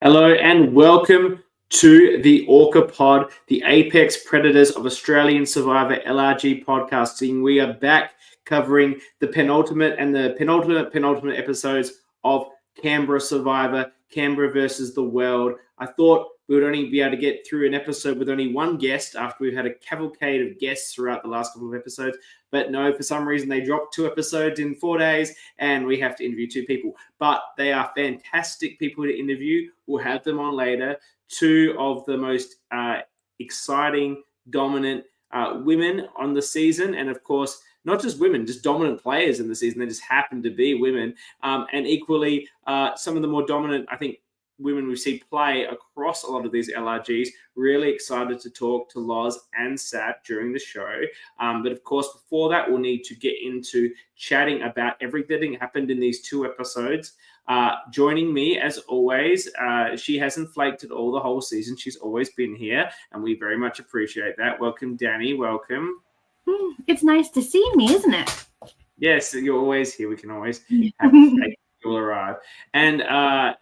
Hello and welcome to the ORCA pod, the Apex Predators of Australian Survivor LRG podcasting. We are back covering the penultimate and the penultimate episodes of Canberra Survivor, Canberra versus the world. I thought we would only be able to get through an episode with only one guest after we've had a cavalcade of guests throughout the last couple of episodes. But no, for some reason, they dropped 2 episodes in 4 days and we have to interview 2 people. But they are fantastic people to interview. We'll have them on later. 2 of the most exciting, dominant women on the season. And of course, not just women, just dominant players in the season. They just happen to be women. And equally, some of the more dominant, I think, women we see play across a lot of these LRGs. Really excited to talk to Loz and Sab during the show. But of course, before that, we'll need to get into chatting about everything that happened in these 2 episodes. Joining me, as always, she hasn't flaked at all the whole season. She's always been here, and we very much appreciate that. Welcome, Dani. Welcome. It's nice to see me, isn't it? Yes, you're always here. We can always have faith you'll arrive. And,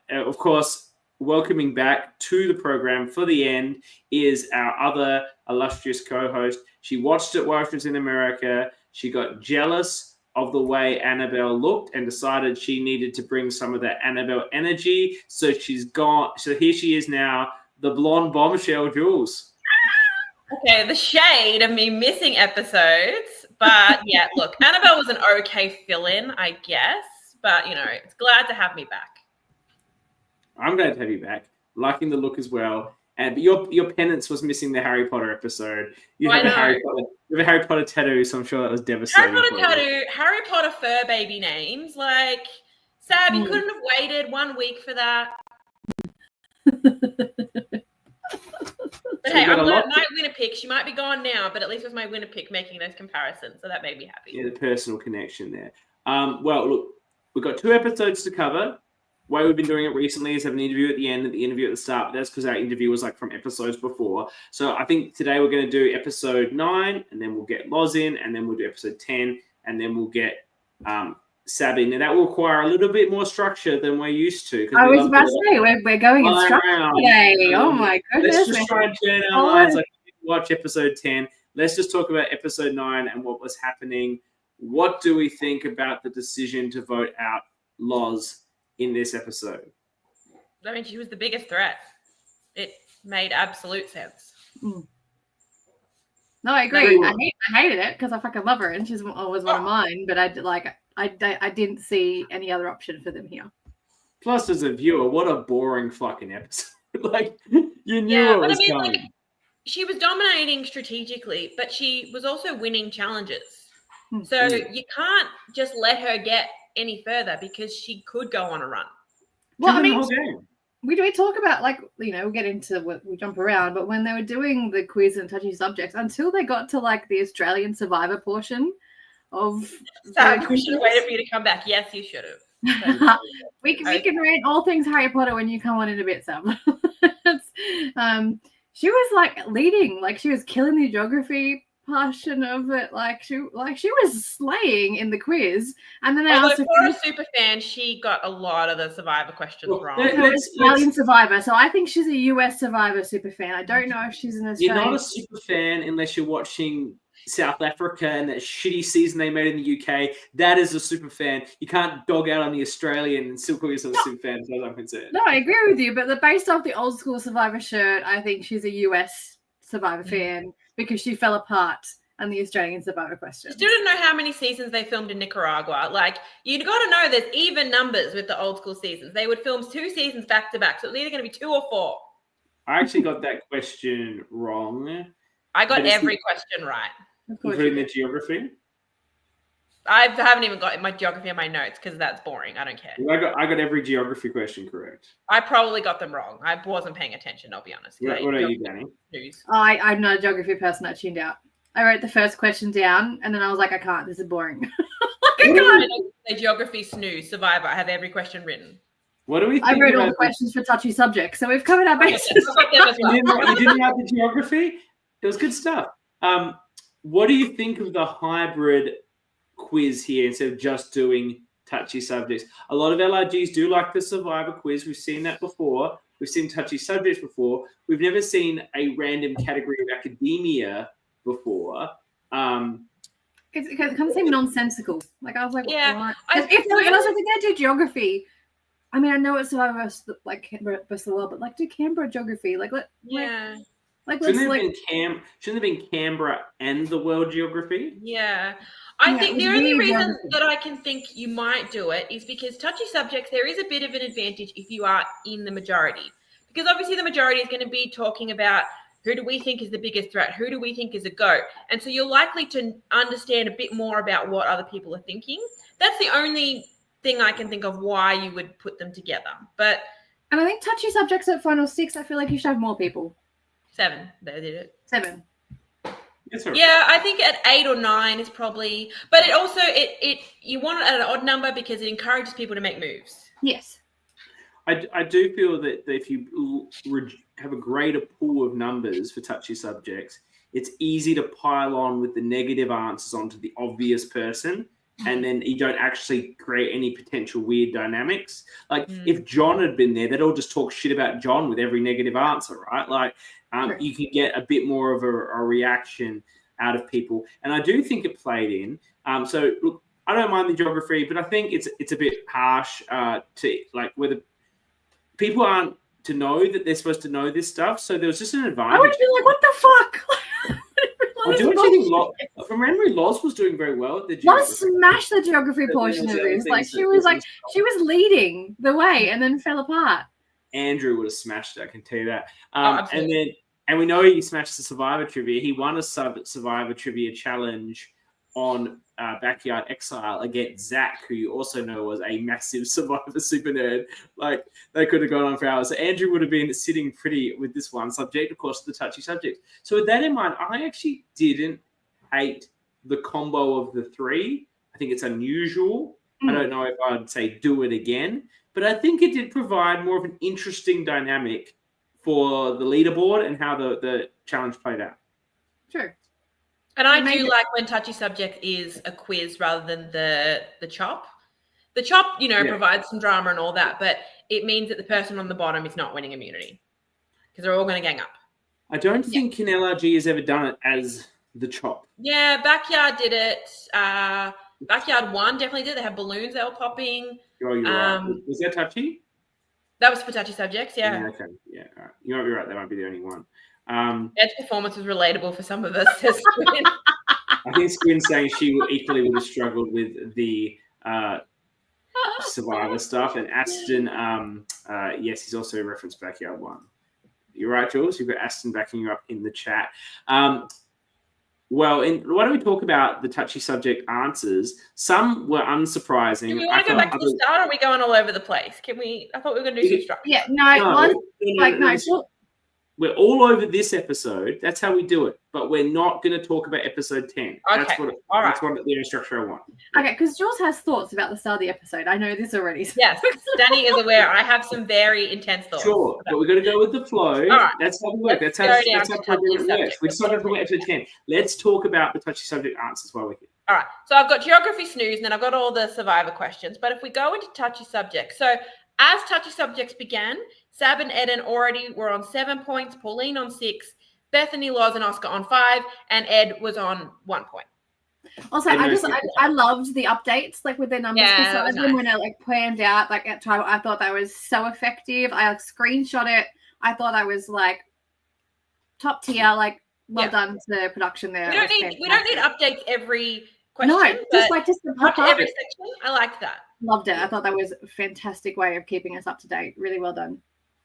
of course, welcoming back to the program for the end is our other illustrious co-host. She watched it while she was in America. She got jealous of the way Annabelle looked and decided she needed to bring some of that Annabelle energy. So she's gone. So here she is now, the blonde bombshell, Jules. Okay, the shade of me missing episodes. But yeah, look, Annabelle was an okay fill-in, I guess. But, it's glad to have me back. I'm glad to have you back. Liking the look as well. And your penance was missing the Harry Potter episode. You have a Harry Potter tattoo, so I'm sure that was devastating. Harry Potter tattoo, Harry Potter fur baby names. Like, Sab, you couldn't have waited 1 week for that. But hey, I'm glad my winner pick. She might be gone now, but at least with my winner pick making those comparisons, so that made me happy. Yeah, the personal connection there. Well, look, we've got 2 episodes to cover. The way we've been doing it recently is have an interview at the end and the interview at the start. But that's because our interview was from episodes before. So I think today we're going to do episode 9, and then we'll get Loz in, and then we'll do episode 10, and then we'll get Sab in. And that will require a little bit more structure than we're used to. I was about to say, we're going in structure today. Oh my goodness. Let's just try and turn our minds. Watch episode 10. Let's just talk about episode 9 and what was happening. What do we think about the decision to vote out Loz in this episode? I mean, she was the biggest threat. It made absolute sense. No, I agree. I hated it because I fucking love her and she's always one of mine. But I didn't see any other option for them here. Plus, as a viewer, what a boring fucking episode. You knew it was coming. She was dominating strategically, but she was also winning challenges. So you can't just let her get any further because she could go on a run. Well, I mean, we talk about we get into what we jump around, but when they were doing the quiz and touchy subjects, until they got to the Australian Survivor portion of Sam, we should have waited for you to come back. Yes, you should have. we can rate all things Harry Potter when you come on in a bit, Sam. She was leading, she was killing the geography portion of it, she was slaying in the quiz, and then for a super fan, she got a lot of the Survivor questions wrong. Australian Survivor, so I think she's a US Survivor super fan. I don't know if she's an Australian. You're not a super fan unless you're watching South Africa and that shitty season they made in the UK. That is a super fan. You can't dog out on the Australian and still call yourself a super fan, as far as I'm concerned. No, I agree with you, but based off the old school Survivor shirt, I think she's a US Survivor fan because she fell apart on the Australian Survivor question. Still didn't know how many seasons they filmed in Nicaragua. You'd got to know there's even numbers with the old school seasons. They would film 2 seasons back to back, so it's either going to be 2 or 4. I actually got that question wrong. I got every question right. Including the geography? I haven't even got my geography in my notes because that's boring. I don't care. I got every geography question correct. I probably got them wrong. I wasn't paying attention, I'll be honest. What are you, Dani? I'm not a geography person. I tuned out. I wrote the first question down, and then I was like, I can't. This is boring. I can't. The geography snooze, Survivor. I have every question written. What do we think? I wrote all the questions for touchy subjects, so we've covered our bases. You didn't have the geography? It was good stuff. What do you think of the hybrid quiz here instead of just doing touchy subjects? A lot of LRGs do like the Survivor quiz. We've seen that before. We've seen touchy subjects before. We've never seen a random category of academia before. It kind of seemed nonsensical. Like I was like, Yeah, what? I think they do geography. I mean, I know it's Survivor like Canberra versus the world, but like do Canberra geography. Shouldn't have been Canberra and the world geography? Yeah. I think the only reason that I can think you might do it is because touchy subjects, there is a bit of an advantage if you are in the majority. Because obviously the majority is going to be talking about who do we think is the biggest threat? Who do we think is a GOAT? And so you're likely to understand a bit more about what other people are thinking. That's the only thing I can think of why you would put them together. And I think touchy subjects at final 6, I feel like you should have more people. 7, they did it. 7. Yeah, I think at 8 or 9 is probably, but it also you want it at an odd number because it encourages people to make moves. Yes. I do feel that if you have a greater pool of numbers for touchy subjects, it's easy to pile on with the negative answers onto the obvious person, and then you don't actually create any potential weird dynamics. Like if John had been there, they'd all just talk shit about John with every negative answer, right? Like you can get a bit more of a reaction out of people. And I do think it played in. So look, I don't mind the geography, but I think it's a bit harsh to like whether people aren't to know that they're supposed to know this stuff. So there was just an advantage. I would be like, what the fuck? I do actually think from memory, Loz was doing very well at the geography. Loz smashed the geography portion of this. Like she was leading the way and then fell apart. Andrew would have smashed it, I can tell you that. And we know he smashed the Survivor trivia. He won a Survivor trivia challenge on Backyard Exile against Zach, who you also know was a massive Survivor super nerd. Like, they could have gone on for hours. So Andrew would have been sitting pretty with this one subject, of course, the touchy subject. So with that in mind, I actually didn't hate the combo of the 3. I think it's unusual. I don't know if I'd say do it again, but I think it did provide more of an interesting dynamic for the leaderboard and how the challenge played out. Sure. And I do like when touchy subject is a quiz rather than the chop. The chop, provides some drama and all that, but it means that the person on the bottom is not winning immunity because they're all going to gang up. I don't think LRG has ever done it as the chop. Yeah, Backyard did it. Backyard 1 definitely did. They have balloons that were popping. Oh, you're right. Was that touchy? That was for touchy subjects, yeah. Okay. Yeah, all right. You might be right. That might be the only one. Ed's performance was relatable for some of us. I think Squin's saying she equally would have struggled with the Survivor stuff. And Aston, yes, he's also referenced Backyard 1. You're right, Jules. You've got Aston backing you up in the chat. Why don't we talk about the touchy subject answers? Some were unsurprising. Do we want to go back to the start, or are we going all over the place? I thought we were going to do some structure. Yeah, no. We're all over this episode. That's how we do it. But we're not going to talk about episode 10. Okay. That's what the structure I want. Okay, because Jules has thoughts about the start of the episode. I know this already. Yes, Dani is aware. I have some very intense thoughts. Sure, but we're going to go with the flow. All right. That's how we work. That's how program works. We're just not going to talk about episode 10. Let's talk about the touchy subject answers while we're here. All right. So I've got geography snooze, and then I've got all the Survivor questions. But if we go into touchy subjects, so as touchy subjects began, Sab and Eden already were on 7 points, Pauline on 6, Bethany, Loz, and Oscar on 5, and Ed was on 1 point. Also, I loved the updates, like with their numbers beside them when it like planned out, like at time. I thought that was so effective. I screenshot it. I thought I was like top tier. Like well done to production there. We don't need updates every question. No, just the pop up every section. I liked that. Loved it. I thought that was a fantastic way of keeping us up to date. Really well done.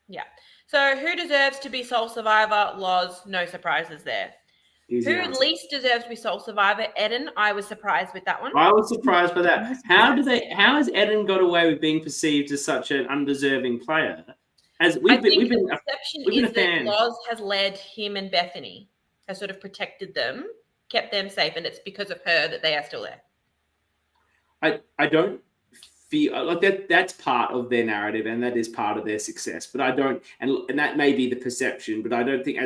Yeah. So who deserves to be sole survivor? Loz, no surprises there. Easy who answer. Least deserves to be sole survivor? Eden, I was surprised with that one. I was surprised by that. How has Eden got away with being perceived as such an undeserving player? As we've been a fan. Loz has led him and Bethany, has sort of protected them, kept them safe, and it's because of her that they are still there. I don't feel like that's part of their narrative and that is part of their success, but I don't, and that may be the perception, but I don't think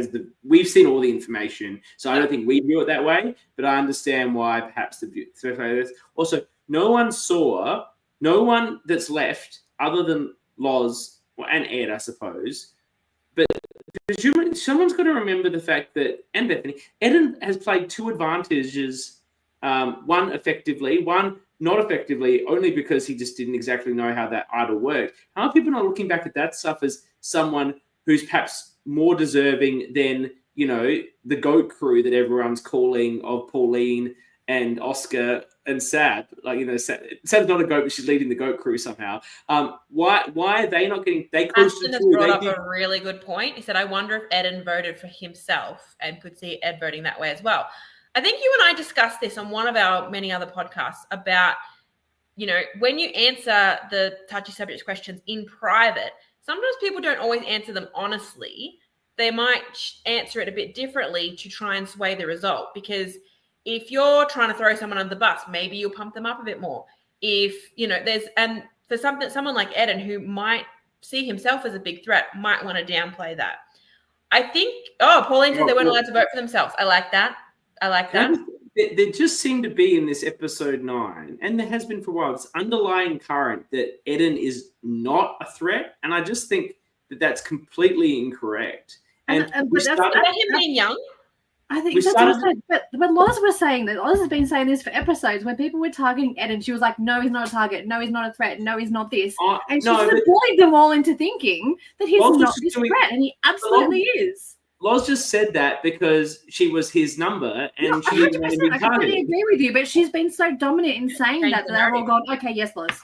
we've seen all the information, so I don't think we view it that way, but I understand why perhaps also no one that's left other than Loz and Ed, I suppose. But someone's got to remember the fact that, and Bethany, Eden has played two advantages, one effectively, one not effectively, only because he just didn't exactly know how that idol worked. How are people not looking back at that stuff as someone who's perhaps more deserving than, you know, the GOAT crew that everyone's calling of Pauline and Oscar and Sab? Like, you know, Sab's not a GOAT, but she's leading the GOAT crew somehow. Why are they not getting? They Ashton has brought up a really good point. He said, "I wonder if Eden voted for himself and could see Ed voting that way as well." I think you and I discussed this on one of our many other podcasts about, you know, when you answer the touchy subject questions in private, sometimes people don't always answer them honestly. They might answer it a bit differently to try and sway the result, because if you're trying to throw someone under the bus, maybe you'll pump them up a bit more. If, you know, and for someone like Eden, who might see himself as a big threat, might want to downplay that. I think, Pauline said they weren't allowed to vote for themselves. I like that. There just seemed to be in this episode 9, and there has been for a while, this underlying current that Eden is not a threat. And I just think that that's completely incorrect. And is that him being young? I think that's what I said. But Loz was saying that. Loz has been saying this for episodes when people were targeting Ed, and she was like, "No, he's not a target. No, he's not a threat. No, he's not this." And she bullied them all into thinking that he's not this threat, and he absolutely is. Loz just said that because she was his number, and she didn't want to be targeted. I completely agree with you, but she's been so dominant in saying that they're all gone, "Okay, yes, Loz."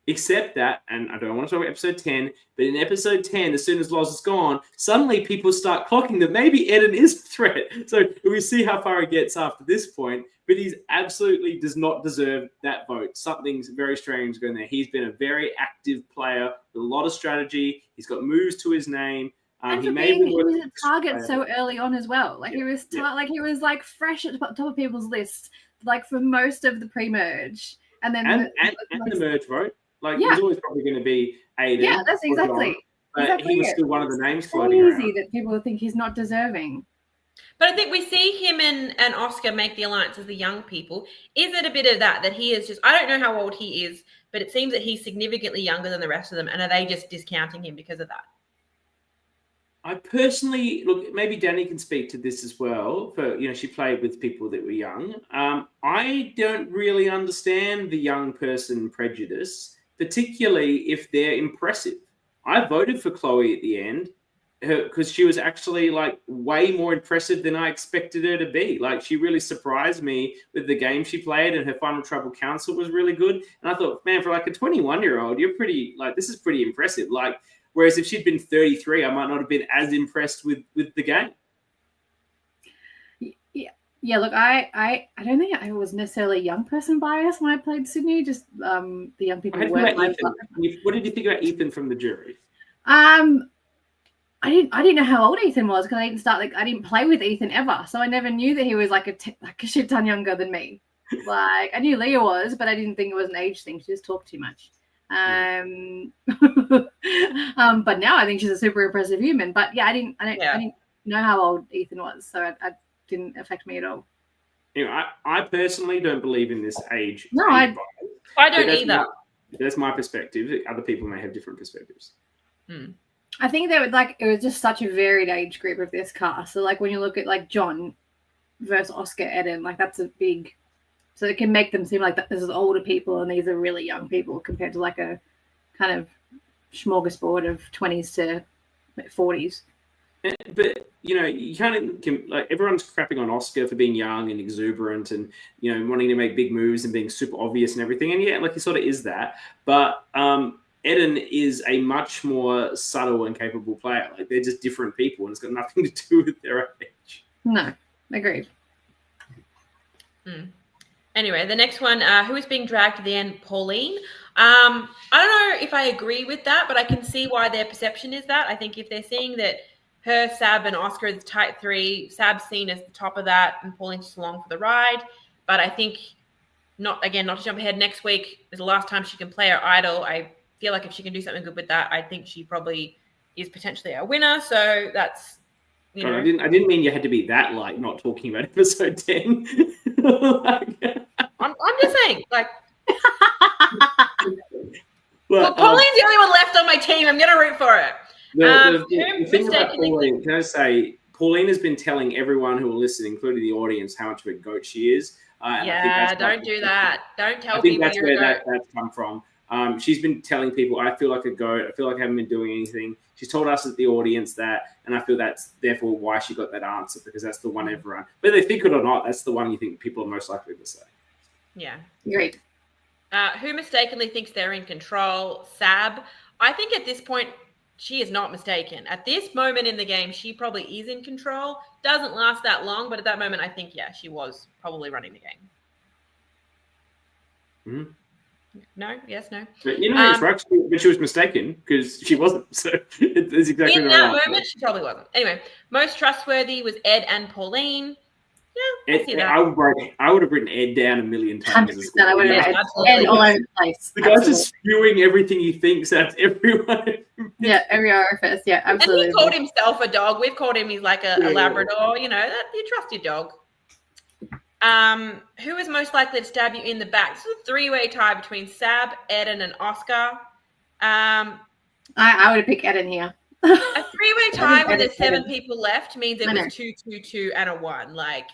Except that, and I don't want to talk about episode 10, but in episode 10, as soon as Loz is gone, suddenly people start clocking that maybe Eden is a threat. So we see how far he gets after this point, but he absolutely does not deserve that vote. Something's very strange going there. He's been a very active player with a lot of strategy. He's got moves to his name. And he was a target so early on as well. Like he was like fresh at the top of people's lists, like for most of the pre-merge. And then the merge vote. Like, he's always probably going to be Aiden. Yeah, that's exactly. But he was still one of the names floating around. It's crazy that people think he's not deserving. But I think we see him and Oscar make the alliance as the young people. Is it a bit of that he is just, I don't know how old he is, but it seems that he's significantly younger than the rest of them. And are they just discounting him because of that? I personally, look, maybe Dani can speak to this as well. For, you know, she played with people that were young. I don't really understand the young person prejudice, particularly if they're impressive. I voted for Chloe at the end because she was actually like way more impressive than I expected her to be. Like, she really surprised me with the game she played, and her Final Trouble Council was really good. And I thought, man, for like a 21-year-old, you're pretty, like, this is pretty impressive. Like, whereas if she'd been 33, I might not have been as impressed with the game. Yeah. Look, I don't think I was necessarily young person bias when I played Sydney. Just the young people weren't like. What did you think about Ethan from the jury? I didn't know how old Ethan was because I didn't play with Ethan ever, so I never knew that he was like a shit ton younger than me. Like, I knew Leah was, but I didn't think it was an age thing. She just talked too much. But now I think she's a super impressive human. But yeah, I didn't know how old Ethan was, so it didn't affect me at all. You know, I personally don't believe in this age. No, I don't either. That's my perspective. Other people may have different perspectives. I think it was just such a varied age group of this cast. So like when you look at like John versus Oscar Eden, like that's a big. So it can make them seem like this is older people and these are really young people compared to like a kind of smorgasbord of 20s to 40s. But, you know, you can't, like, everyone's crapping on Oscar for being young and exuberant and, you know, wanting to make big moves and being super obvious and everything. And yeah, like, he sort of is that. But Eden is a much more subtle and capable player. Like, they're just different people and it's got nothing to do with their age. No, agreed. Anyway, the next one, who is being dragged to the end? Pauline. I don't know if I agree with that, but I can see why their perception is that. I think if they're seeing that her, Sab, and Oscar are the tight three, Sab's seen as the top of that, and Pauline's just along for the ride. But I think, not to jump ahead, next week is the last time she can play her idol. I feel like if she can do something good with that, I think she probably is potentially a winner. So that's, you know. I didn't mean you had to be that light, not talking about episode 10. I'm just saying, like. Well, Pauline's the only one left on my team. I'm going to root for it. The thing about Pauline, can I say, Pauline has been telling everyone who will listen, including the audience, how much of a goat she is. And I think that's don't do that. Don't tell people. I think that's where that's come from. She's been telling people, I feel like a goat. I feel like I haven't been doing anything. She's told us at the audience that, and I feel that's therefore why she got that answer, because that's the one everyone, whether they think it or not, that's the one you think people are most likely to say. Yeah. Great. Who mistakenly thinks they're in control? Sab. I think at this point, she is not mistaken. At this moment in the game, she probably is in control. Doesn't last that long, but at that moment, I think, she was probably running the game. Mm-hmm. No? Yes, no? But it's right, but she was mistaken because she wasn't. So it's exactly in that moment, she probably wasn't. Anyway, most trustworthy was Ed and Pauline. Yeah, I see that. I would have written Ed down a million times. 100%. I would have Ed all over the place. The guy's just spewing everything he thinks at everyone. Yeah, every orifice. Yeah, absolutely. And he called himself a dog. We've called him, he's like a Labrador. You trust your dog. Who is most likely to stab you in the back? This is a three-way tie between Sab, Eden, and Oscar. I would have picked Eden here. A three-way tie when there's 7 people left means it was 2, 2, 2, and a 1. Like,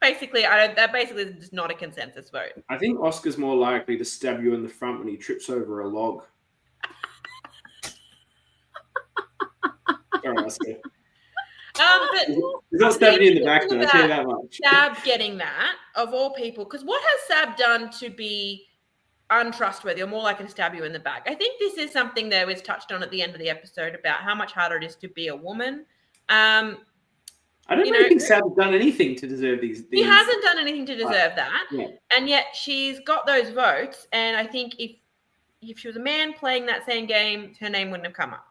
basically, that basically is just not a consensus vote. I think Oscar's more likely to stab you in the front when he trips over a log. Sorry, Oscar. But he's not stabbing you in the back, though. I'll tell you that much. Sab getting that, of all people, because what has Sab done to be untrustworthy or more likely to stab you in the back? I think this is something that was touched on at the end of the episode about how much harder it is to be a woman. I don't really think Sab's done anything to deserve these. He hasn't done anything to deserve that, and yet she's got those votes. And I think if she was a man playing that same game, her name wouldn't have come up.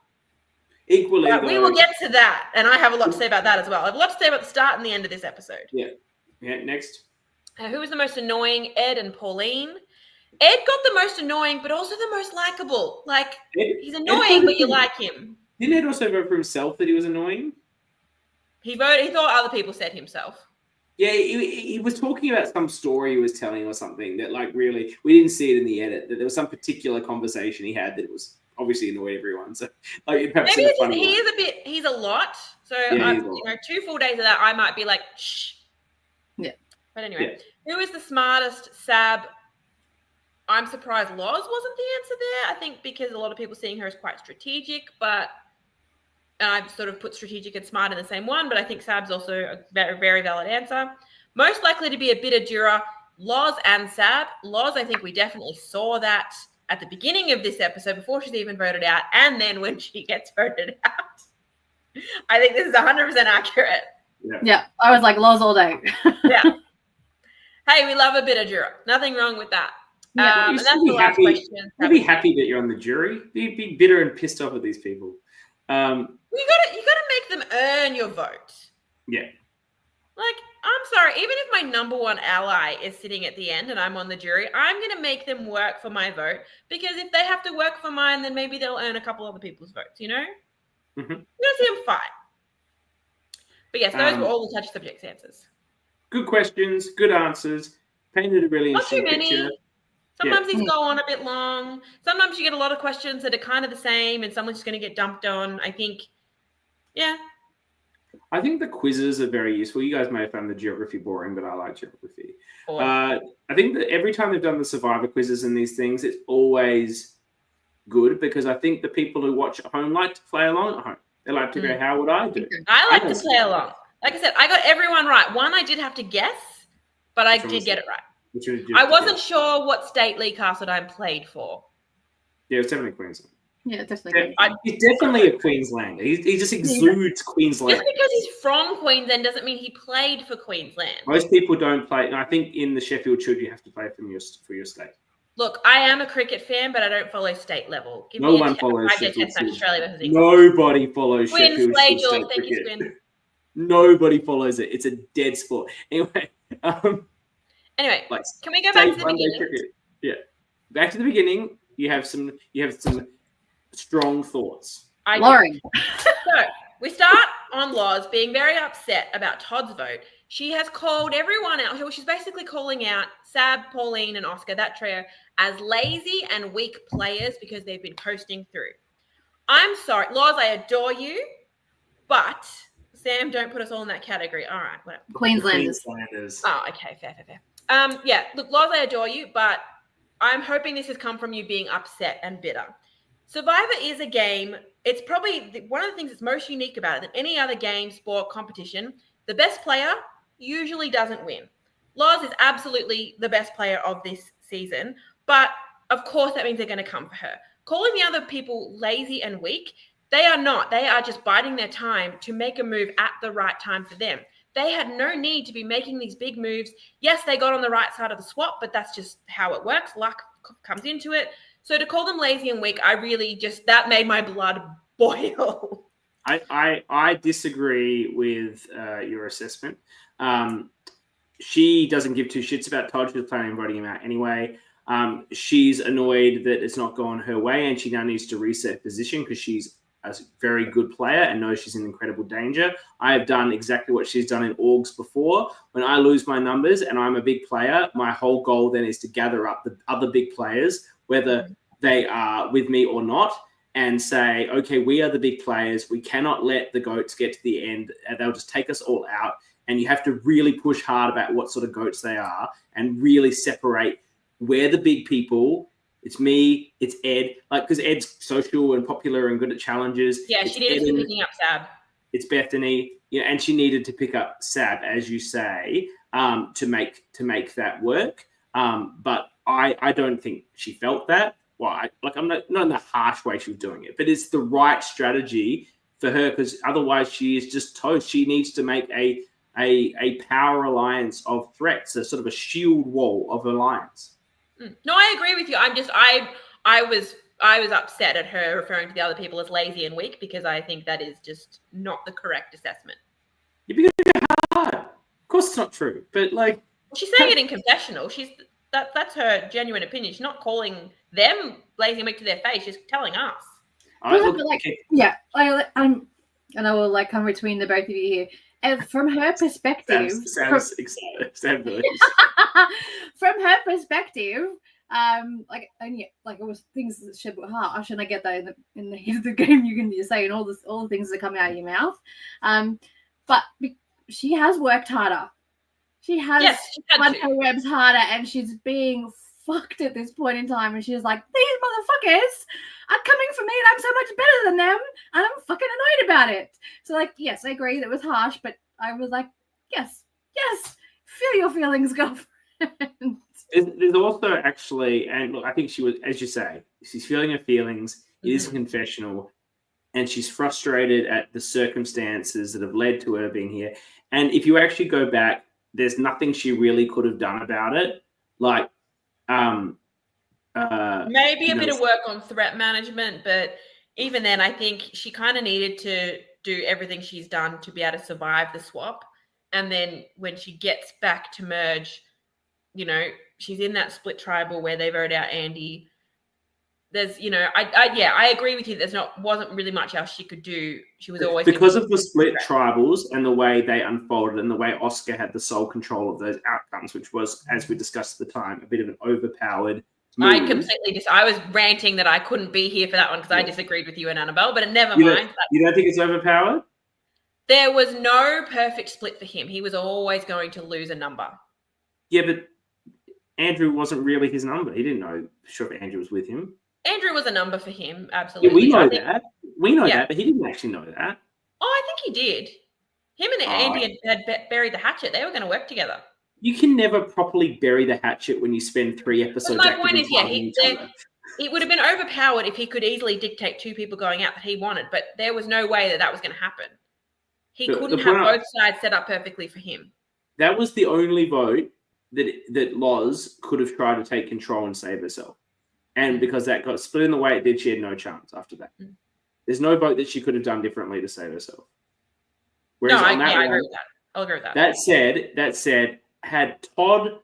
Equally, but we will get to that, and I have a lot to say about that as well. I have a lot to say about the start and the end of this episode. Yeah. Next. Who was the most annoying? Ed and Pauline. Ed got the most annoying, but also the most likable. Like, he's annoying, but you like him. Didn't Ed also vote for himself that he was annoying? He thought other people said himself. Yeah, he was talking about some story he was telling or something that, like, really, we didn't see it in the edit, that there was some particular conversation he had that it was obviously annoyed everyone. So, like, perhaps maybe he's a lot. So, 2 full days of that, I might be like, shh. Yeah. But anyway, who is the smartest? Sab. I'm surprised Loz wasn't the answer there. I think because a lot of people seeing her as quite strategic, but I've sort of put strategic and smart in the same one, but I think Sab's also a very, very valid answer. Most likely to be a bitter juror, Loz and Sab. Loz, I think we definitely saw that at the beginning of this episode before she's even voted out, and then when she gets voted out. I think this is 100% accurate. Yeah, I was like Loz all day. Yeah. Hey, we love a bitter juror. Nothing wrong with that. Yeah, and that's the last question. You'd be happy that you're on the jury. You'd be bitter and pissed off at these people. You gotta make them earn your vote. Yeah. Like, I'm sorry, even if my number one ally is sitting at the end and I'm on the jury, I'm gonna make them work for my vote, because if they have to work for mine, then maybe they'll earn a couple other people's votes, you know? Mm-hmm. You're gonna see them fight. But yes, those were all the touchy subjects answers. Good questions, good answers. Painted a really interesting picture. Sometimes these go on a bit long. Sometimes you get a lot of questions that are kind of the same and someone's just going to get dumped on. I think the quizzes are very useful. You guys may have found the geography boring, but I like geography. I think that every time they've done the Survivor quizzes and these things, it's always good, because I think the people who watch at home like to play along at home. They like to go, how would I do? I like to play along. Like I said, I got everyone right. One, I did have to guess, but I did get it right. I wasn't sure what state Lee Castledine played for. Yeah, it's definitely Queensland. Yeah, definitely. He's definitely a Queenslander. He just exudes Queensland. Just because he's from Queensland doesn't mean he played for Queensland. Most people don't play. I think in the Sheffield Shield you have to play for your state. Look, I am a cricket fan, but I don't follow state level. No one follows Sheffield Shield. Nobody follows Sheffield Shield. Thank you, Squin. Nobody follows it. It's a dead sport. Anyway, can we go back to the beginning? Cricket. Yeah, back to the beginning. You have some strong thoughts. Lauren. So we start on Loz being very upset about Todd's vote. She has called everyone out. She's basically calling out Sab, Pauline, and Oscar, that trio, as lazy and weak players because they've been coasting through. I'm sorry. Loz, I adore you, but Sam, don't put us all in that category. All right, whatever. Queenslanders. Oh, okay, fair. Yeah, look, Loz, I adore you, but I'm hoping this has come from you being upset and bitter. Survivor is a game. It's probably one of the things that's most unique about it than any other game, sport, competition. The best player usually doesn't win. Loz is absolutely the best player of this season, but of course that means they're going to come for her. Calling the other people lazy and weak, they are not. They are just biding their time to make a move at the right time for them. They had no need to be making these big moves. Yes, they got on the right side of the swap, but that's just how it works. Luck comes into it. So to call them lazy and weak, I really just, that made my blood boil. I disagree with your assessment. She doesn't give two shits about Todd. She was planning on voting him out anyway. She's annoyed that it's not gone her way, and she now needs to reset position because she's a very good player and knows she's in incredible danger. I have done exactly what she's done in orgs before. When I lose my numbers and I'm a big player, my whole goal then is to gather up the other big players, whether they are with me or not, and say, okay, we are the big players. We cannot let the goats get to the end. They'll just take us all out. And you have to really push hard about what sort of goats they are and really separate where the big people. It's me, it's Ed, because Ed's social and popular and good at challenges. Yeah, she needed to be picking up Sab. It's Bethany, and she needed to pick up Sab, as you say, to make that work. But I don't think she felt that. Well, I'm not in the harsh way she was doing it, but it's the right strategy for her because otherwise she is just toast. She needs to make a power alliance of threats, a sort of a shield wall of alliance. No, I agree with you. I was upset at her referring to the other people as lazy and weak because I think that is just not the correct assessment. You're being hard. Of course, it's not true, but she's saying it in confessional. That's her genuine opinion. She's not calling them lazy and weak to their face. She's telling us. I will come between the both of you here. And from her perspective, sounds excited. From her perspective, it was things that she were harsh, and I get that in the heat of the game you can say and all the things that come out of your mouth. But she has worked harder. She has run her webs harder, and she's being fucked at this point in time. And she's like, these motherfuckers are coming for me, and I'm so much better than them, and I'm fucking annoyed about it. So, yes, I agree that it was harsh, but I was like, yes, feel your feelings, girlfriend. There's also actually, and look, I think she was, as you say, she's feeling her feelings. It is a confessional, and she's frustrated at the circumstances that have led to her being here. And if you actually go back, there's nothing she really could have done about it. Maybe a bit of work on threat management, but even then, I think she kind of needed to do everything she's done to be able to survive the swap. And then when she gets back to merge, she's in that split tribal where they vote out Andy. There's, I agree with you. Wasn't really much else she could do. She was always because of the split tribals and the way they unfolded and the way Oscar had the sole control of those outcomes, which was, as we discussed at the time, a bit of an overpowered move. I completely I was ranting that I couldn't be here for that one because I disagreed with you and Annabelle, but never mind. You don't think it's overpowered? There was no perfect split for him. He was always going to lose a number. Yeah, but Andrew wasn't really his number. He didn't know for sure if Andrew was with him. Andrew was a number for him, absolutely. Yeah, we know that. We know that, but he didn't actually know that. Oh, I think he did. Him and Andy had buried the hatchet. They were going to work together. You can never properly bury the hatchet when you spend 3 episodes. But my point is, it would have been overpowered if he could easily dictate 2 people going out that he wanted, but there was no way that was going to happen. He couldn't have both sides set up perfectly for him. That was the only vote that Loz could have tried to take control and save herself. And because that got split in the way it did, she had no chance after that. There's no vote that she could have done differently to save herself. Whereas I agree with that. I'll agree with that. That said, had Todd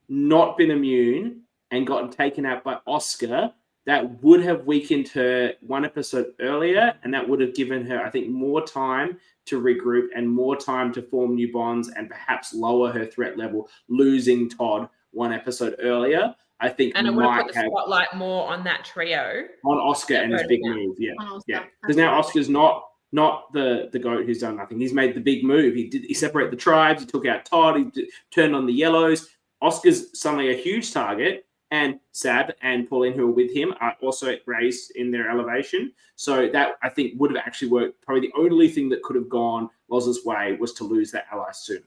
not been immune and gotten taken out by Oscar, that would have weakened her one episode earlier, and that would have given her, I think, more time to regroup and more time to form new bonds and perhaps lower her threat level. Losing Todd one episode earlier, I think, and it would have put the spotlight more on that trio, on Oscar and his big move. Yeah, because now Oscar's not the GOAT who's done nothing. He's made the big move. He separated the tribes. He took out Todd. He turned on the yellows. Oscar's suddenly a huge target, and Sab and Pauline, who are with him, are also raised in their elevation. So that, I think, would have actually worked. Probably the only thing that could have gone Loz's way was to lose that ally sooner.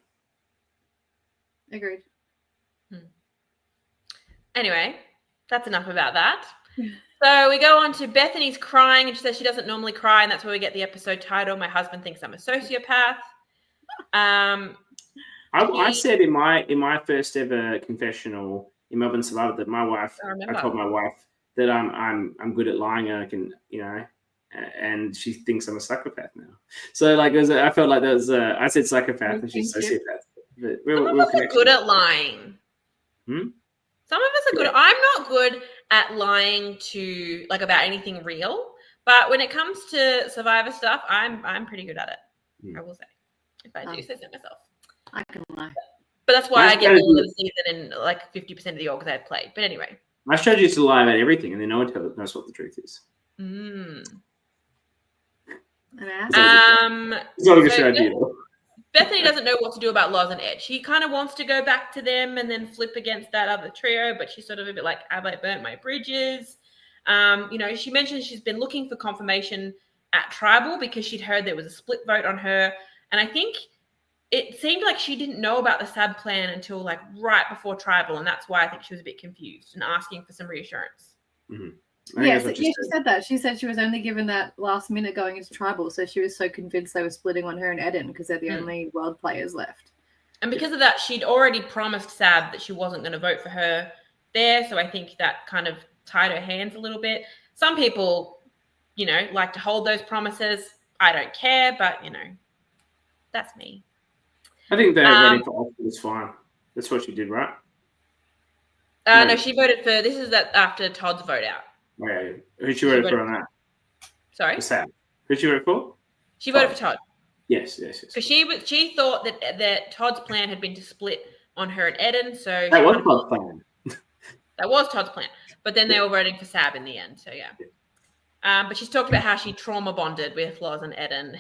Agreed. Anyway, that's enough about that. So we go on to Bethany's crying, and she says she doesn't normally cry, and that's where we get the episode title, My Husband Thinks I'm a Sociopath. I said in my first ever confessional in Melbourne Survivor that my wife, I told my wife that I'm good at lying, and I can, and she thinks I'm a psychopath now. So like, I felt like that was I said psychopath and she's sociopath. But Some of us are good at lying. Some of us are good. I'm not good at lying to about anything real, but when it comes to Survivor stuff, I'm pretty good at it. I will say, if I do say so myself. I can lie. But that's why I get all of the season and 50% of the orgs I've played. But anyway. My strategy is to lie about everything, and then no one knows what the truth is. It's not a good strategy at all. Bethany doesn't know what to do about Loz and Ed. She kind of wants to go back to them and then flip against that other trio, but she's sort of a bit like, have I burnt my bridges? She mentioned she's been looking for confirmation at Tribal because she'd heard there was a split vote on her. And I think it seemed like she didn't know about the SAB plan until right before Tribal, and that's why I think she was a bit confused and asking for some reassurance. Yes, she said that. She said she was only given that last minute going into Tribal, so she was so convinced they were splitting on her and Eden because they're the only world players left. And because of that, she'd already promised Sab that she wasn't going to vote for her there, so I think that kind of tied her hands a little bit. Some people, like to hold those promises. I don't care, but, that's me. I think they're voting for Oscar was fine. That's what she did, right? No, she voted for, this is that after Todd's vote out. Oh, yeah. Who she voted for on that? Sorry? Sam. Who she voted for? She voted for Todd. Yes. Because she thought that Todd's plan had been to split on her and Eden. So that was Todd's plan. That was Todd's plan. But then they were voting for Sab in the end. So, yeah. But she's talked about how she trauma bonded with Loz and Eden.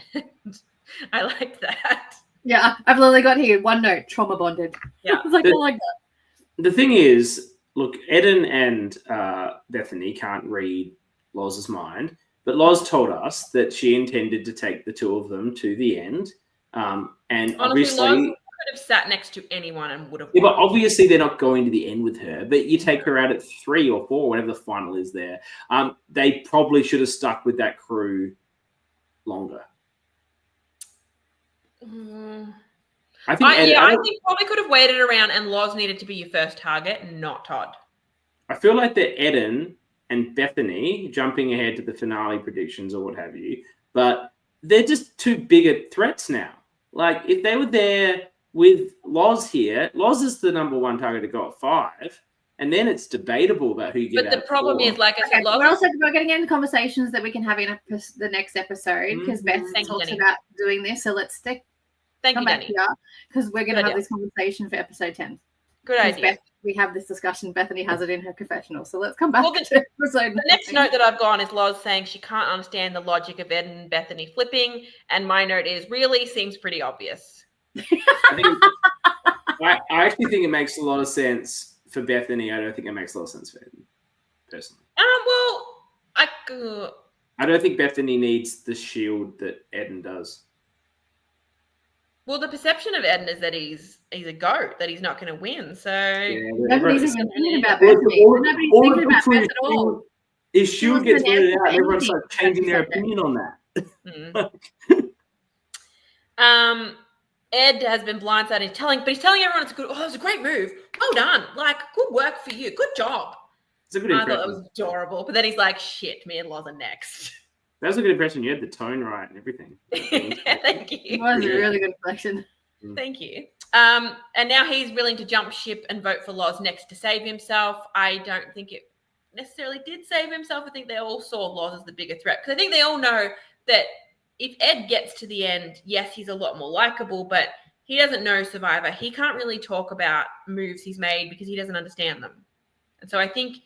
I liked that. Yeah, I've literally got here one note, trauma bonded. Yeah. I was like, I like that. The thing is, look, Eden and Bethany can't read Loz's mind, but Loz told us that she intended to take the two of them to the end. And honestly, obviously, Loz could have sat next to anyone and would have. Yeah, but obviously they're not going to the end with her. But you take her out at 3 or 4, whatever the final is there. They probably should have stuck with that crew longer. I think probably could have waited around, and Loz needed to be your first target, not Todd. I feel like they're Eden and Bethany jumping ahead to the finale predictions or what have you, but they're just too big a threats now. Like, if they were there with Loz here, Loz is the number 1 target to go at 5, and then it's debatable about who you get. But the problem is, like I said, we're getting into conversations that we can have in the next episode because Beth talks about doing this, so let's stick. Thank you, Dani. Because we're going to have this conversation for episode 10. Good idea. We have this discussion. Bethany has it in her confessional. So let's come back to episode. The next note that I've gone is Loz saying she can't understand the logic of Ed and Bethany flipping. And my note is really seems pretty obvious. I actually think it makes a lot of sense for Bethany. I don't think it makes a lot of sense for Ed, personally. I don't think Bethany needs the shield that Eden does. Well, the perception of Eden is that he's a goat, that he's not going to win. So nobody's even thinking about Bethany. Nobody's thinking about Beth at all. His shield gets voted out, and everyone's like changing their opinion on that. Ed has been blindsided. He's telling everyone it was a great move. Well done. Like, good work for you. Good job. It's a good impression. I thought it was adorable. But then he's like, shit, me and Loz are next. That was a good impression. You had the tone right and everything. Thank you. It was a really good reflection. Thank you. And now he's willing to jump ship and vote for Loz next to save himself. I don't think it necessarily did save himself. I think they all saw Loz as the bigger threat, because I think they all know that if Ed gets to the end, yes, he's a lot more likable, but he doesn't know Survivor. He can't really talk about moves he's made because he doesn't understand them. And so I think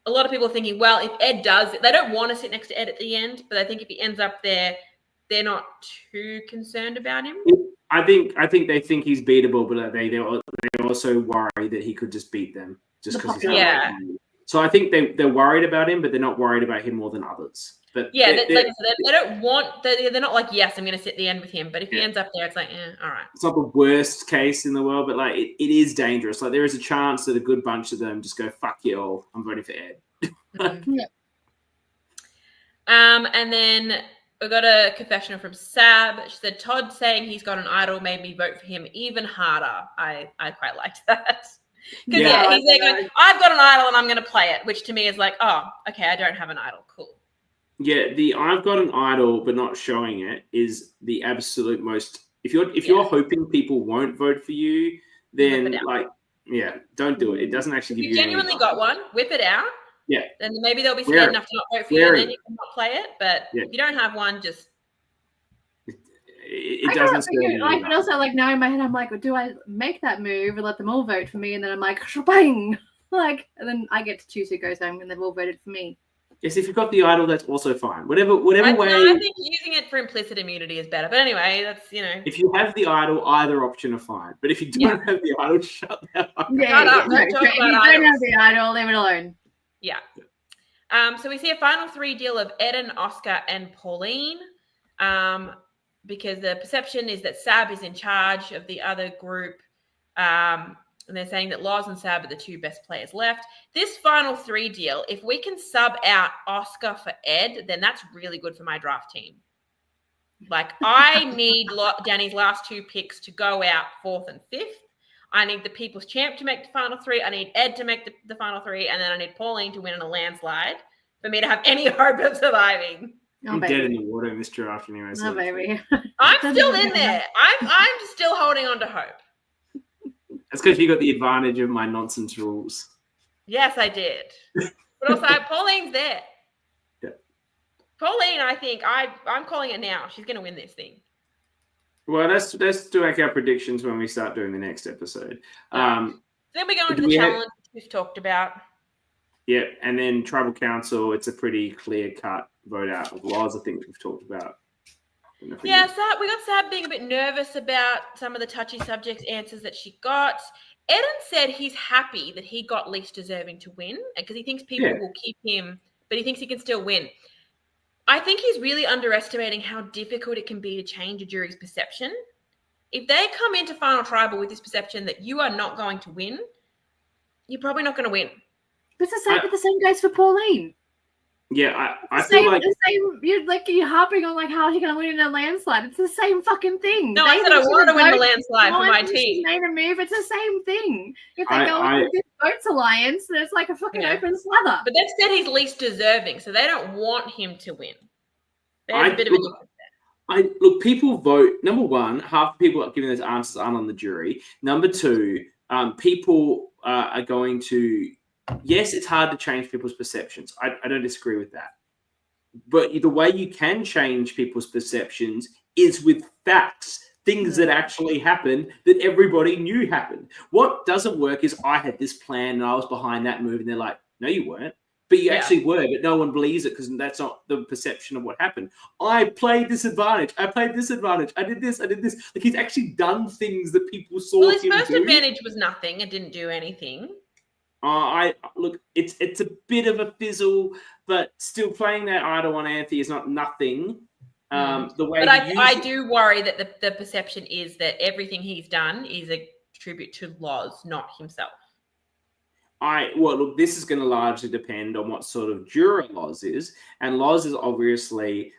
a lot of people are thinking, well, if Ed does, they don't want to sit next to Ed at the end, but I think if he ends up there, they're not too concerned about him. I think they think he's beatable, but they also worry that he could just beat them just because he's So I think they're worried about him, but they're not worried about him more than others. But they don't want. They're not like, yes, I'm going to sit the end with him. But if he ends up there, it's like, all right. It's not the worst case in the world, but like it is dangerous. Like there is a chance that a good bunch of them just go, fuck you all, I'm voting for Ed. And then we got a confessional from Sab. She said, Todd saying he's got an idol made me vote for him even harder. I quite liked that. Because he's there going, I've got an idol and I'm going to play it, which to me is like, oh, okay, I don't have an idol. Cool. Yeah, the I've got an idol but not showing it is the absolute most. If you're hoping people won't vote for you, then don't do it. It doesn't actually give you. If you genuinely got one, whip it out. Yeah. Then maybe they'll be scared enough to not vote for you, and then you can not play it. But if you don't have one, just. It doesn't. But also, like now in my head, I'm like, do I make that move and let them all vote for me? And then I'm like, bang, and then I get to choose who goes home, and they've all voted for me. Yes, if you've got the idol, that's also fine. Whatever way. I think using it for implicit immunity is better. But anyway, that's If you have the idol, either option are fine. But if you don't have the idol, shut that up. If you don't have the idol, leave it alone. Yeah. So we see a final 3 deal of Eden, Oscar, and Pauline. Because the perception is that Sab is in charge of the other group. And they're saying that Loz and Sab are the 2 best players left. This final 3 deal, if we can sub out Oscar for Ed, then that's really good for my draft team. Like, I need Danny's last 2 picks to go out 4th and 5th. I need the People's Champ to make the final 3. I need Ed to make the final 3. And then I need Pauline to win in a landslide for me to have any hope of surviving. I'm dead in the water in this draft anyway. So. Baby. I'm still in there. I'm still holding on to hope. That's because you got the advantage of my nonsense rules. Yes, I did. But also, Pauline's there. Yeah. Pauline, I think, I'm calling it now. She's going to win this thing. Well, let's do our predictions when we start doing the next episode. Then we go into the challenge we've talked about. Yeah, and then Tribal Council, it's a pretty clear-cut vote out of Loz, I think we've talked about. Yeah, we got Sab being a bit nervous about some of the touchy subjects answers that she got. Eden said he's happy that he got least deserving to win because he thinks people will keep him, but he thinks he can still win. I think he's really underestimating how difficult it can be to change a jury's perception. If they come into Final Tribal with this perception that you are not going to win, you're probably not going to win. But the same goes for Pauline. Yeah, I feel like you're harping on like how she's going to win in a landslide. It's the same fucking thing. No, I said I want to win the landslide for my team. Made a move. It's the same thing. If they go into this votes alliance, then it's like a fucking open slather. But they've said he's least deserving, so they don't want him to win. There's a bit of a difference there. Look, people vote. Number one, half the people giving those answers aren't on the jury. Number two, people are going to. Yes, it's hard to change people's perceptions. I don't disagree with that. But the way you can change people's perceptions is with facts, things that actually happened that everybody knew happened. What doesn't work is I had this plan and I was behind that move and they're like, no, you weren't. But you actually were, but no one believes it because that's not the perception of what happened. I played this advantage. I played this advantage. I did this. Like he's actually done things that people saw him do. Well, his first advantage was nothing. It didn't do anything. It's a bit of a fizzle, but still playing that idol on Anthony is not nothing. I do worry that the perception is that everything he's done is a tribute to Loz, not himself. This is going to largely depend on what sort of juror Loz is, and Loz is obviously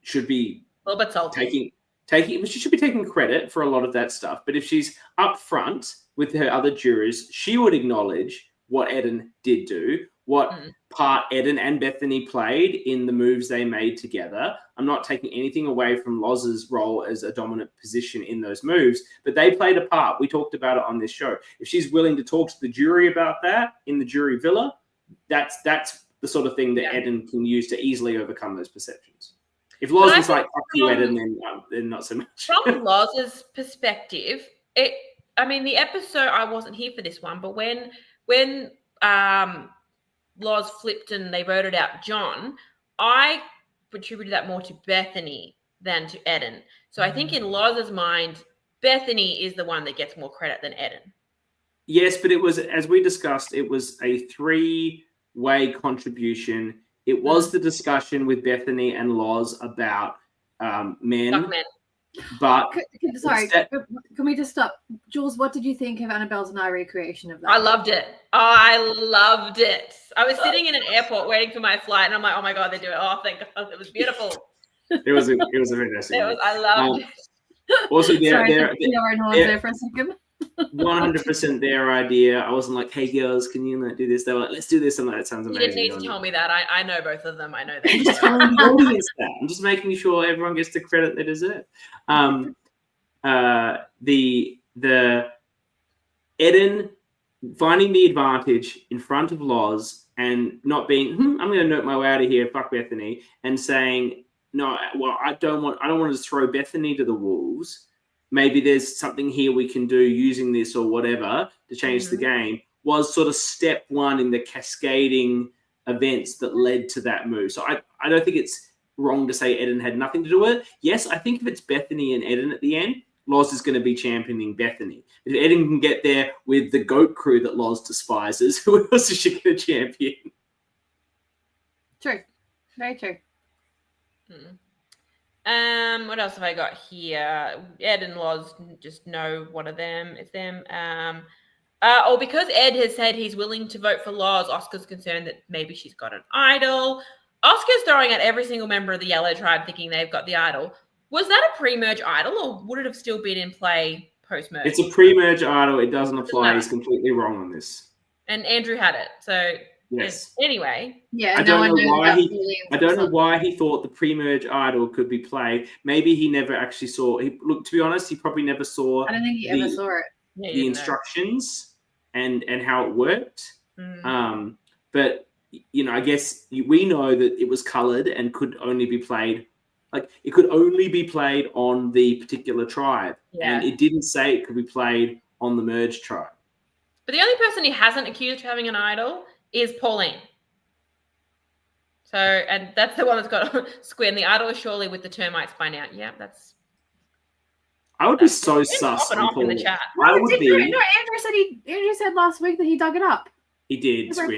should be a little bit salty. She should be taking credit for a lot of that stuff. But if she's upfront with her other jurors, she would acknowledge what Eden did do, what part Eden and Bethany played in the moves they made together. I'm not taking anything away from Loz's role as a dominant position in those moves, but they played a part. We talked about it on this show. If she's willing to talk to the jury about that in the jury villa, that's the sort of thing that Eden can use to easily overcome those perceptions. If Loz was like, fuck you, Eden, then not so much. From Loz's perspective, the episode, I wasn't here for this one, but when Loz flipped and they voted out John, I attributed that more to Bethany than to Eden. So I think in Loz's mind, Bethany is the one that gets more credit than Eden. Yes, but it was, as we discussed, it was a 3-way contribution. It was the discussion with Bethany and Loz about men. But can we just stop? Jules, what did you think of Annabelle's and I recreation of that? I loved it. I was sitting in an airport waiting for my flight, and I'm like, oh my God, they do it. Oh, thank God. It was beautiful. It was a fantastic one. I loved it. Also, there for a second. 100% their idea. I wasn't like, hey girls, can you do this? They were like, let's do this. I'm like, that sounds amazing. You didn't need to tell me that. I know both of them. I know that. I'm just telling the audience that. I'm just making sure everyone gets the credit they deserve. The Eden finding the advantage in front of Loz and not being, I'm going to note my way out of here, fuck Bethany, and saying, no, well, I don't want to throw Bethany to the wolves. Maybe there's something here we can do using this or whatever to change the game, was sort of step one in the cascading events that led to that move. So I don't think it's wrong to say Eden had nothing to do with it. Yes, I think if it's Bethany and Eden at the end, Loz is going to be championing Bethany. If Eden can get there with the goat crew that Loz despises, who else is she going to champion? True. Very true. What else have I got here? Ed and Loz just know one of them. It's them. Because Ed has said he's willing to vote for Loz, Oscar's concerned that maybe she's got an idol. Oscar's throwing at every single member of the Yellow Tribe thinking they've got the idol. Was that a pre-merge idol, or would it have still been in play post-merge? It's a pre-merge idol. It doesn't apply. He's completely wrong on this. And Andrew had it. So yes. Anyway. Yeah. I don't know why he thought the pre-merge idol could be played. Maybe he never actually saw. To be honest, he probably never saw. I don't think he ever saw it. The instructions and how it worked. But I guess we know that it was coloured and could only be played. Like, it could only be played on the particular tribe. Yeah. And it didn't say it could be played on the merged tribe. But the only person he hasn't accused of having an idol is Pauline. So, and that's the one that's got a square. And the idol is surely with the termites by now. Yeah, that's... I would be so sus on Pauline. In the chat. Andrew said last week that he dug it up. He did. He dug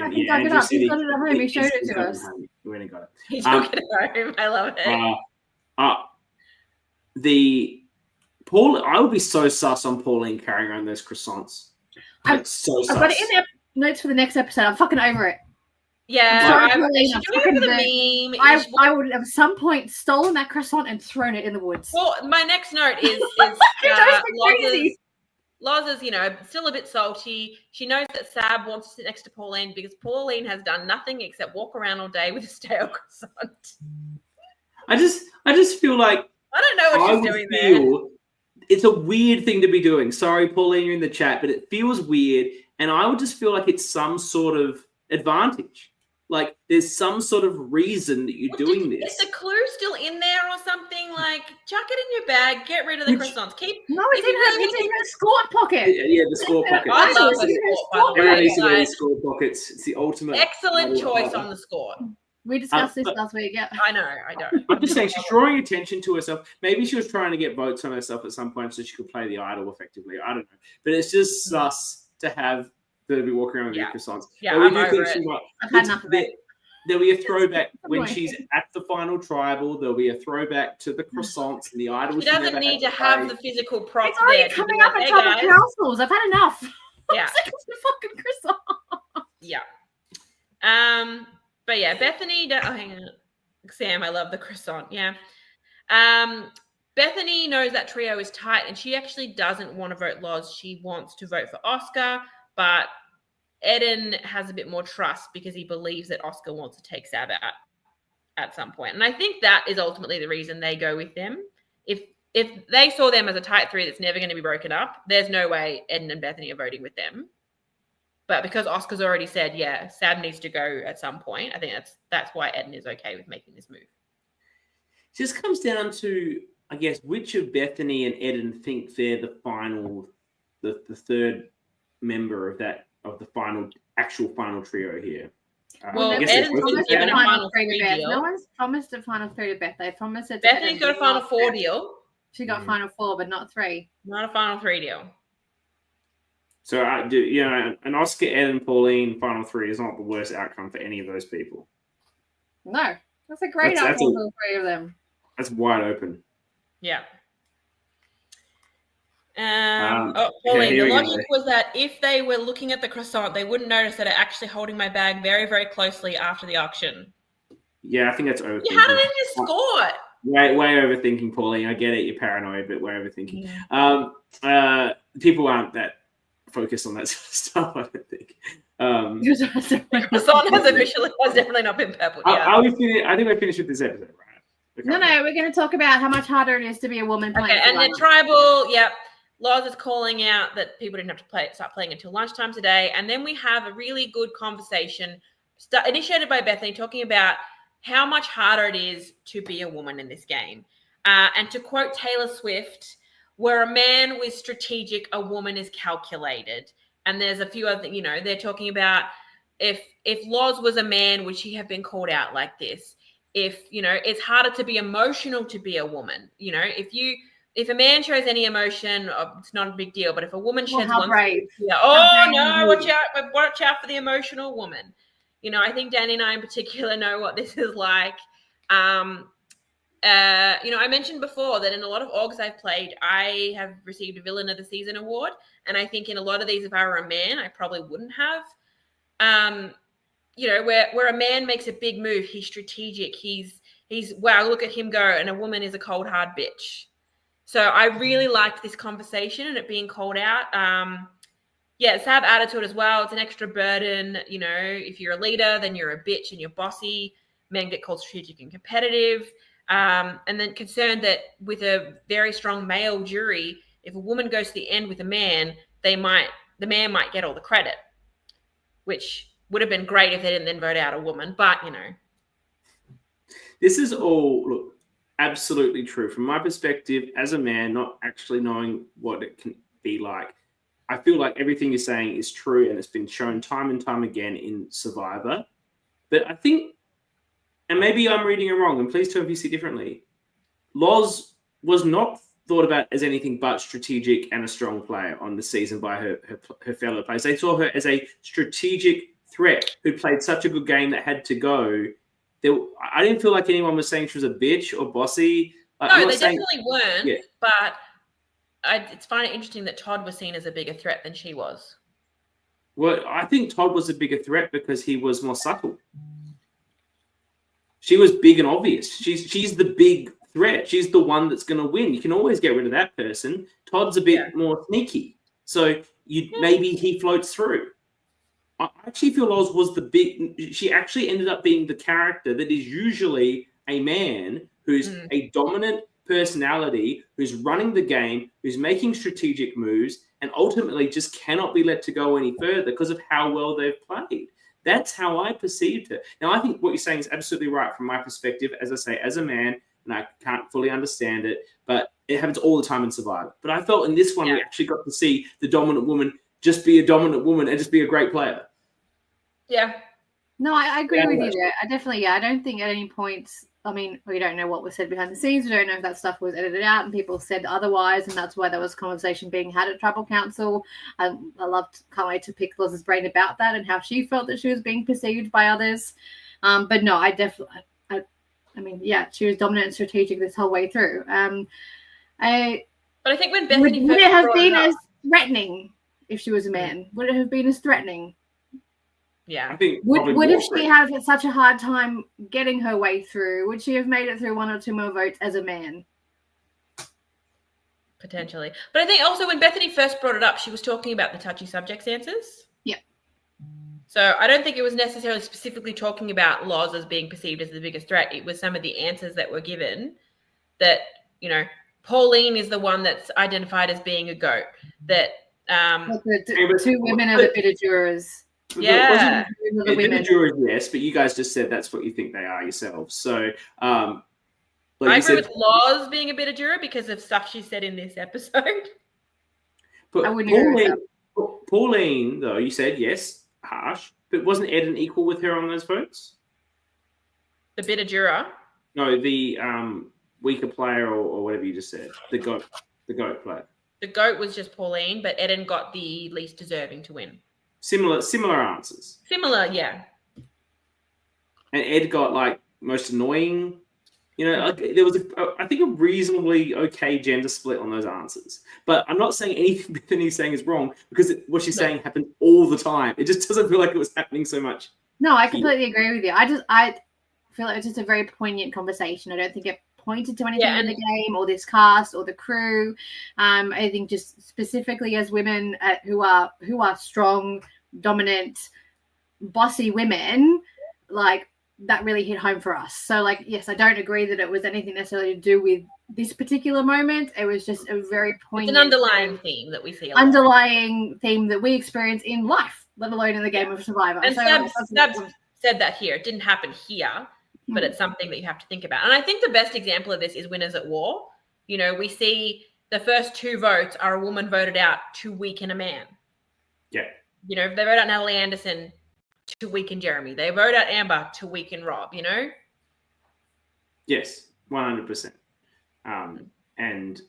it up. He's got it at home. He showed it to us. He went and got it. He took it home. I love it. I would be so sus on Pauline carrying around those croissants. I've got it in there. Notes for the next episode. I'm fucking over it. Yeah, I would have at some point stolen that croissant and thrown it in the woods. Well, my next note is Loz is, still a bit salty. She knows that Sab wants to sit next to Pauline because Pauline has done nothing except walk around all day with a stale croissant. I just feel like I don't know what she's doing there. It's a weird thing to be doing. Sorry, Pauline, you're in the chat, but it feels weird. And I would just feel like it's some sort of advantage. Like, there's some sort of reason that you're doing this. Is the clue still in there or something? Like, chuck it in your bag, get rid of the croissants. It's in her skirt pocket. Yeah, the skirt pocket. I love the skirt. Everyone needs to wear the skirt pockets. It's the ultimate. Excellent choice on the skirt. We discussed this last week, yeah. I know, I don't. I'm just saying, she's drawing attention to herself. Maybe she was trying to get votes on herself at some point so she could play the idol effectively. I don't know. But it's just sus to have to be walking around with your croissants. Yeah, I'm over it. I've had enough of it. There'll be a throwback when she's at the final tribal. There'll be a throwback to the croissants and the idol. She doesn't need to have the physical prop. It's already coming up at tribal councils. I've had enough. Yeah. I'm sick of the fucking croissant. Yeah. But yeah, Bethany. Hang on, Sam. I love the croissant. Yeah. Bethany knows that trio is tight, and she actually doesn't want to vote Loz. She wants to vote for Oscar, but Eden has a bit more trust because he believes that Oscar wants to take Sab out at some point. And I think that is ultimately the reason they go with them. If they saw them as a tight three that's never going to be broken up, there's no way Eden and Bethany are voting with them. But because Oscar's already said, yeah, Sab needs to go at some point, I think that's why Eden is okay with making this move. It just comes down to, I guess, which of Bethany and Eden think they're the final, the third member of the actual final trio here. Well, Eden's been given a final 3 deal. No one's promised a final 3 to Beth. They promised it. Bethany's got a final 4 deal. She got final 4, but not 3. Not a final 3 deal. So I do, an Oscar, Eden, Pauline final 3 is not the worst outcome for any of those people. No, that's a great outcome for the 3 of them. That's wide open. Yeah. Pauline, the logic was that if they were looking at the croissant, they wouldn't notice that I'm actually holding my bag very, very closely after the auction. Yeah, I think that's overthinking. You had it in your score. Way overthinking, Pauline. I get it. You're paranoid, but way overthinking. Yeah. People aren't that focused on that sort of stuff, I don't think. Croissant has definitely not been purple. Yeah. I think we're finished with this episode, right? No, we're going to talk about how much harder it is to be a woman playing. Okay, and the tribal, Loz is calling out that people didn't have to start playing until lunchtime today. And then we have a really good conversation initiated by Bethany talking about how much harder it is to be a woman in this game. And to quote Taylor Swift, where a man was strategic, a woman is calculated. And there's a few other, they're talking about if Loz was a man, would she have been called out like this? If, it's harder to be emotional to be a woman. If a man shows any emotion, it's not a big deal. But if a woman sheds one, watch out for the emotional woman. I think Dani and I in particular know what this is like. I mentioned before that in a lot of orgs I've played, I have received a Villain of the Season award. And I think in a lot of these, if I were a man, I probably wouldn't have. Where a man makes a big move, he's strategic. He's wow, look at him go. And a woman is a cold, hard bitch. So I really liked this conversation and it being called out. Sab added to it as well. It's an extra burden. If you're a leader, then you're a bitch and you're bossy. Men get called strategic and competitive. And then concerned that with a very strong male jury, if a woman goes to the end with a man, the man might get all the credit, which would have been great if they didn't then vote out a woman. But, This is all, absolutely true. From my perspective, as a man, not actually knowing what it can be like, I feel like everything you're saying is true and it's been shown time and time again in Survivor. But I think, and maybe I'm reading it wrong, and please tell me if you see differently, Loz was not thought about as anything but strategic and a strong player on the season by her fellow players. They saw her as a strategic threat who played such a good game that had to go. I didn't feel like anyone was saying she was a bitch or bossy. No, they definitely weren't. Yeah. But it's finding it interesting that Todd was seen as a bigger threat than she was. Well, I think Todd was a bigger threat because he was more subtle. She was big and obvious. She's the big threat. She's the one that's going to win. You can always get rid of that person. Todd's a bit more sneaky. So maybe he floats through. I actually feel Loz was she actually ended up being the character that is usually a man who's a dominant personality, who's running the game, who's making strategic moves, and ultimately just cannot be let to go any further because of how well they've played. That's how I perceived her. Now, I think what you're saying is absolutely right from my perspective, as I say, as a man, and I can't fully understand it, but it happens all the time in Survivor. But I felt in this one, we actually got to see the dominant woman just be a dominant woman and just be a great player. Yeah. No, I agree with you there. I don't think at any point, we don't know what was said behind the scenes. We don't know if that stuff was edited out and people said otherwise, and that's why there was conversation being had at Tribal Council. Can't wait to pick Loz's brain about that and how she felt that she was being perceived by others. But no, she was dominant and strategic this whole way through. But I think when Bethany would it have been as threatening if she was a man? Would it have been as threatening? Yeah. I think would if she had such a hard time getting her way through, would she have made it through 1 or 2 more votes as a man? Potentially. But I think also when Bethany first brought it up, she was talking about the touchy subjects answers. Yeah. So I don't think it was necessarily specifically talking about Loz as being perceived as the biggest threat. It was some of the answers that were given that, Pauline is the one that's identified as being a goat, that The two women are the bitter jurors. Yeah. The bitter jurors, yes, but you guys just said that's what you think they are yourselves. So, I agree with Loz being a bitter juror because of stuff she said in this episode. But I wouldn't agree with that. Pauline, though, you said yes, harsh, but wasn't Ed an equal with her on those votes? The bitter juror? No, the weaker player or whatever you just said. The goat player. The GOAT was just Pauline, but Eden got the least deserving to win. Similar answers. Similar, yeah. And Ed got like most annoying. There was I think a reasonably okay gender split on those answers. But I'm not saying anything Bethany's saying is wrong because what she's saying happened all the time. It just doesn't feel like it was happening so much. No, I completely agree with you. I feel like it's just a very poignant conversation. I don't think it pointed to anything in the game or this cast or the crew. I think just specifically as women who are strong, dominant, bossy women, like that really hit home for us. So like, yes, I don't agree that it was anything necessarily to do with this particular moment. It was just a very poignant, it's an underlying theme that we see. Underlying theme that we experience in life, let alone in the game of Survivor. And Stabs said that here. It didn't happen here. But it's something that you have to think about. And I think the best example of this is Winners at War. We see the first 2 votes are a woman voted out to weaken a man. Yeah. If they vote out Natalie Anderson to weaken Jeremy. They vote out Amber to weaken Rob, Yes, 100%. And,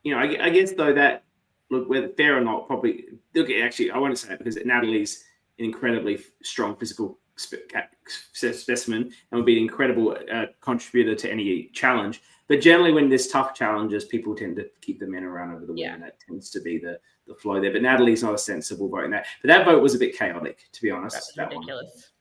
I guess, though, that, look, whether fair or not, probably, look, actually, I won't say it because Natalie's an incredibly strong physical specimen and would be an incredible contributor to any challenge. But generally, when there's tough challenges, people tend to keep the men around over the women. That tends to be the flow there. But Natalie's not a sensible vote in that. But that vote was a bit chaotic, to be honest. That's ridiculous.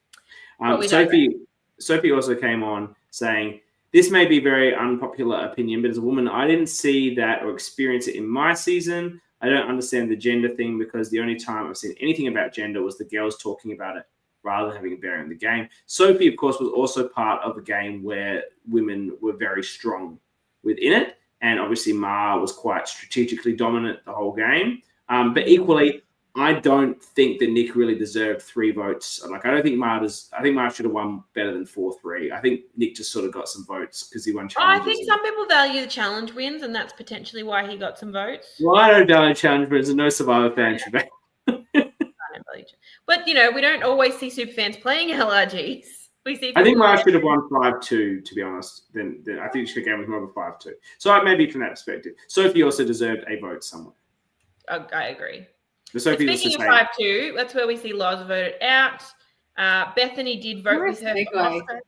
Sophie also came on saying, this may be a very unpopular opinion, but as a woman, I didn't see that or experience it in my season. I don't understand the gender thing because the only time I've seen anything about gender was the girls talking about it rather than having a bearing on the game. Sophie, of course, was also part of a game where women were very strong within it. And obviously, Ma was quite strategically dominant the whole game. But equally, I don't think that Nick really deserved 3 votes. Like, I don't think Ma does. I think Ma should have won better than 4-3. I think Nick just sort of got some votes because he won challenges. I think some people value the challenge wins, and that's potentially why he got some votes. Well, I don't value challenge wins, and no Survivor fan should be. But, we don't always see super fans playing LRGs. We see. I think Ma should have won 5-2, to be honest. Then I think she could have more of a 5-2. So maybe from that perspective. Sophie also deserved a vote somewhere. I agree. Speaking of 5-2, that's where we see Loz voted out. Bethany did vote with her.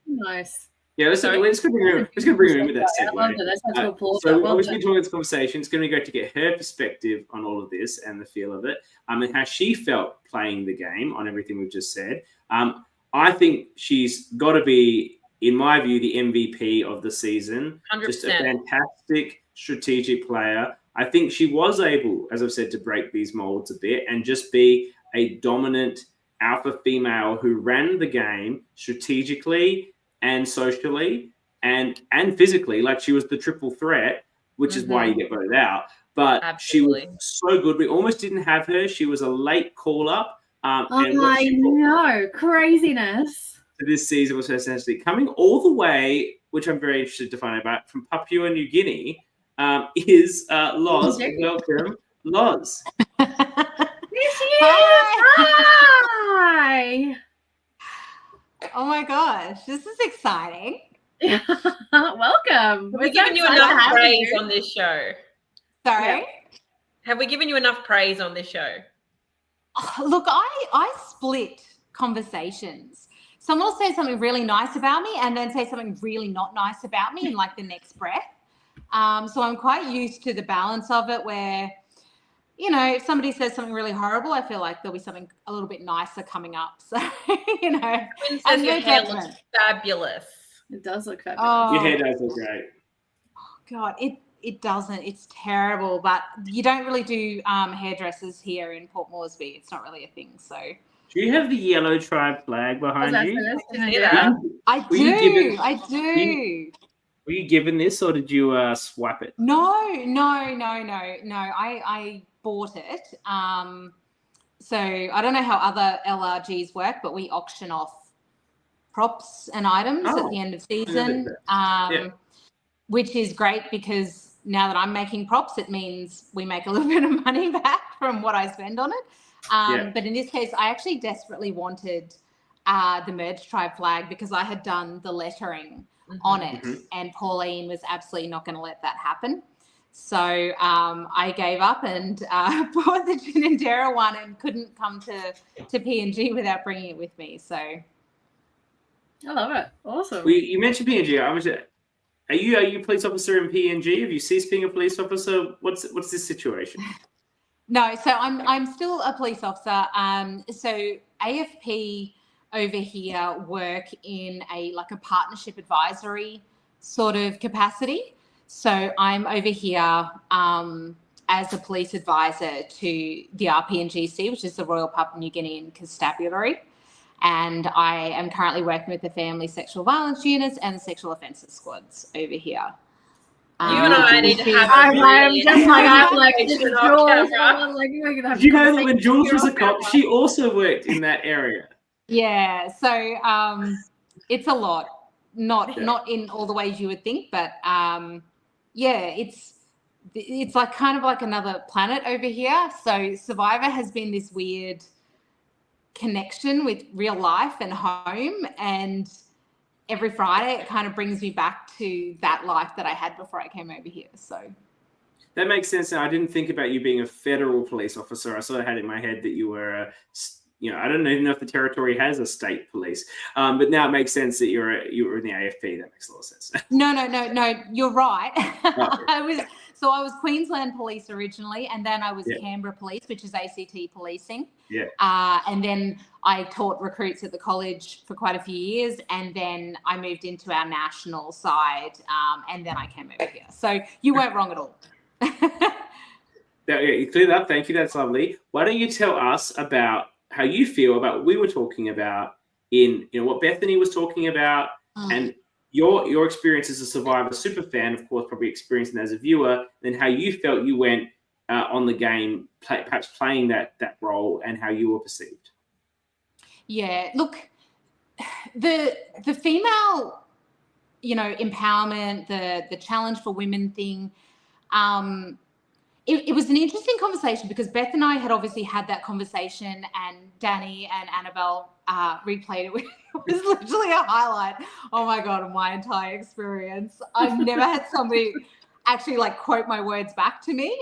Nice. Yeah, let's bring her in with that segue. So obviously during this conversation, it's going to be great to get her perspective on all of this and the feel of it, and how she felt playing the game on everything we've just said. I think she's got to be, in my view, the MVP of the season. 100%. Just a fantastic strategic player. I think she was able, as I've said, to break these molds a bit and just be a dominant alpha female who ran the game strategically and socially and physically. Like, she was the triple threat, which is why you get voted out. But Absolutely. She was so good. We almost didn't have her. She was a late call-up. I know. Craziness. So this season was essentially coming all the way, which I'm very interested to find out, from Papua New Guinea, is Loz. Welcome, Loz. There she is. Hi. Oh my gosh, this is exciting. Welcome. Have we given you enough praise on this show? Sorry? Yeah. Have we given you enough praise on this show? Look, I split conversations. Someone will say something really nice about me and then say something really not nice about me in like the next breath. So I'm quite used to the balance of it where, if somebody says something really horrible, I feel like there'll be something a little bit nicer coming up. So, and your hair looks fabulous. It does look fabulous. Oh, your hair does look great. Oh, God, it doesn't. It's terrible. But you don't really do hairdressers here in Port Moresby. It's not really a thing. So. Do you have the yellow tribe flag behind you? I do. Were you given this, or did you swipe it? No. I bought it. So I don't know how other LRGs work, but we auction off props and items at the end of season, which is great because now that I'm making props, it means we make a little bit of money back from what I spend on it. But in this case, I actually desperately wanted the Merge Tribe flag because I had done the lettering on it, and Pauline was absolutely not going to let that happen. So I gave up and bought the Gin and Dara one and couldn't come to PNG without bringing it with me. So I love it. Awesome. Well, you mentioned PNG. Are you a police officer in PNG? Have you ceased being a police officer? What's this situation? No, so I'm still a police officer. So AFP over here work in a partnership advisory sort of capacity. So I'm over here as a police advisor to the RPNGC, which is the Royal Papua New Guinean Constabulary. And I am currently working with the family sexual violence units and the sexual offences squads over here. You and I need to have I'm just like Did you know that when Jules was a cop, she also worked in that area? Yeah, so it's a lot. Not in all the ways you would think, but it's like kind of like another planet over here. So Survivor has been this weird connection with real life and home, and every Friday it kind of brings me back to that life that I had before I came over here. So that makes sense. Now, I didn't think about you being a federal police officer. I sort of had in my head that you were I don't even know if the territory has a state police, but now it makes sense that you were in the AFP. That makes a lot of sense. No, you're right. I was Queensland Police originally, and then I was Canberra Police, which is ACT policing. Yeah. And then I taught recruits at the college for quite a few years, and then I moved into our national side, and then I came over here. So you weren't wrong at all. You cleared up. Thank you. That's lovely. Why don't you tell us about how you feel about what we were talking about in what Bethany was talking about, and your experience as a Survivor super fan, of course, probably experiencing as a viewer, and how you felt you went on the game, perhaps playing that role, and how you were perceived. Yeah, look, the female, empowerment, the challenge for women thing, It was an interesting conversation because Beth and I had obviously had that conversation, and Dani and Annabelle replayed it. It was literally a highlight. Oh my God, of my entire experience. I've never had somebody actually quote my words back to me.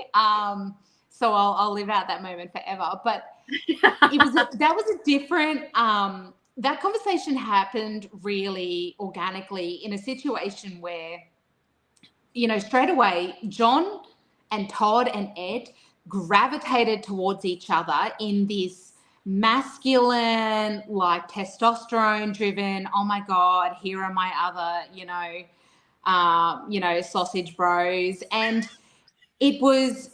So I'll live out that moment forever. But that was a different. That conversation happened really organically in a situation where, straight away, John and Todd and Ed gravitated towards each other in this masculine, testosterone-driven, oh my God, here are my other, sausage bros. And it was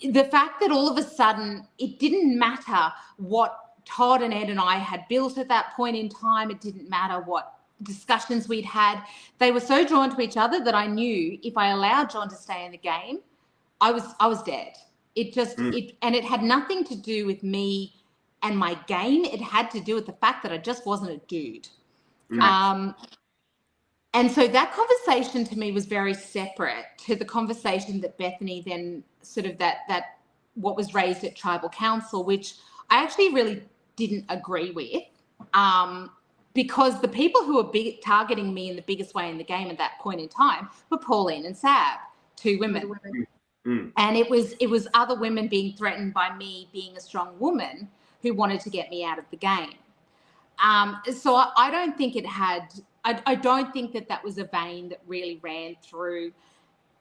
the fact that all of a sudden it didn't matter what Todd and Ed and I had built at that point in time. It didn't matter what discussions we'd had. They were so drawn to each other that I knew if I allowed John to stay in the game, I was dead. It just and it had nothing to do with me and my game. It had to do with the fact that I just wasn't a dude. And so that conversation to me was very separate to the conversation that Bethany then sort of that what was raised at Tribal Council, which I actually really didn't agree with, because the people who were targeting me in the biggest way in the game at that point in time were Pauline and Sab, two women. And it was other women being threatened by me being a strong woman who wanted to get me out of the game. So I don't think it had. I don't think that was a vein that really ran through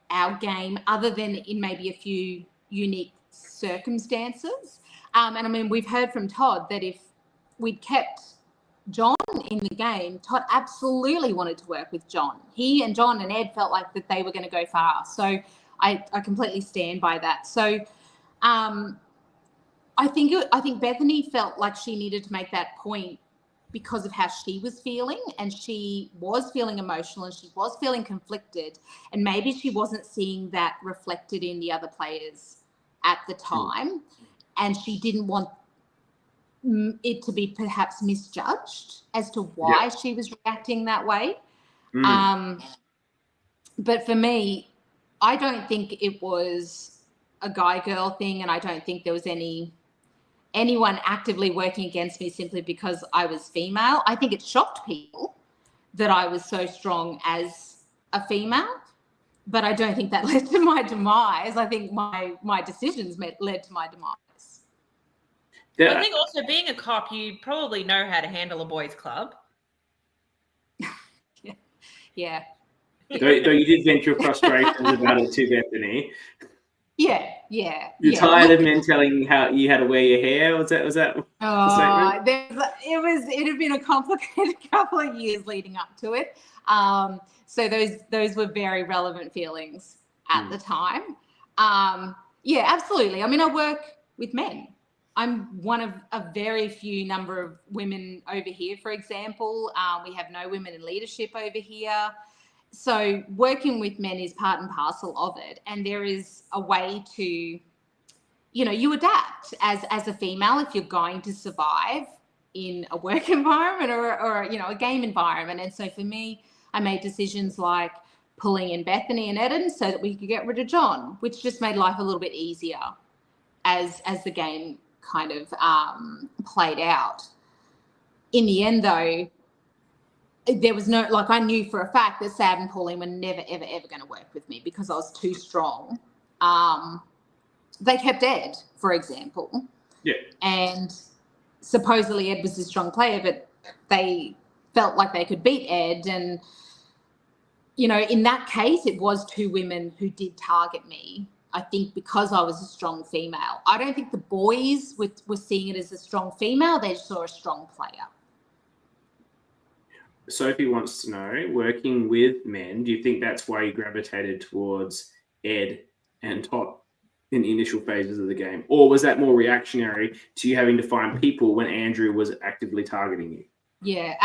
our game, other than in maybe a few unique circumstances. And I mean, we've heard from Todd that if we'd kept John in the game, Todd absolutely wanted to work with John. He and John and Ed felt like that they were going to go far. So I completely stand by that. So I think Bethany felt like she needed to make that point because of how she was feeling, and she was feeling emotional and she was feeling conflicted, and maybe she wasn't seeing that reflected in the other players at the time, and she didn't want it to be perhaps misjudged as to why she was reacting that way. But for me, I don't think it was a guy-girl thing, and I don't think there was anyone actively working against me simply because I was female. I think it shocked people that I was so strong as a female, but I don't think that led to my demise. I think my decisions led to my demise. I think also being a cop, you probably know how to handle a boys' club. Yeah. Though you did vent your frustrations about it to Bethany. Yeah. You're tired of men telling you how you had to wear your hair? Was that Oh, it had been a complicated couple of years leading up to it. So those were very relevant feelings at the time. Yeah, absolutely. I mean, I work with men. I'm one of a very few number of women over here, for example. We have no women in leadership over here. So working with men is part and parcel of it. And there is a way to, you adapt as a female if you're going to survive in a work environment or a game environment. And so for me, I made decisions like pulling in Bethany and Eden so that we could get rid of John, which just made life a little bit easier as the game kind of played out. In the end, though, there was no, I knew for a fact that Sab and Pauline were never, ever, ever going to work with me because I was too strong. They kept Ed, for example. Yeah. And supposedly Ed was a strong player, but they felt like they could beat Ed. And, in that case, it was two women who did target me, I think, because I was a strong female. I don't think the boys were seeing it as a strong female. They saw a strong player. Sophie wants to know, working with men, do you think that's why you gravitated towards Ed and Todd in the initial phases of the game? Or was that more reactionary to you having to find people when Andrew was actively targeting you? Yeah,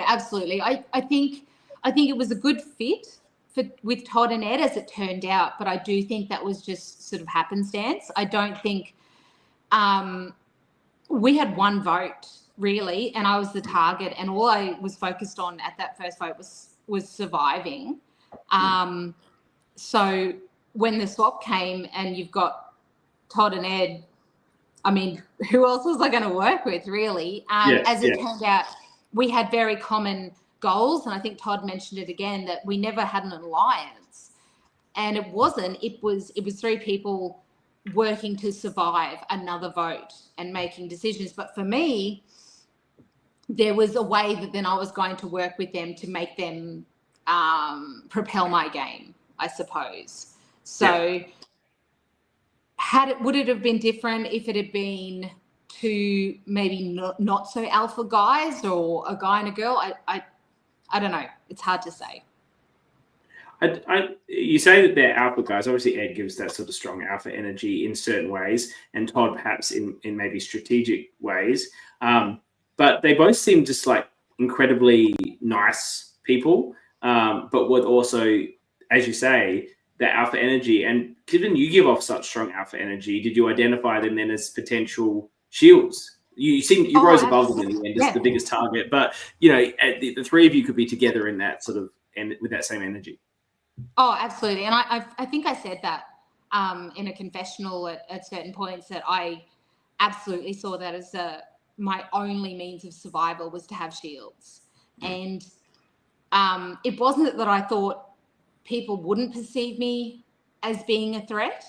absolutely. I think it was a good fit with Todd and Ed as it turned out, but I do think that was just sort of happenstance. I don't think we had one vote really, and I was the target, and all I was focused on at that first vote was surviving. So when the swap came and you've got Todd and Ed, I mean, who else was I going to work with really? As it turned out, we had very common goals, and I think Todd mentioned it again, that we never had an alliance, and it was three people working to survive another vote and making decisions. But for me, there was a way that then I was going to work with them to make them propel my game, I suppose. So would it have been different if it had been two maybe not so alpha guys, or a guy and a girl? I don't know. It's hard to say. You say that they're alpha guys. Obviously, Ed gives that sort of strong alpha energy in certain ways, and Todd perhaps in maybe strategic ways. But they both seem just like incredibly nice people, but with also, as you say, the alpha energy. And given you give off such strong alpha energy, did you identify them then as potential shields? You rose above them in the end as the biggest target, but the three of you could be together in that sort of with that same energy. Oh, absolutely. And I think I said that in a confessional at certain points, that I absolutely saw that as my only means of survival was to have shields. And it wasn't that I thought people wouldn't perceive me as being a threat,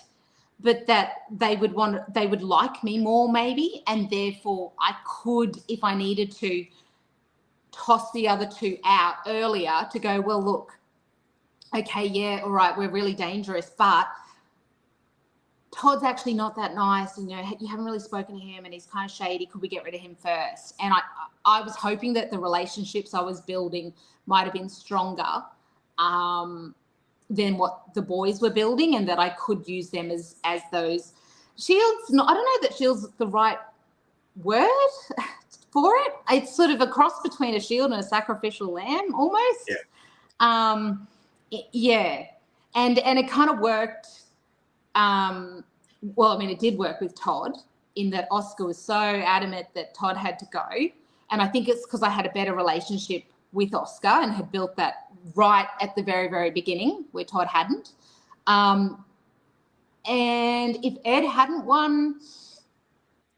but that they would like me more maybe, and therefore I could, if I needed to, toss the other two out earlier to go, well, look, okay, yeah, all right, we're really dangerous, but Todd's actually not that nice, and you haven't really spoken to him, and he's kind of shady. Could we get rid of him first? And I was hoping that the relationships I was building might have been stronger than what the boys were building, and that I could use them as those shields. I don't know that shields is the right word, for it. It's sort of a cross between a shield and a sacrificial lamb almost. Yeah. And it kind of worked. Well, I mean, it did work with Todd in that Oscar was so adamant that Todd had to go. And I think it's because I had a better relationship with Oscar and had built that right at the very, very beginning where Todd hadn't. And if Ed hadn't won,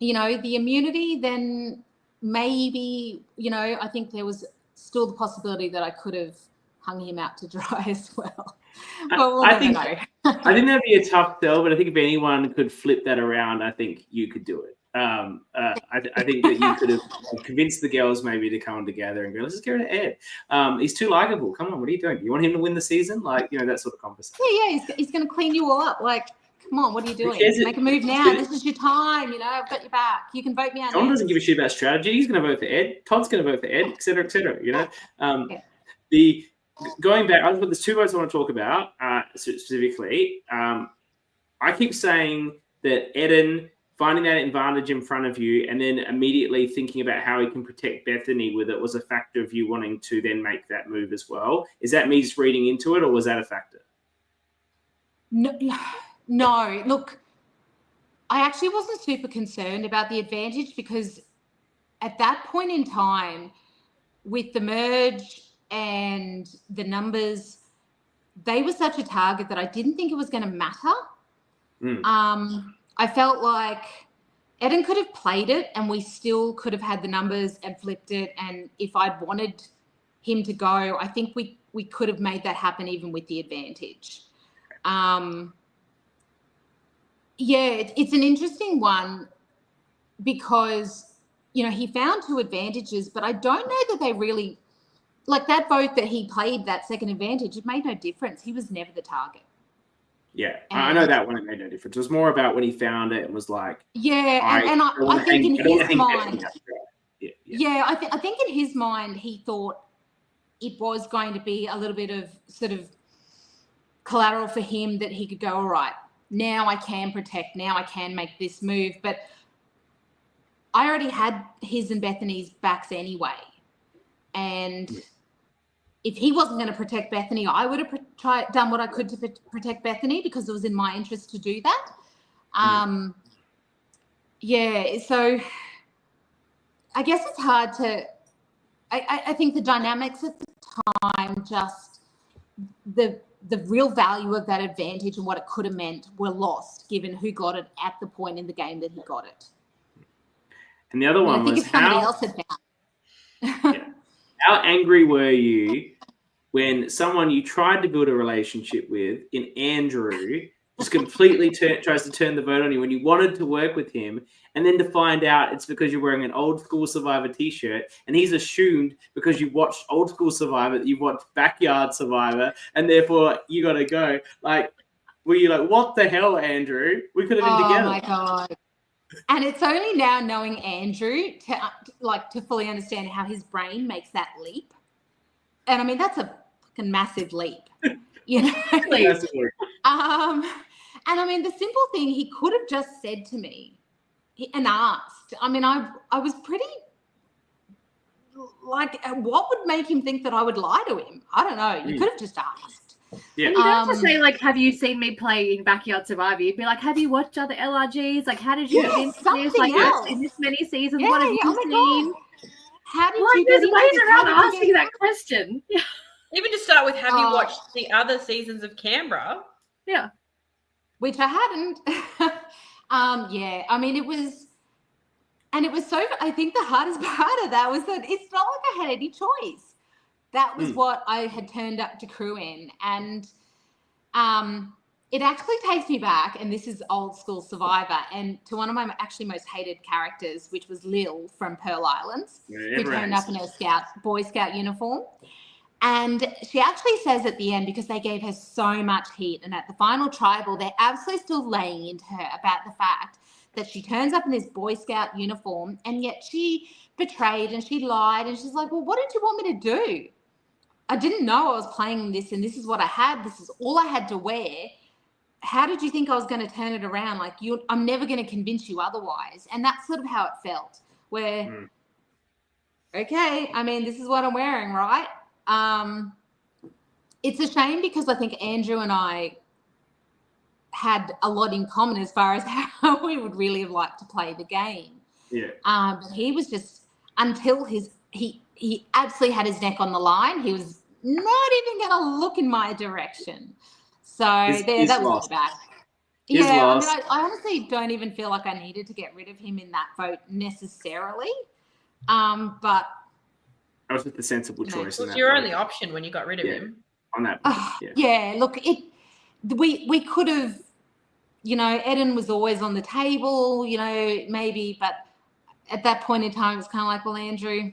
the immunity, then maybe, I think there was still the possibility that I could have hung him out to dry as well. But we'll never know. I think that'd be a tough sell, but I think if anyone could flip that around, I think you could do it. I think that you could have convinced the girls maybe to come together and go, let's just get rid of Ed. He's too likable. Come on, what are you doing? You want him to win the season? Like, that sort of conversation. Yeah, he's going to clean you all up. Like, come on, what are you doing? Make a move now. This is your time. I've got your back. You can vote me out. John doesn't give a shit about strategy. He's going to vote for Ed. Todd's going to vote for Ed, et cetera, et cetera. Going back, there's two votes I want to talk about specifically. I keep saying that Eden finding that advantage in front of you and then immediately thinking about how he can protect Bethany with it was a factor of you wanting to then make that move as well. Is that me just reading into it, or was that a factor? No. Look, I actually wasn't super concerned about the advantage because at that point in time, with the merge and the numbers, they were such a target that I didn't think it was going to matter. I felt like Eden could have played it and we still could have had the numbers and flipped it. And if I'd wanted him to go, I think we could have made that happen even with the advantage. It's an interesting one because, he found two advantages, but I don't know that they really, like that vote that he played, that second advantage, it made no difference. He was never the target. Yeah, I know that one, it made no difference. It was more about when he found it and was like, I think in his mind, I think in his mind he thought it was going to be a little bit of sort of collateral for him that he could go, all right, now I can protect, now I can make this move. But I already had his and Bethany's backs anyway. And if he wasn't going to protect Bethany, I would have done what I could to protect Bethany because it was in my interest to do that. So I guess it's hard to I think the dynamics at the time, just the real value of that advantage and what it could have meant were lost given who got it at the point in the game that he got it. And the other one I think was if somebody else had found. How angry were you when someone you tried to build a relationship with in Andrew just completely tries to turn the vote on you when you wanted to work with him, and then to find out it's because you're wearing an Old School Survivor t-shirt and he's assumed because you watched Old School Survivor that you watched Backyard Survivor and therefore you got to go. Like, were you like, what the hell, Andrew? We could have been together. Oh, my God. And it's only now knowing Andrew to fully understand how his brain makes that leap. And I mean, that's a fucking massive leap, Massive leap. And I mean, the simple thing he could have just said to me and asked. I mean, I was pretty like, what would make him think that I would lie to him? I don't know. You could have just asked. Yeah. And you don't have to say, like, have you seen me play in Backyard Survivor? You'd be like, have you watched other LRGs? Like, how did you get into this? Like, in this many seasons, what have you seen? How did you get there's ways around asking that question. Yeah. Even to start with, have you watched the other seasons of Canberra? Yeah. Which I hadn't. I mean, it was so, I think the hardest part of that was that it's not like I had any choice. That was what I had turned up to crew in. And it actually takes me back, and this is Old School Survivor, and to one of my actually most hated characters, which was Lil from Pearl Islands, who turned up in her Boy Scout uniform. And she actually says at the end, because they gave her so much heat, and at the final tribal, they're absolutely still laying into her about the fact that she turns up in this Boy Scout uniform, and yet she betrayed and she lied, and she's like, well, what did you want me to do? I didn't know I was playing this, and this is what I had. This is all I had to wear. How did you think I was going to turn it around? Like, I'm never going to convince you otherwise. And that's sort of how it felt, where okay, I mean, this is what I'm wearing, right? It's a shame because I think Andrew and I had a lot in common as far as how we would really have liked to play the game. Yeah. But he was just, until he absolutely had his neck on the line, he was not even going to look in my direction. So that was really bad. Yeah, I mean, I honestly don't even feel like I needed to get rid of him in that vote necessarily. But that was just the sensible choice. It was your only option when you got rid of him. On that. Yeah, look, we could have, Eden was always on the table, maybe, but at that point in time, it's kind of like, well, Andrew,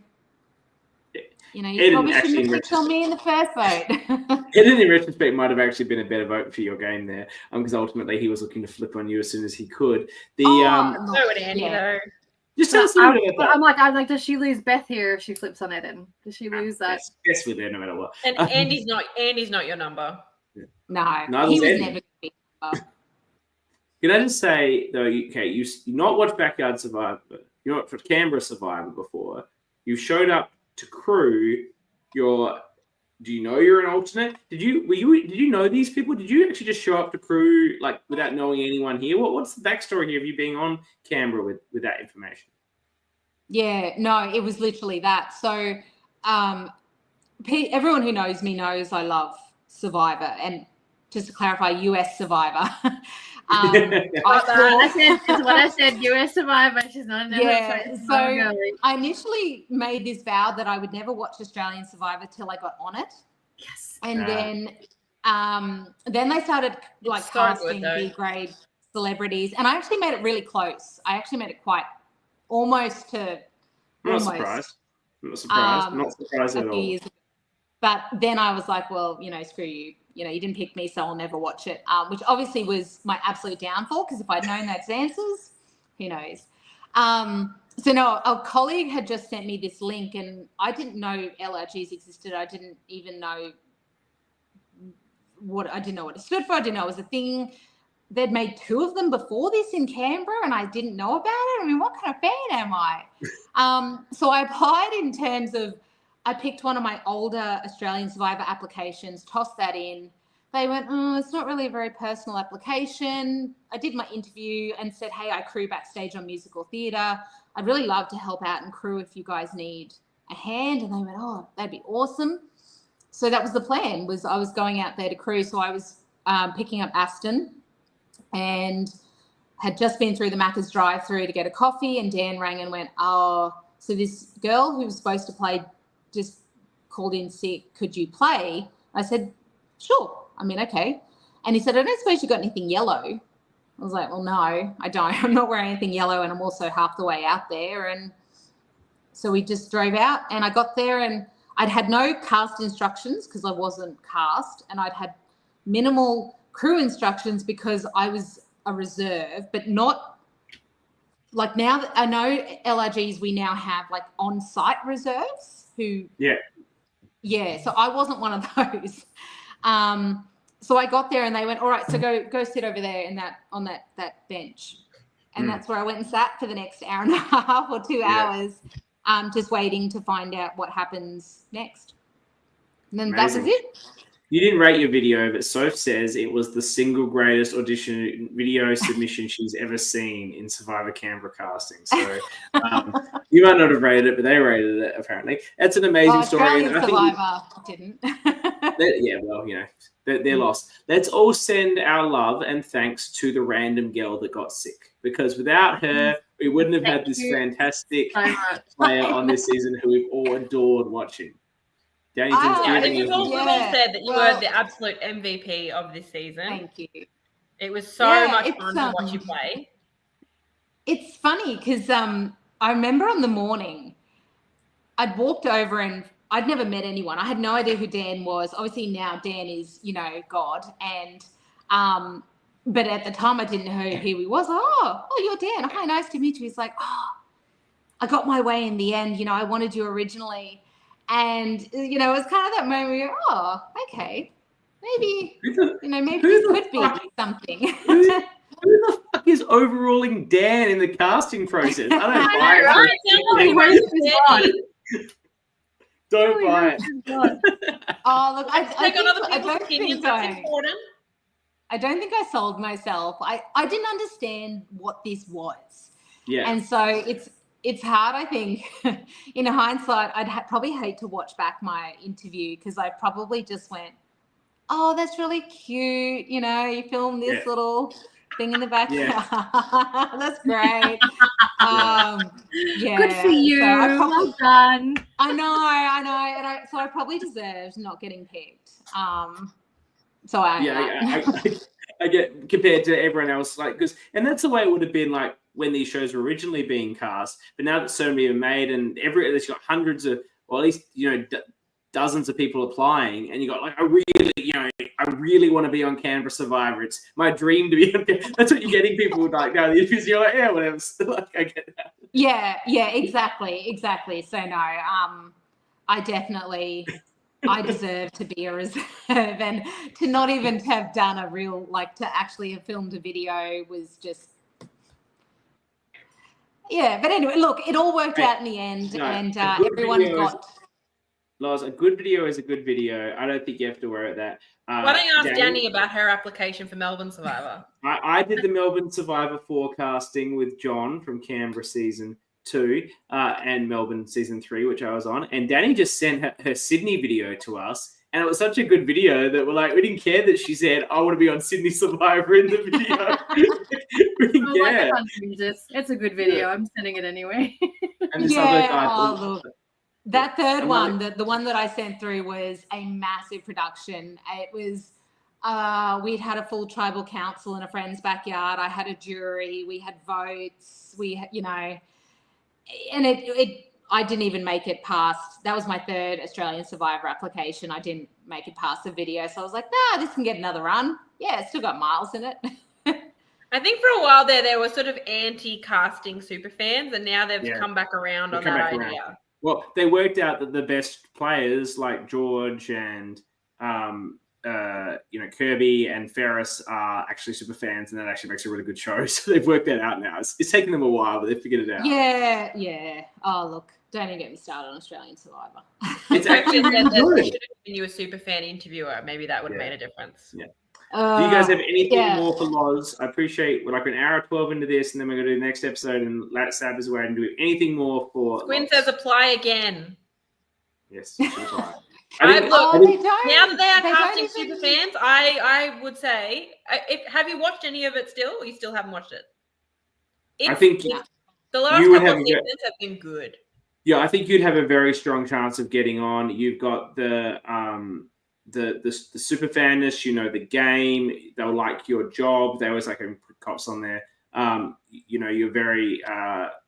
you probably shouldn't have clicked on me in the first vote. Eden, in retrospect, might have actually been a better vote for your game there, because ultimately he was looking to flip on you as soon as he could. So would Andy, though. Just tell us a little bit about that. I'm like, does she lose Beth here if she flips on Eden? Does she lose that? Yes, we're there no matter what. And Andy's not your number. No, he was never going to be number. Can I just say, though, you not watched Backyard Survivor, you not for Canberra Survivor before. You showed up to crew. Do you know you're an alternate? Did you know these people? Did you actually just show up to crew like without knowing anyone here? What's the backstory here of you being on Canberra with that information? Yeah, no, it was literally that. So everyone who knows me knows I love Survivor, and just to clarify, US Survivor. I said, US Survivor. She's not. So I initially made this vow that I would never watch Australian Survivor till I got on it. Yes. And then they started casting B grade celebrities, and I actually made it really close. I actually made it quite almost to. I'm not surprised. Not surprised at all. But then I was like, well, screw you. You didn't pick me, so I'll never watch it, which obviously was my absolute downfall, because if I'd known those answers, who knows? So no, a colleague had just sent me this link, and I didn't know LRGs existed. I didn't even know what it stood for. I didn't know it was a thing. They'd made 2 of them before this in Canberra, and I didn't know about it. I mean, what kind of fan am I? So I applied in terms of, I picked one of my older Australian Survivor applications, tossed that in. They went, it's not really a very personal application. I did my interview and said, hey, I crew backstage on musical theatre. I'd really love to help out and crew if you guys need a hand. And they went, oh, that'd be awesome. So that was the plan, was I was going out there to crew. So I was picking up Aston and had just been through the Macca's drive-through to get a coffee, and Dan rang and went, so this girl who was supposed to play just called in sick, could you play? I said, sure. I mean, okay. And he said, I don't suppose you got anything yellow. I was like, well, no, I don't. I'm not wearing anything yellow, and I'm also half the way out there. And so we just drove out, and I got there, and I'd had no cast instructions because I wasn't cast, and I'd had minimal crew instructions because I was a reserve, but not like, now that I know LRGs, we now have like on-site reserves who. Yeah. So I wasn't one of those. So I got there, and they went, all right, so go sit over there on that bench. And that's where I went and sat for the next hour and a half or 2 hours, just waiting to find out what happens next. And then that was it. You didn't rate your video, but Soph says it was the single greatest audition video submission she's ever seen in Survivor Canberra casting. So you might not have rated it, but they rated it, apparently. That's an amazing story. Australian Survivor didn't. They're lost. Let's all send our love and thanks to the random girl that got sick, because without her, we wouldn't have had this fantastic player on this season who we've all adored watching. We've all said that you were the absolute MVP of this season. Thank you. It was so much fun to watch you play. It's funny because I remember on the morning, I'd walked over and I'd never met anyone. I had no idea who Dan was. Obviously now Dan is, God. And but at the time I didn't know who he was. Oh, you're Dan. Hi, nice to meet you. He's like, I got my way in the end. I wanted you originally. And, it was kind of that moment where you're, okay, maybe, maybe this could be something. Who the fuck is overruling Dan in the casting process? I don't buy it. Don't buy it. Oh, look, I don't think I sold myself. I didn't understand what this was. Yeah. And so it's hard, I think. In hindsight, I'd probably hate to watch back my interview because I probably just went, oh, that's really cute. You know, you filmed this little thing in the backyard. Yeah. That's great. Good for you. So well done. I know. And so I probably deserved not getting picked. So I get compared to everyone else, like, and that's the way it would have been like when these shows were originally being cast. But now that so many are made, and there's got hundreds of, or at least dozens of people applying, and you got like I really want to be on Canberra Survivor. It's my dream to be on. That's what you're getting people like now. The interviews, you're like, yeah, whatever. Like, I get that. Yeah, exactly. So no, I definitely. I deserve to be a reserve, and to not even have done a real, like, to actually have filmed a video was just, yeah. But anyway, look, it all worked out in the end, and everyone got. Loz, a good video is a good video. I don't think you have to worry about that. Why don't you ask Dani about her application for Melbourne Survivor? I did the Melbourne Survivor forecasting with John from Canberra season 2 and Melbourne season 3, which I was on, and Dani just sent her Sydney video to us, and it was such a good video that we didn't care that she said I want to be on Sydney Survivor in the video. We didn't care. It's a good video. I'm sending it anyway. And this other guy, look, that third one, the one that I sent through, was a massive production. It was we'd had a full tribal council in a friend's backyard. I had a jury. We had votes. And I didn't even make it past. That was my third Australian Survivor application. I didn't make it past the video. So I was like, nah, this can get another run. Yeah, it's still got miles in it. I think for a while there were sort of anti-casting super fans, and now they've come back around on that idea. Well, they worked out that the best players like George and Kirby and Ferris are actually super fans, and that actually makes a really good show. So they've worked that out now. It's taken them a while, but they've figured it out. Yeah. Oh, look, don't even get me started on Australian Survivor. It's actually said that they should have given you a super fan interviewer. Maybe that would have made a difference. Yeah. Do you guys have anything more for Loz? I appreciate we're like an hour 12 into this, and then we're going to do the next episode and let Sab as well and do anything more for Squin says apply again. Yes, she's right. Now that they are casting super fans, I would say, have you watched any of it still, or you still haven't watched it? I think the last couple of seasons have been good. Yeah, I think you'd have a very strong chance of getting on. You've got the super fanness, the game. They'll like your job. They always like having cops on there. You're very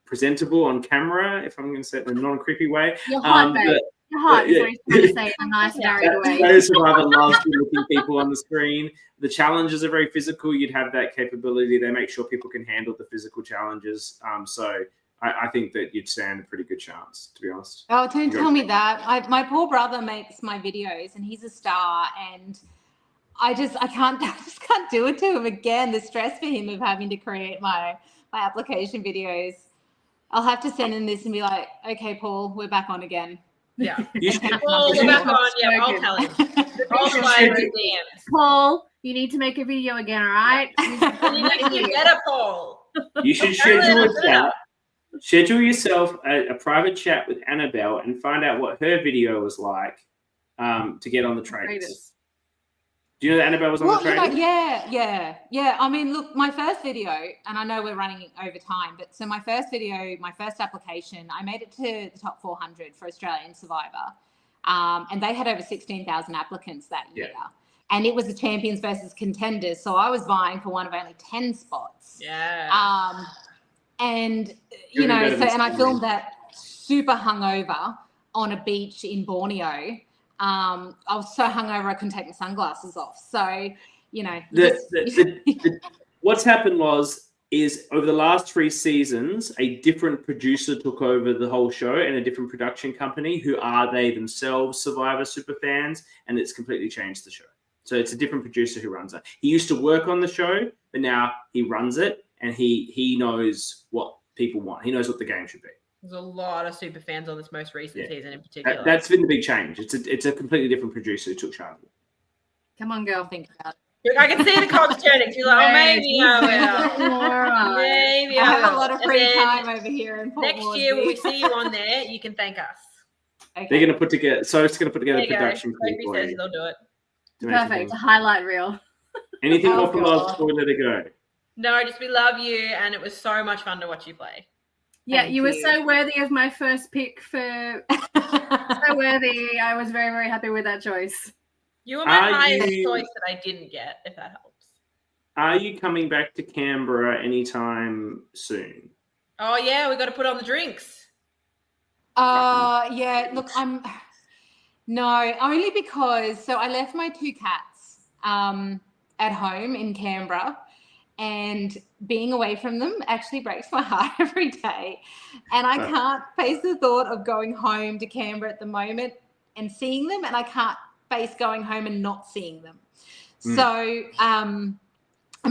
presentable on camera, if I'm going to say it in a non-creepy way. You're hot, babe. You're hot. Is what he's trying to say in a nice, married way. Those Survivor loves good-looking people on the screen. The challenges are very physical. You'd have that capability. They make sure people can handle the physical challenges. So I think that you'd stand a pretty good chance, to be honest. Oh, don't tell me that. My poor brother makes my videos, and he's a star, and I just can't do it to him again. The stress for him of having to create my application videos. I'll have to send him this and be like, okay, Paul, we're back on again. Yeah. Paul, we're back on. Yeah, I'll tell him. Paul, you need to make a video again, all right? You need to get better, Paul. You should schedule a chat. Schedule yourself a private chat with Annabelle and find out what her video was like to get on the trainers. Do you know that Annabelle was on the trainers? Yeah. I mean, look, my first video, and I know we're running over time, but so my first video, my first application, I made it to the top 400 for Australian Survivor. And they had over 16,000 applicants that year. And it was the champions versus contenders. So I was vying for one of only 10 spots. Yeah. And, and I filmed that super hungover on a beach in Borneo. I was so hungover I couldn't take my sunglasses off. So, what's happened is over the last 3 seasons, a different producer took over the whole show and a different production company who are they themselves Survivor super fans, and it's completely changed the show. So it's a different producer who runs it. He used to work on the show, but now he runs it, and he knows what people want. He knows what the game should be. There's a lot of super fans on this most recent season in particular. That's been the big change. It's a completely different producer who took charge. Come on, girl. Think about it. Look, I can see the cogs turning. She's like, maybe I will. Maybe I have a lot of free time over here in Port next year when we see you on there, you can thank us. Okay. They're going to put together. So it's going to put together a production. Says they'll do it. Perfect. Highlight reel. Anything more from Loves before we let it go? No, just we love you, and it was so much fun to watch you play. Yeah, you were so worthy of my first pick for so worthy. I was very, very happy with that choice. You were my highest choice that I didn't get, if that helps. Are you coming back to Canberra anytime soon? Oh, yeah, we got to put on the drinks. Yeah, look, no, only because, so I left my 2 cats at home in Canberra, and being away from them actually breaks my heart every day. And I can't face the thought of going home to Canberra at the moment and seeing them, and I can't face going home and not seeing them. So I'm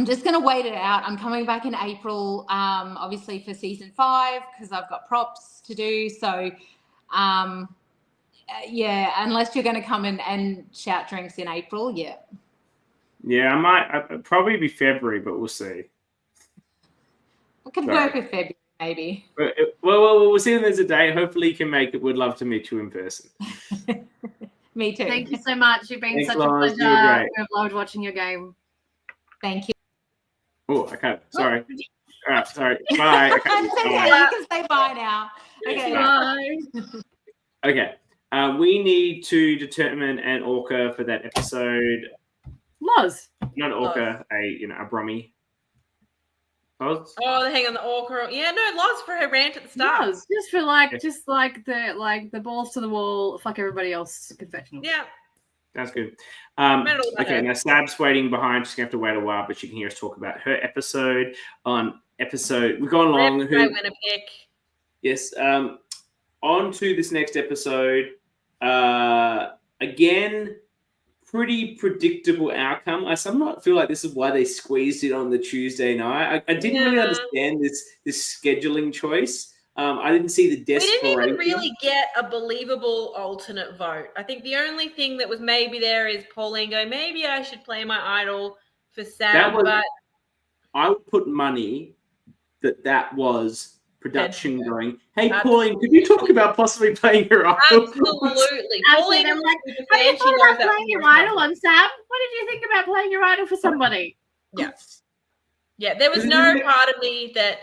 just going to wait it out. I'm coming back in April, obviously for season 5, because I've got props to do. So, yeah, unless you're going to come in and shout drinks in April, yeah. Yeah, I'd probably be February, but we'll see. I could work with February, maybe. Well, we'll see when there's a day. Hopefully you can make it. We'd love to meet you in person. Me too. Thank you so much. You've been such a pleasure. I've loved watching your game. Thank you. Oh, okay. Sorry. All right, sorry. Bye. Okay. You can say bye now. Okay. Bye. Okay. We need to determine an ORCA for that episode. Loz. Not ORCA, a Brummy. Loz? Oh, hang on, the ORCA. Yeah, no, Loz for her rant at the start. Loz, just for the balls to the wall, fuck everybody else confessional. Yeah. That's good. Okay, now Sab's waiting behind. She's going to have to wait a while, but she can hear us talk about her episode. We've gone along. I win a pick. Yes. On to this next episode. Again, pretty predictable outcome. I somewhat feel like this is why they squeezed it on the Tuesday night. I didn't really understand this scheduling choice. I didn't see the desperation. We didn't even really get a believable alternate vote. I think the only thing that was maybe there is Pauline going, maybe I should play my idol for Sam. But I would put money that was production going, hey, Pauline, could you talk about possibly playing your idol? Absolutely. Pauline, I'm like, have you thought about playing your idol on Sam? What did you think about playing your idol for somebody? Yeah. Yeah, there was no part of me that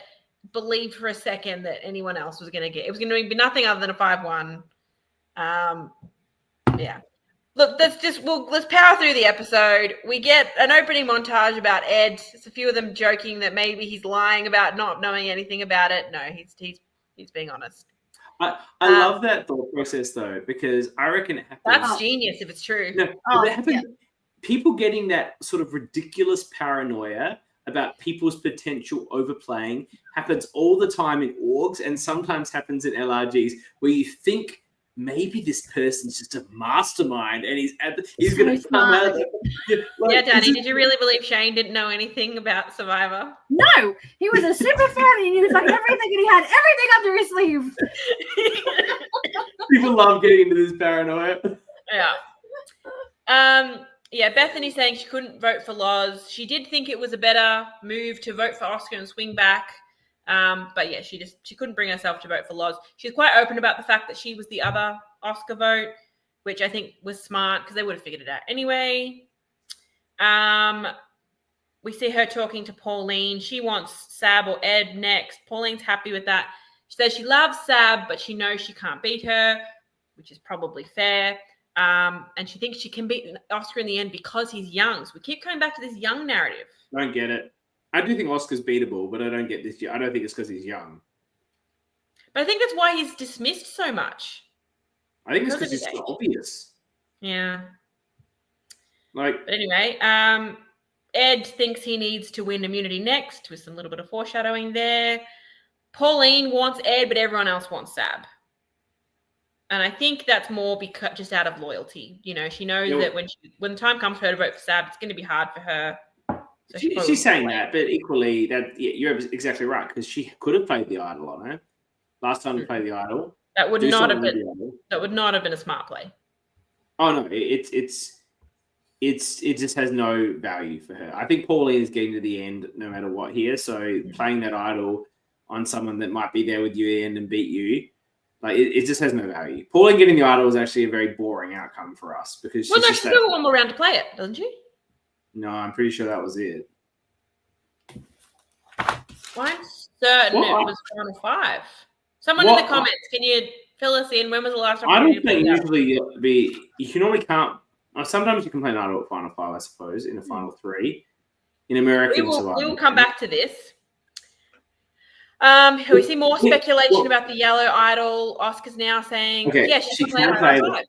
believed for a second that anyone else was going to get. It was going to be nothing other than a 5-1. Yeah. Look, let's power through the episode. We get an opening montage about Ed. It's a few of them joking that maybe he's lying about not knowing anything about it. No, he's being honest. I love that thought process though, because I reckon it happens. That's genius if it's true. No, people getting that sort of ridiculous paranoia about people's potential overplaying happens all the time in orgs, and sometimes happens in LRGs, where you think maybe this person's just a mastermind and he's going to come out. Yeah, Dani, did you really believe Shane didn't know anything about Survivor? No, he was a super fan and he was like everything, and he had everything under his sleeve. People love getting into this paranoia. Yeah. Yeah, Bethany saying she couldn't vote for Loz. She did think it was a better move to vote for Oscar and swing back. But yeah, she couldn't bring herself to vote for Loz. She's quite open about the fact that she was the other Oscar vote, which I think was smart because they would have figured it out anyway. We see her talking to Pauline. She wants Sab or Ed next. Pauline's happy with that. She says she loves Sab, but she knows she can't beat her, which is probably fair. And she thinks she can beat Oscar in the end because he's young. So we keep coming back to this young narrative. I don't get it. I do think Oscar's beatable, but I don't get this. I don't think it's because he's young. But I think that's why he's dismissed so much. I think it's because it's so obvious. Yeah. But anyway, Ed thinks he needs to win immunity next, with some little bit of foreshadowing there. Pauline wants Ed, but everyone else wants Sab. And I think that's more because just out of loyalty. You know, she knows that when the time comes for her to vote for Sab, it's going to be hard for her. So she's saying that, but equally, you're exactly right, because she could have played the idol on her. last time to play the idol. That would not have been a smart play. Oh no, it just has no value for her. I think Pauline is getting to the end no matter what here. So playing that idol on someone that might be there with you and beat you, like it just has no value. Pauline getting the idol is actually a very boring outcome for us because she's still one more round to play it, doesn't she? No, I'm pretty sure that was it. I'm certain it was final 5. Someone in the comments, can you fill us in? When was the last time? I don't think usually you can only count. Sometimes you can play an idol at final 5, I suppose, in a final 3. In American Survivor. We will come back to this. We see more speculation about the yellow idol. Oscar's now saying, she can play it.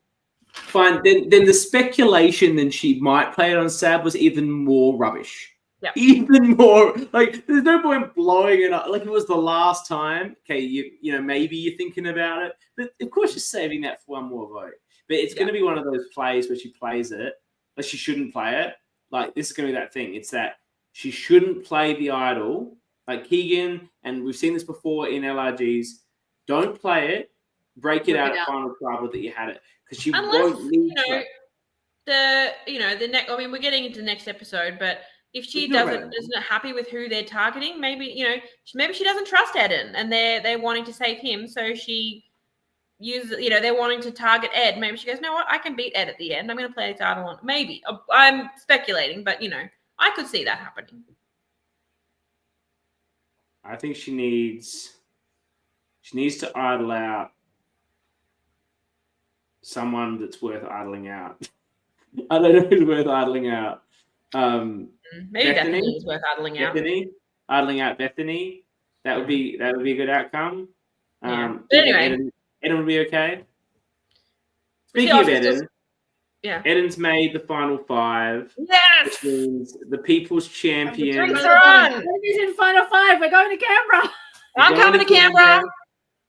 Fine. Then the speculation that she might play it on Sab was even more rubbish. Yeah. Even more. Like, there's no point blowing it up. Like, it was the last time. Okay, you know, maybe you're thinking about it. But, of course, you're saving that for one more vote. But it's going to be one of those plays where she plays it. Like, she shouldn't play it. Like, this is going to be that thing. It's that she shouldn't play the idol. Like, Keegan, and we've seen this before in LRGs, don't play it. Break it out at final tribal that you had it. Because she won't need we're getting into the next episode, but if she isn't happy with who they're targeting, maybe she doesn't trust Eden and they're wanting to save him, so she they're wanting to target Ed. Maybe she goes, no, what? I can beat Ed at the end. I'm going to play the idol on. Maybe I'm speculating, but I could see that happening. I think she needs to idle out someone that's worth idling out. I don't know who's worth idling out. Maybe Bethany is worth idling out. Idling out Bethany. That would be a good outcome. But anyway, Eden would be okay. Speaking of Eden, Eden's made the final 5. Yes, which means the People's Champion. Drinks are on. He's in final 5. We're going to Canberra. I'm coming to Canberra.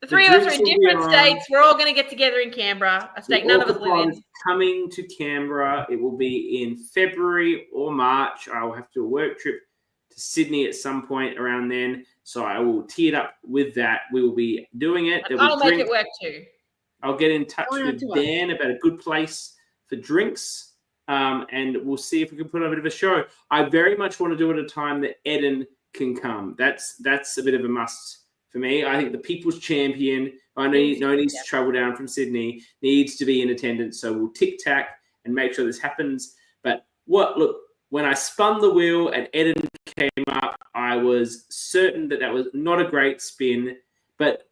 The 3 of us are in different states. We're all going to get together in Canberra. A state none of us live in. Coming to Canberra. It will be in February or March. I will have to do a work trip to Sydney at some point around then. So I will tee it up with that. We will be doing it. I'll make it work too. I'll get in touch with Dan about a good place for drinks. And we'll see if we can put on a bit of a show. I very much want to do it at a time that Eden can come. That's a bit of a must for me. I think the People's Champion, I know needs to travel down from Sydney, needs to be in attendance. So we'll tic-tac and make sure this happens. But when I spun the wheel and Eden came up, I was certain that was not a great spin. But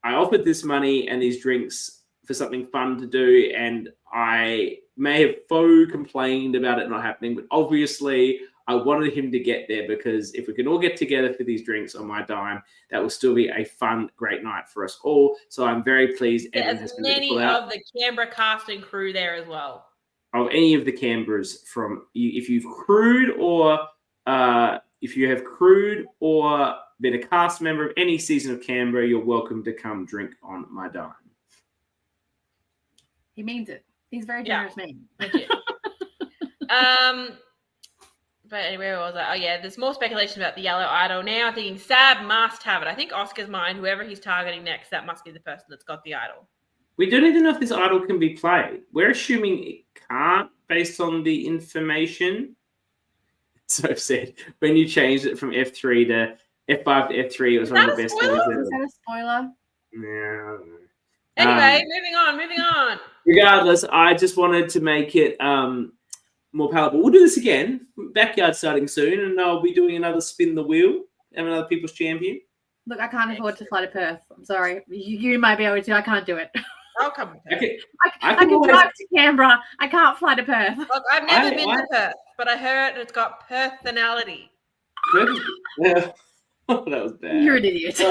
I offered this money and these drinks for something fun to do. And I may have faux complained about it not happening. But obviously, I wanted him to get there because if we can all get together for these drinks on my dime, that will still be a fun, great night for us all. So I'm very pleased. There's many of the Canberra cast and crew there as well. Of any of the Canberras if you've crewed or if you have crewed or been a cast member of any season of Canberra, you're welcome to come drink on my dime. He means it. He's very generous man. But anyway, where was I? Oh, yeah, there's more speculation about the yellow idol. Now I'm thinking Sab must have it. I think Oscar's mind, whoever he's targeting next, that must be the person that's got the idol. We don't even know if this idol can be played. We're assuming it can't based on the information. So said, when you changed it from F3 to F5 to F3, it was one of the best things ever. Is that a spoiler? Yeah, I don't know. Anyway, moving on. Regardless, I just wanted to make it more palatable. We'll do this again. Backyard starting soon, and I'll be doing another spin the wheel. Have another People's Champion. Look, I can't afford to fly to Perth. I'm sorry. You might be able to. I can't do it. I'll come to Perth. Okay. I can drive to Canberra. I can't fly to Perth. Look, I've never been to Perth, but I heard it's got personality. Yeah. Oh, that was bad. You're an idiot.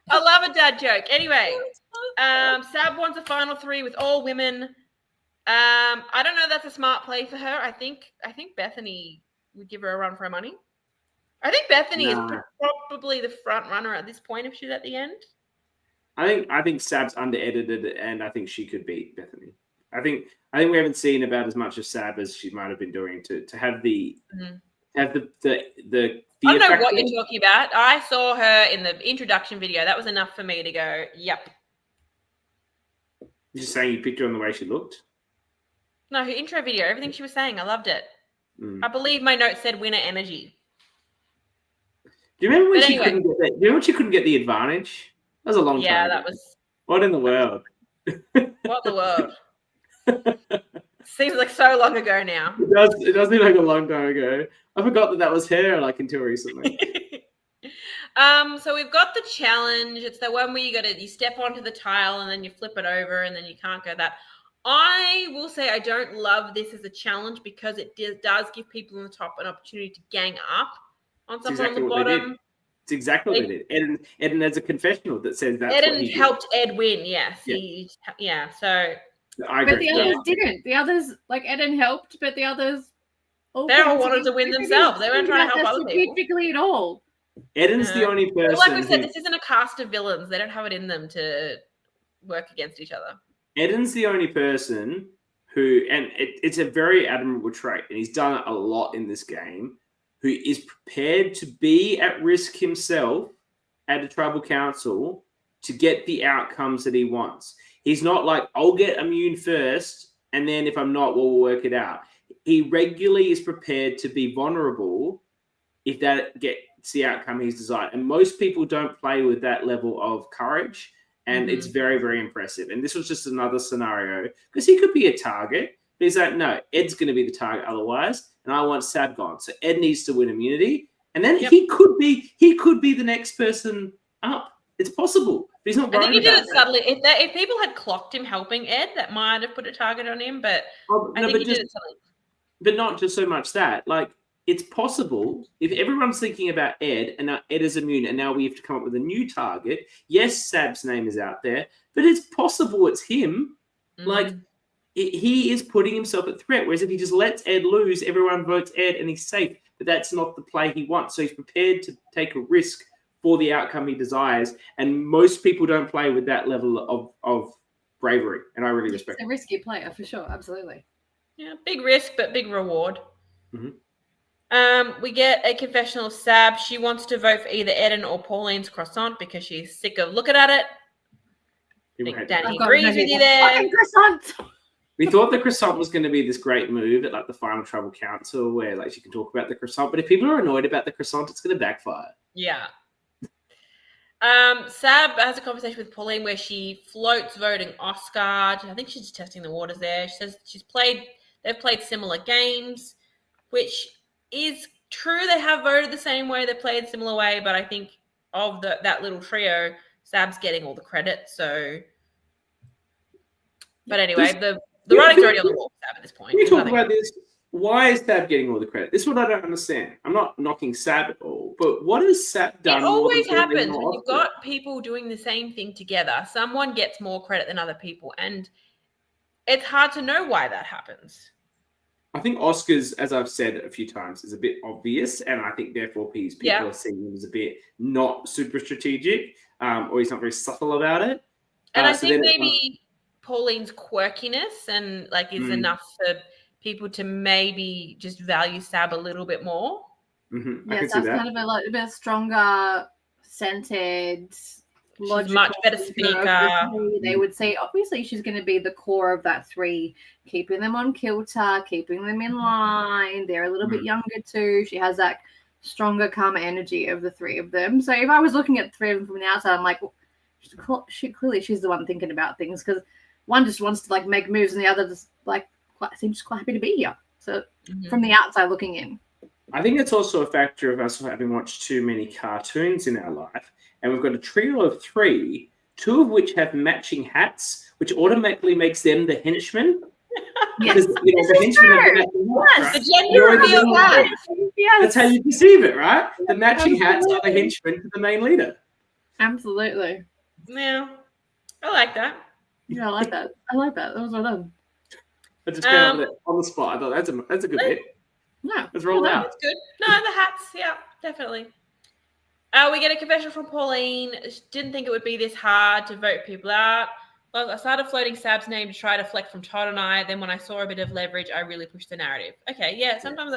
I love a dad joke. Anyway, Sab wants a final 3 with all women. I don't know if that's a smart play for her. I think Bethany would give her a run for her money. I think Bethany is probably the front runner at this point if she's at the end. I think Sab's under-edited, and I think she could beat Bethany. I think we haven't seen about as much of Sab as she might have been doing to have the have the I don't know what you're talking about. I saw her in the introduction video. That was enough for me to go, yep. You're just saying you picked her on the way she looked? No, her intro video, everything she was saying, I loved it. I believe my note said winner energy. Do you remember when she couldn't get that? Do you remember when she couldn't get the advantage? That was a long time ago. Yeah, that was... What in the world? What in the world? Seems like so long ago now. It does seem like a long time ago. I forgot that was her, like, until recently. So we've got the challenge. It's the one where you step onto the tile and then you flip it over and then you can't go that. I will say I don't love this as a challenge because it does give people on the top an opportunity to gang up on someone on the bottom. It's exactly what they did. Eden has a confessional that says that's Eden what he helped Ed win, yes. Yeah. So I agree. But the others didn't. The others, like, Eden helped, but the others they all wanted to win themselves. They weren't trying to help other people. Strategically at all. Eden's the only person. Like we said, this isn't a cast of villains. They don't have it in them to work against each other. Eden's the only person who, and it's a very admirable trait, and he's done it a lot in this game, who is prepared to be at risk himself at a tribal council to get the outcomes that he wants. He's not like, I'll get immune first, and then if I'm not, we'll work it out. He regularly is prepared to be vulnerable if that gets the outcome he's desired. And most people don't play with that level of courage, and it's very, very impressive. And this was just another scenario, because he could be a target, but he's like, no, Ed's going to be the target otherwise, and I want Sab gone. So Ed needs to win immunity, and then he could be the next person up. It's possible. But he's not. I think he did it subtly. If people had clocked him helping Ed, that might have put a target on him. But I think he did it subtly. But not just so much that. Like, it's possible if everyone's thinking about Ed and now Ed is immune and now we have to come up with a new target. Yes, Sab's name is out there, but it's possible it's him. Like, he is putting himself at threat. Whereas if he just lets Ed lose, everyone votes Ed and he's safe. But that's not the play he wants. So he's prepared to take a risk for the outcome he desires. And most people don't play with that level of bravery. And I really respect it. It's a risky player for sure. Absolutely. Yeah, big risk, but big reward. We get a confessional of Sab. She wants to vote for either Eden or Pauline's croissant because she's sick of looking at it. I think Dani agrees with you there. We thought the croissant was going to be this great move at like the final tribal council where like she can talk about the croissant, but if people are annoyed about the croissant, it's going to backfire. Yeah. Sab has a conversation with Pauline where she floats voting Oscar. I think she's just testing the waters there. She says they've played similar games, which is true. They have voted the same way. They played similar way, but I think of that little trio, Sab's getting all the credit. So, but anyway, the writing's already on the wall for Sab at this point. Can we talk about this? Why is Sab getting all the credit? This is what I don't understand. I'm not knocking Sab at all, but what has Sab done? It always happens when you've got people doing the same thing together. Someone gets more credit than other people, and it's hard to know why that happens. I think Oscar's, as I've said a few times, is a bit obvious, and I think therefore people are seeing him as a bit not super strategic, or he's not very subtle about it. And I think maybe Pauline's quirkiness and like is enough for people to maybe just value Sab a little bit more. Yes, that's kind of a bit stronger, centered. She's much better speaker. They would say, obviously, she's going to be the core of that three, keeping them on kilter, keeping them in line. They're a little bit younger too. She has that stronger, calmer energy of the three of them. So if I was looking at the three of them from the outside, I'm like, well, she's the one thinking about things because one just wants to like make moves and the other just like seems quite happy to be here. So from the outside looking in. I think it's also a factor of us having watched too many cartoons in our life. And we've got a trio of three, two of which have matching hats, which automatically makes them the henchmen. Yes, the henchmen have the matching hats, right? The gender reveal hat. Yes. That's how you perceive it, right? The matching hats are the henchmen to the main leader. Absolutely. Yeah, I like that. Yeah, I like that. That was well done. I just came up with it on the spot. I thought that's a good bit. Yeah, let's roll out. That's good. No, the hats. Yeah, definitely. We get a confession from Pauline. She didn't think it would be this hard to vote people out. Well, I started floating Sab's name to try to deflect from Todd and I. Then when I saw a bit of leverage, I really pushed the narrative. Okay, yeah, sometimes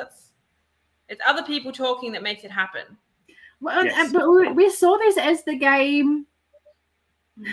It's other people talking that makes it happen. Well, yes. But we saw this as the game. He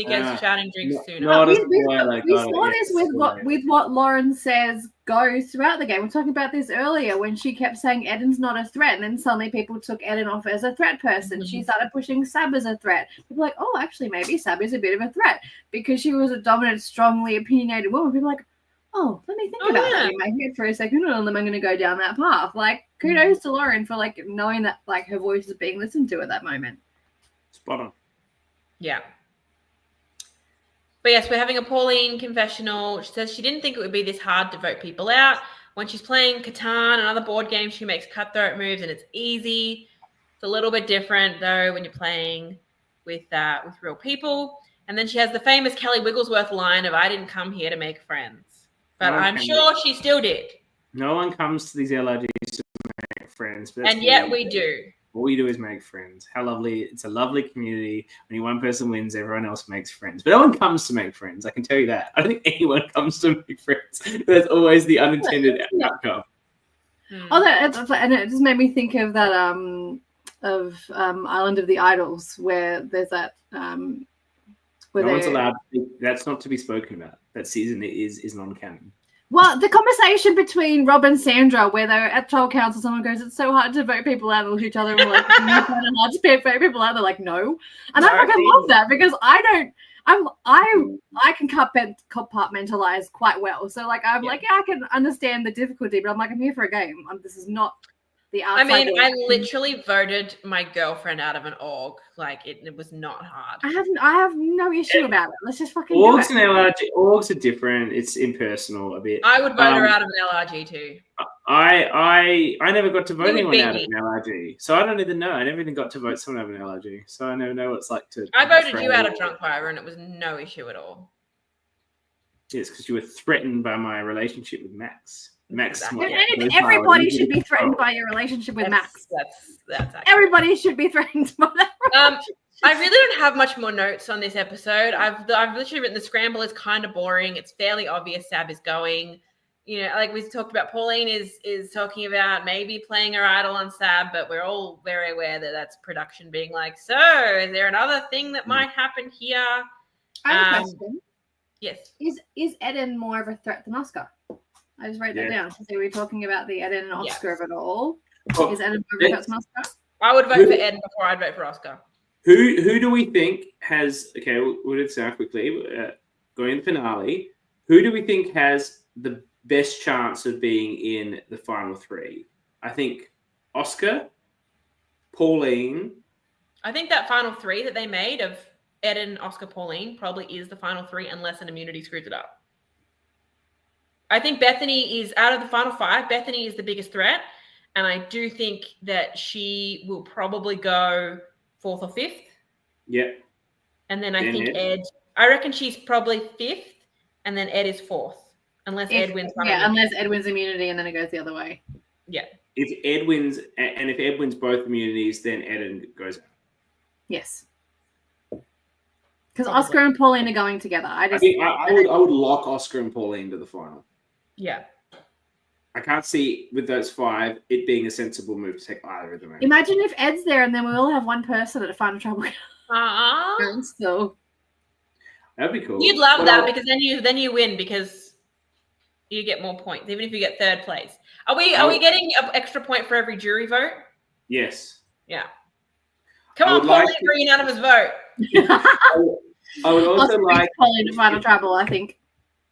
gets shouting drinks sooner. We saw this with what Lauren says goes throughout the game. We were talking about this earlier when she kept saying Eden's not a threat, and then suddenly people took Eden off as a threat person. She started pushing Sab as a threat. People were like, oh, actually, maybe Sab is a bit of a threat because she was a dominant, strongly opinionated woman. People were like, oh, let me think about that in my head for a second, and then I'm going to go down that path. Like, kudos to Lauren for like knowing that like her voice is being listened to at that moment. Spot on. Yeah. But yes, we're having a Pauline confessional. She says she didn't think it would be this hard to vote people out. When she's playing Catan and other board games, she makes cutthroat moves and it's easy. It's a little bit different though when you're playing with real people. And then she has the famous Kelly Wigglesworth line of, I didn't come here to make friends. But I'm sure she still did. No one comes to these LRGs to make friends. But and yet we do. All you do is make friends. How lovely. It's a lovely community. When one person wins, everyone else makes friends. But no one comes to make friends. I can tell you that. I don't think anyone comes to make friends. That's always the unintended outcome. And it just made me think of that Island of the Idols, where there's that where no one's allowed. That's not to be spoken about. That season is non-canon. Well, the conversation between Rob and Sandra, where they're at trial council, someone goes, "It's so hard to vote people out," and look at each other and we're like, "It's kind of hard to vote people out." They're like, "No," and I fucking love that because I can compartmentalize quite well. So like I'm like, yeah, I can understand the difficulty, but I'm like, I'm here for a game. This is not the outside. I mean, I literally voted my girlfriend out of an org. Like it was not hard. I have no issue about it. Let's just fucking orgs do it. and LRG. Orgs are different. It's impersonal a bit. I would vote her out of an LRG too. I never got to vote anyone out of an LRG, so I don't even know. I never even got to vote someone out of an LRG, so I never know what it's like to. I voted you out of Drunk Fire, and it was no issue at all. Yes, because you were threatened by my relationship with Max. And everybody should be threatened by your relationship with Max. That's everybody should be threatened by that. I really don't have much more notes on this episode. I've literally written the scramble is kind of boring. It's fairly obvious Sab is going. You know, like we talked about, Pauline is talking about maybe playing her idol on Sab, but we're all very aware that that's production being like, so is there another thing that might happen here? I have a question. Yes. Is Eden more of a threat than Oscar? I just wrote that down. So we're talking about the Eden and Oscar of it all. Is Eden more of a threat than Oscar? I would vote for Eden before I'd vote for Oscar. Who do we think has? Okay, we'll do this now quickly. Going to the finale. Who do we think has the best chance of being in the final three? I think Oscar, Pauline. I think that final three that they made of Eden, Oscar, Pauline probably is the final three unless an immunity screws it up. I think Bethany is out of the final five. Bethany is the biggest threat. And I do think that she will probably go 4th or 5th. Yeah. And then I think Ed, I reckon she's probably 5th. And then Ed is 4th. Unless Ed wins. Unless Ed wins immunity and then it goes the other way. Yeah. If Ed wins, and if Ed wins both immunities, then Ed goes out. Yes. Because Oscar and Pauline are going together. I would lock Oscar and Pauline to the final. Yeah. I can't see with those 5 it being a sensible move to take either of them out. Imagine if Ed's there and then we all have one person at a final trouble. So that'd be cool. You'd love that because then you win because you get more points, even if you get 3rd place. Are we getting an extra point for every jury vote? Yes. Yeah. Come on, Pauline, bring out of his vote. I would also like Pauline to final trouble, I think.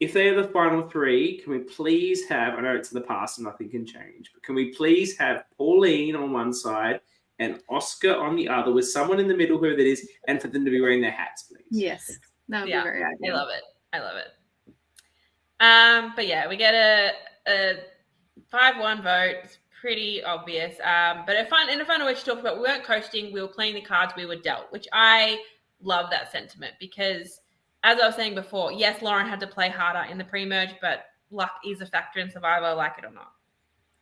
If they are the final 3, can we please have, I know it's the past and nothing can change, but can we please have Pauline on one side and Oscar on the other with someone in the middle, whoever that is, and for them to be wearing their hats, please? Yes. That would be very ideal. I love it. But yeah, we get a 5-1 vote. It's pretty obvious. But in a final way, she talked about we weren't coasting, we were playing the cards we were dealt, which I love that sentiment because as I was saying before, yes, Lauren had to play harder in the pre-merge, but luck is a factor in Survivor, like it or not.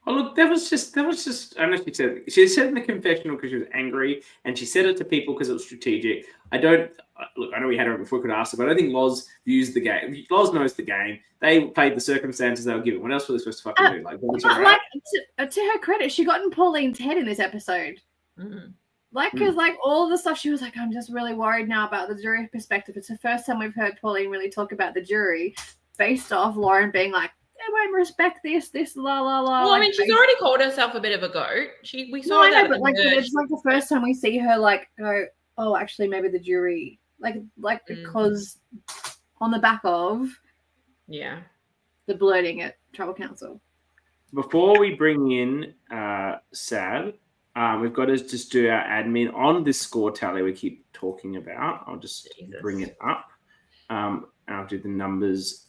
Oh, look, that was just. I know she said in the confessional because she was angry, and she said it to people because it was strategic. I know we had her before, could ask her, but I don't think Loz views the game. Loz knows the game. They played the circumstances they were given. What else were they supposed to fucking do? To her credit, she got in Pauline's head in this episode. Mm-hmm. Because all the stuff she was like, I'm just really worried now about the jury perspective. It's the first time we've heard Pauline really talk about the jury based off Lauren being like, they won't respect this, la la la. Well, I mean, she's already called herself a bit of a goat. We saw that. But it's like the first time we see her go, oh, actually, maybe the jury, because on the back of the blurting at Tribal Council. Before we bring in Sab, we've got to just do our admin on this score tally we keep talking about. I'll just bring it up. I'll do the numbers.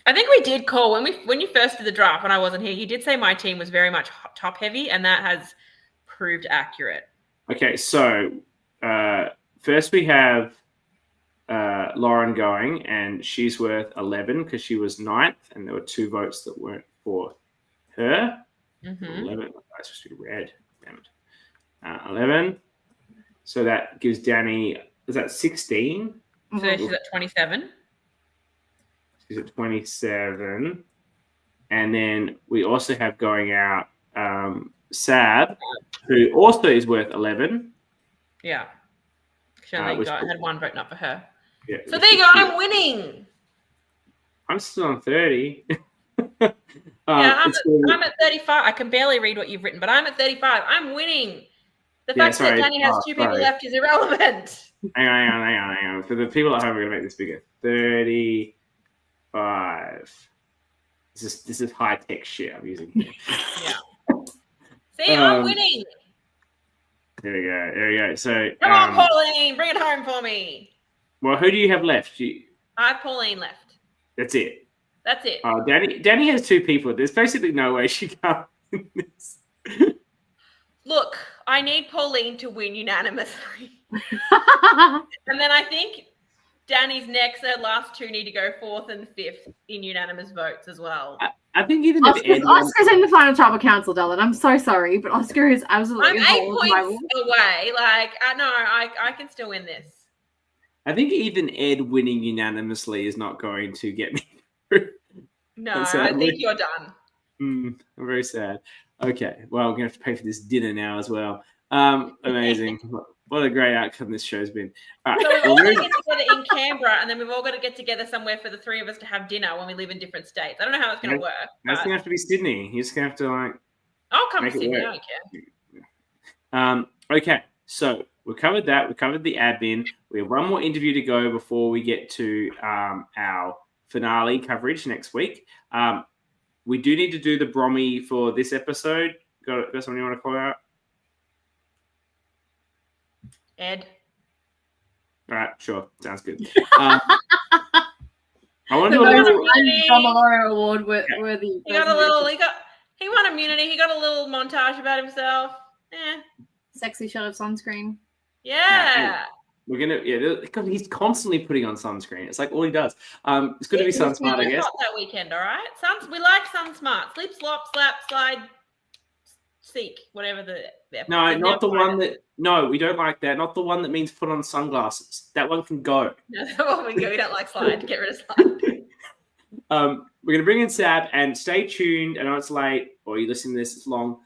I think we did call when you first did the draft when I wasn't here. You did say my team was very much top heavy, and that has proved accurate. Okay, so first we have Lauren going, and she's worth 11 because she was 9th, and there were 2 votes that weren't for her. 11. That's supposed to be red. Damn it. 11. So that gives Dani. Is that 16? So she's at 27. She's at 27. And then we also have going out Sab, who also is worth 11. Yeah. She only had 1 vote not for her. Yeah, so there you go. I'm winning. I'm still on 30. I'm at 35. I can barely read what you've written, but I'm at 35. I'm winning. The fact that Dani has 2 people left is irrelevant. Hang on. For the people at home, we're going to make this bigger. 35. This is high-tech shit I'm using here. Yeah. See, I'm winning. There we go. So come on, Pauline, bring it home for me. Well, who do you have left? I have Pauline left. That's it. Oh, Dani has 2 people. There's basically no way she can't win this. Look, I need Pauline to win unanimously. And then I think Dani's next, her last 2 need to go 4th and 5th in unanimous votes as well. I think even Oscar's in the final Tribal Council, darling. I'm so sorry, but Oscar is absolutely. I'm 8 points away. I can still win this. I think even Ed winning unanimously is not going to get me through. No, I think you're done. I'm very sad. Okay, well, we're going to have to pay for this dinner now as well. Amazing. What a great outcome this show's been. All right. So we've all got to get together in Canberra, and then we've all got to get together somewhere for the 3 of us to have dinner when we live in different states. I don't know how it's going to work. That's going to have to be Sydney. You're just going to have to, I'll come to Sydney. I don't care. Okay, so we covered that. We covered the admin. We have 1 more interview to go before we get to our finale coverage next week. We do need to do the Brommy for this episode. Got something you want to call out? Ed. All right, sure. Sounds good. I want to do a little Drummer Award worthy. He won immunity. He got a little montage about himself. Sexy shot of sunscreen. Yeah. We're gonna because he's constantly putting on sunscreen. It's like all he does. It's good to be sun smart, I guess. That weekend, all right. We like sun smart. Slip, slop, slap, slide, seek, whatever the. No, not the one that. No, we don't like that. Not the one that means put on sunglasses. That one can go. No, that one can go. We don't like slide. Get rid of slide. We're gonna bring in Sab and stay tuned. I know it's late, or you listen to this, it's long.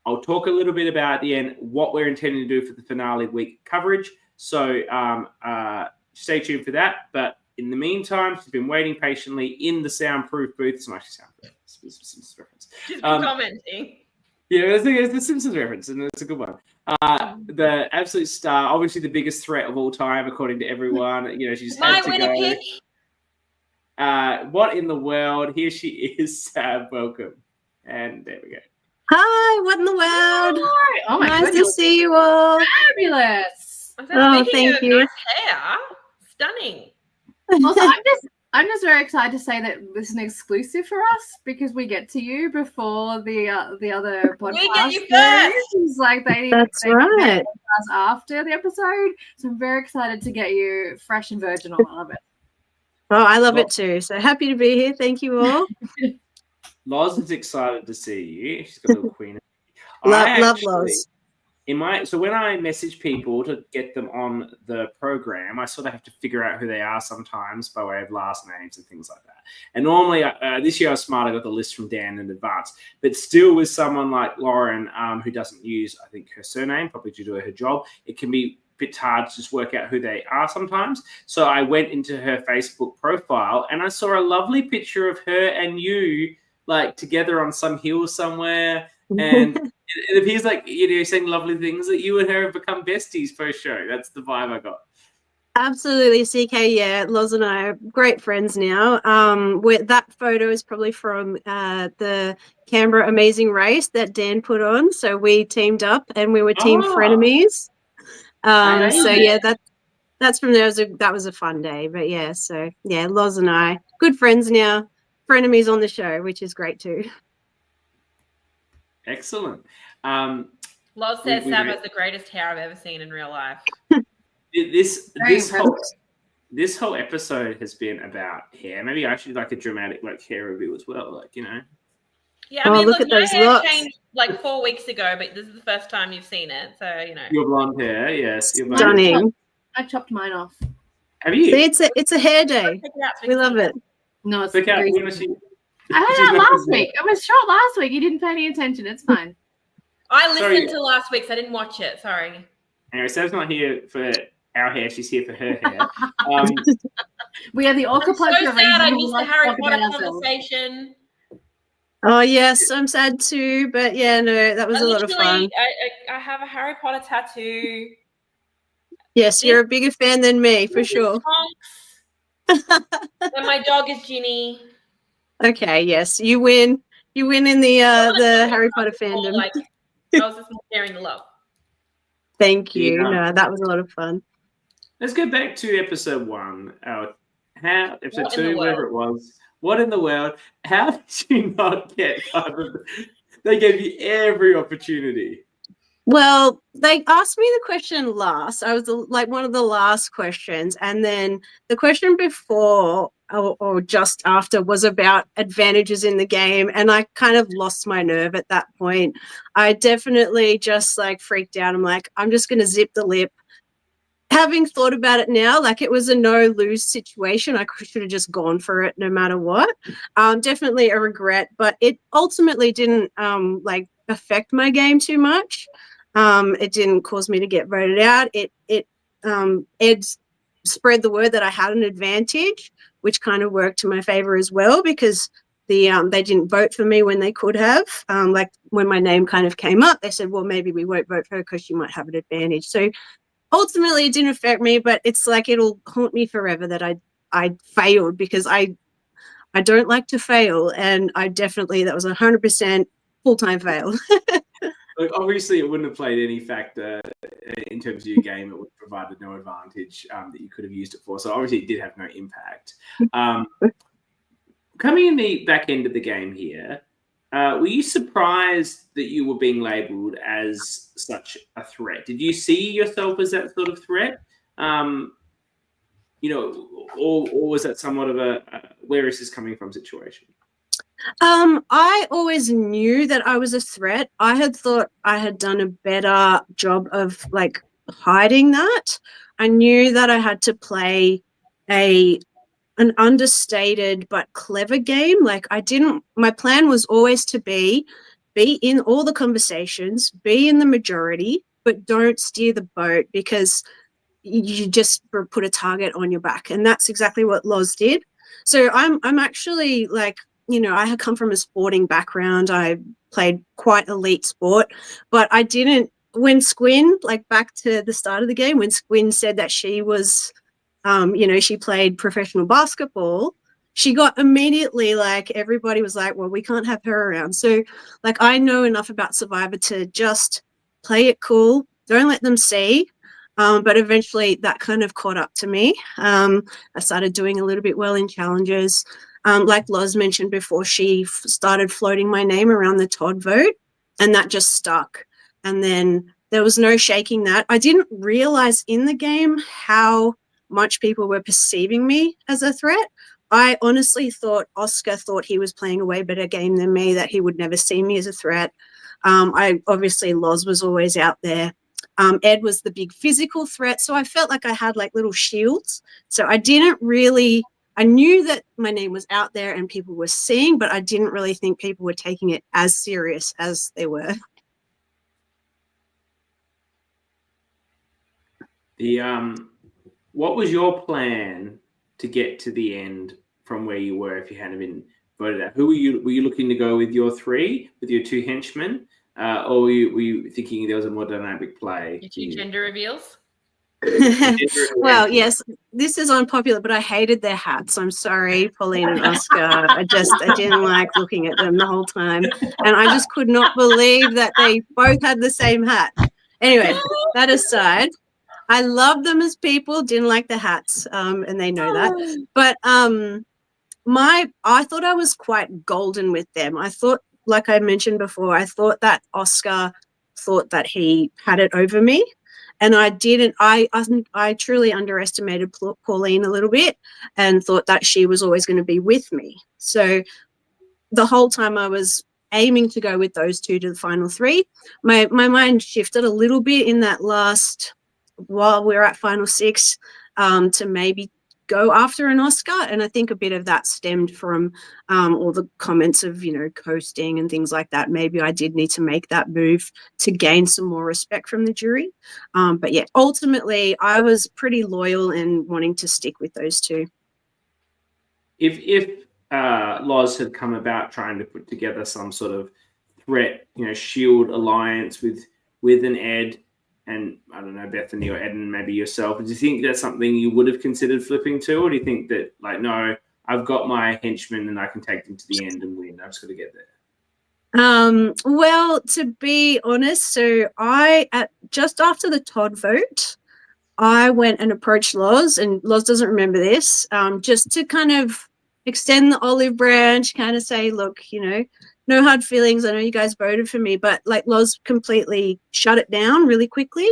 I'll talk a little bit about at the end what we're intending to do for the finale week coverage. So stay tuned for that. But in the meantime, she's been waiting patiently in the soundproof booth. It's not actually soundproof. It's a Simpsons reference. Just commenting. Yeah, it's the Simpsons reference, and it's a good one. The absolute star, obviously the biggest threat of all time, according to everyone. She just had to go. Pick. What in the world? Here she is, Sab. Welcome. And there we go. Hi, what in the world? Oh my nice to see you all. Fabulous. Thank you. Nice hair. Stunning. Also, I'm just very excited to say that this is an exclusive for us because we get to you before the other podcast. We get you first. It's like That's right. After the episode, so I'm very excited to get you fresh and virginal of it. Oh, I love it too. So happy to be here. Thank you all. Loz is excited to see you. She's got a little queen. Love Loz. So when I message people to get them on the program, I sort of have to figure out who they are sometimes by way of last names and things like that. And normally, this year I was smart. I got the list from Dan in advance. But still, with someone like Lauren, who doesn't use, I think, her surname, probably due to her job, it can be a bit hard to just work out who they are sometimes. So I went into her Facebook profile and I saw a lovely picture of her and you, like, together on some hill somewhere. And it appears like you're saying lovely things, that you and her have become besties post-show. That's the vibe I got. Absolutely, CK. Yeah, Loz and I are great friends now. That photo is probably from the Canberra Amazing Race that Dan put on. So we teamed up and we were team frenemies. So yeah, that's from there. That was a fun day. But yeah, so yeah, Loz and I, good friends now, frenemies on the show, which is great too. Excellent. Loz says Sam has the greatest hair I've ever seen in real life. This whole episode has been about hair. Maybe I should like a dramatic hair review as well. Like, you know. Yeah, I mean, look at those locks. Changed like 4 weeks ago, but this is the first time you've seen it, so you know. Your blonde hair, yes. Stunning. I chopped mine off. Have you? See, it's a hair day. We love it. No, it's I heard that last week. It was short last week. You didn't pay any attention. It's fine. I listened to last week's. I didn't watch it. Sorry. Anyway, Sav's not here for our hair. She's here for her hair. We are the ORCA pod. So sad I missed the Harry Potter conversation. Oh, yes. I'm sad too. But, yeah, no, that was a lot of fun. I have a Harry Potter tattoo. Yes, you're a bigger fan than me, for sure. And my dog is Ginny. Okay, yes, you win. You win in the Harry Potter fandom. Like, I was just sharing the love. Thank you. Yeah. No, that was a lot of fun. Let's go back to episode 1. Episode 2, whatever it was. What in the world? How did you not get covered? They gave you every opportunity. Well, they asked me the question last. I was like one of the last questions. And then the question before or just after was about advantages in the game. And I kind of lost my nerve at that point. I definitely just like freaked out. I'm like, I'm just going to zip the lip. Having thought about it now, like it was a no-lose situation. I should have just gone for it no matter what. Definitely a regret, but it ultimately didn't like affect my game too much. It didn't cause me to get voted out. Ed spread the word that I had an advantage, which kind of worked to my favor as well, because they didn't vote for me when they could have. Like when my name kind of came up, they said, well, maybe we won't vote for her because she might have an advantage. So ultimately it didn't affect me, but it's like it'll haunt me forever that I failed, because I don't like to fail, and that was 100% full-time fail. Look, obviously, it wouldn't have played any factor in terms of your game. It would have provided no advantage that you could have used it for. So obviously, it did have no impact. Coming in the back end of the game here, were you surprised that you were being labelled as such a threat? Did you see yourself as that sort of threat? Or was that somewhat of a where is this coming from situation? I always knew that I was a threat. I had thought I had done a better job of like hiding that. I knew that I had to play an understated but clever game. Like my plan was always to be in all the conversations, be in the majority, but don't steer the boat, because you just put a target on your back. And that's exactly what Loz did. So I'm actually like, I had come from a sporting background. I played quite elite sport, but I didn't, when Squin, like back to the start of the game, when Squin said that she was, she played professional basketball, she got immediately like, everybody was like, well, we can't have her around. So like, I know enough about Survivor to just play it cool. Don't let them see. But eventually that kind of caught up to me. I started doing a little bit well in challenges. Like Loz mentioned before, she started floating my name around the Todd vote, and that just stuck. And then there was no shaking that. I didn't realize in the game how much people were perceiving me as a threat. I honestly thought Oscar thought he was playing a way better game than me, that he would never see me as a threat. I obviously, Loz was always out there. Ed was the big physical threat. So I felt like I had like little shields. So I knew that my name was out there and people were seeing, but I didn't really think people were taking it as serious as they were. What was your plan to get to the end from where you were if you hadn't been voted out? Who were you looking to go with your three, with your two henchmen, or were you thinking there was a more dynamic play? Your two gender reveals? Well, yes, this is unpopular, but I hated their hats. I'm sorry, Pauline and Oscar. I didn't like looking at them the whole time. And I just could not believe that they both had the same hat. Anyway, that aside, I love them as people, didn't like the hats, and they know that. But I thought I was quite golden with them. I thought, like I mentioned before, I thought that Oscar thought that he had it over me. And I didn't. I truly underestimated Pauline a little bit and thought that she was always going to be with me. So the whole time I was aiming to go with those two to the final three. My mind shifted a little bit in that last, while we're at final six, to maybe go after an Oscar. And I think a bit of that stemmed from all the comments of, coasting and things like that. Maybe I did need to make that move to gain some more respect from the jury. But yeah, ultimately I was pretty loyal and wanting to stick with those two. If Loz had come about trying to put together some sort of threat, shield alliance with an Ed, and I don't know, Bethany or Ed and maybe yourself, do you think that's something you would have considered flipping to? Or do you think that, like, no, I've got my henchmen and I can take them to the end and win. I've just got to get there. Well, to be honest, so just after the Todd vote, I went and approached Loz, and Loz doesn't remember this, just to kind of extend the olive branch, kind of say, look, no hard feelings. I know you guys voted for me, but like Loz completely shut it down really quickly.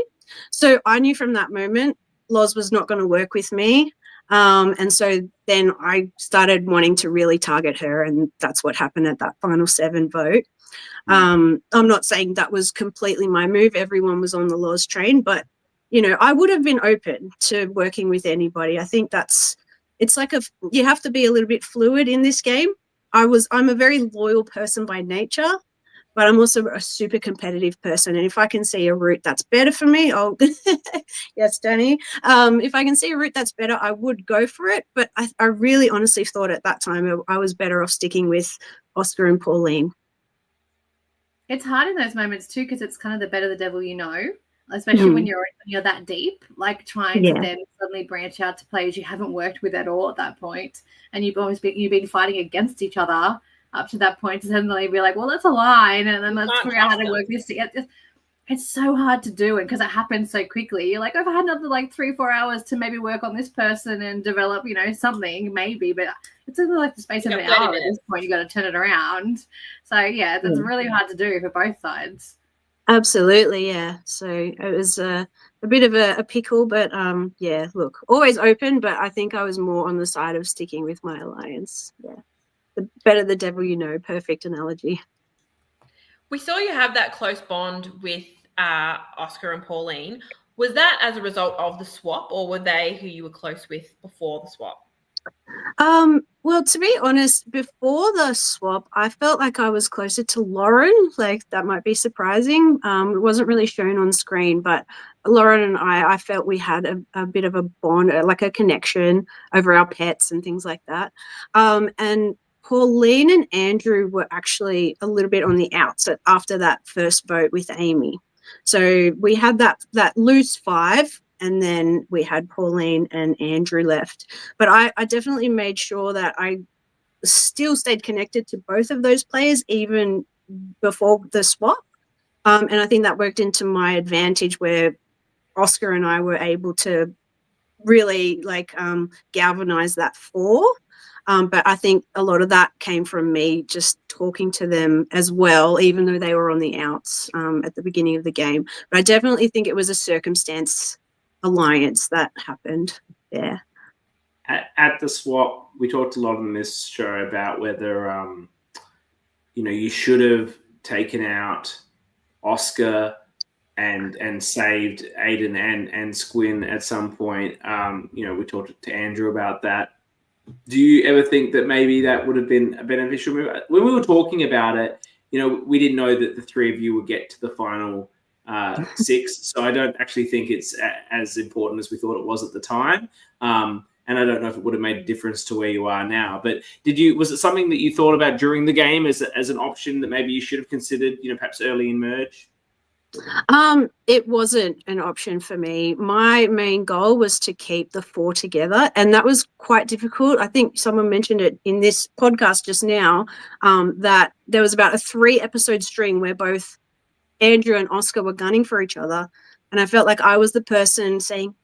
So I knew from that moment Loz was not going to work with me. And so then I started wanting to really target her, and that's what happened at that final 7 vote. I'm not saying that was completely my move. Everyone was on the Loz train, but I would have been open to working with anybody. I think it's like you have to be a little bit fluid in this game. I'm a very loyal person by nature, but I'm also a super competitive person. And if I can see a route that's better for me, yes, Dani. If I can see a route that's better, I would go for it. But I really honestly thought at that time I was better off sticking with Oscar and Pauline. It's hard in those moments too, because it's kind of the better the devil you know. Especially when you're that deep, like trying to then suddenly branch out to players you haven't worked with at all at that point, and you've been fighting against each other up to that point, to suddenly be like, well, let's align and then let's figure out how to work this together. It's so hard to do it because it happens so quickly. You're like, I've had another 3-4 hours to maybe work on this person and develop, something maybe, but it's only like the space of an hour at this point. You got to turn it around. So yeah, that's really hard to do for both sides. Absolutely, yeah. So it was a bit of a pickle, but yeah, look, always open, but I think I was more on the side of sticking with my alliance. Yeah. The better the devil you know, perfect analogy. We saw you have that close bond with Oscar and Pauline. Was that as a result of the swap, or were they who you were close with before the swap? Well, to be honest, before the swap, I felt like I was closer to Lauren. Like, that might be surprising. It wasn't really shown on screen, but Lauren and I felt we had a bit of a bond, like a connection over our pets and things like that. And Pauline and Andrew were actually a little bit on the outs after that first vote with Amy. So we had that loose 5. And then we had Pauline and Andrew left. But I definitely made sure that I still stayed connected to both of those players even before the swap. And I think that worked into my advantage, where Oscar and I were able to really galvanize that 4. But I think a lot of that came from me just talking to them as well, even though they were on the outs at the beginning of the game. But I definitely think it was a circumstance alliance that happened. Yeah. at the swap, we talked a lot on this show about whether you should have taken out Oscar and saved Aiden and Squin at some point. We talked to Andrew about that. Do you ever think that maybe that would have been a beneficial move? When we were talking about it, we didn't know that the three of you would get to the final 6. So I don't actually think it's as important as we thought it was at the time. And I don't know if it would have made a difference to where you are now. But was it something that you thought about during the game as an option that maybe you should have considered, perhaps early in merge? It wasn't an option for me. My main goal was to keep the 4 together, and that was quite difficult. I think someone mentioned it in this podcast just now, that there was about a 3-episode string where both Andrew and Oscar were gunning for each other, and I felt like I was the person saying,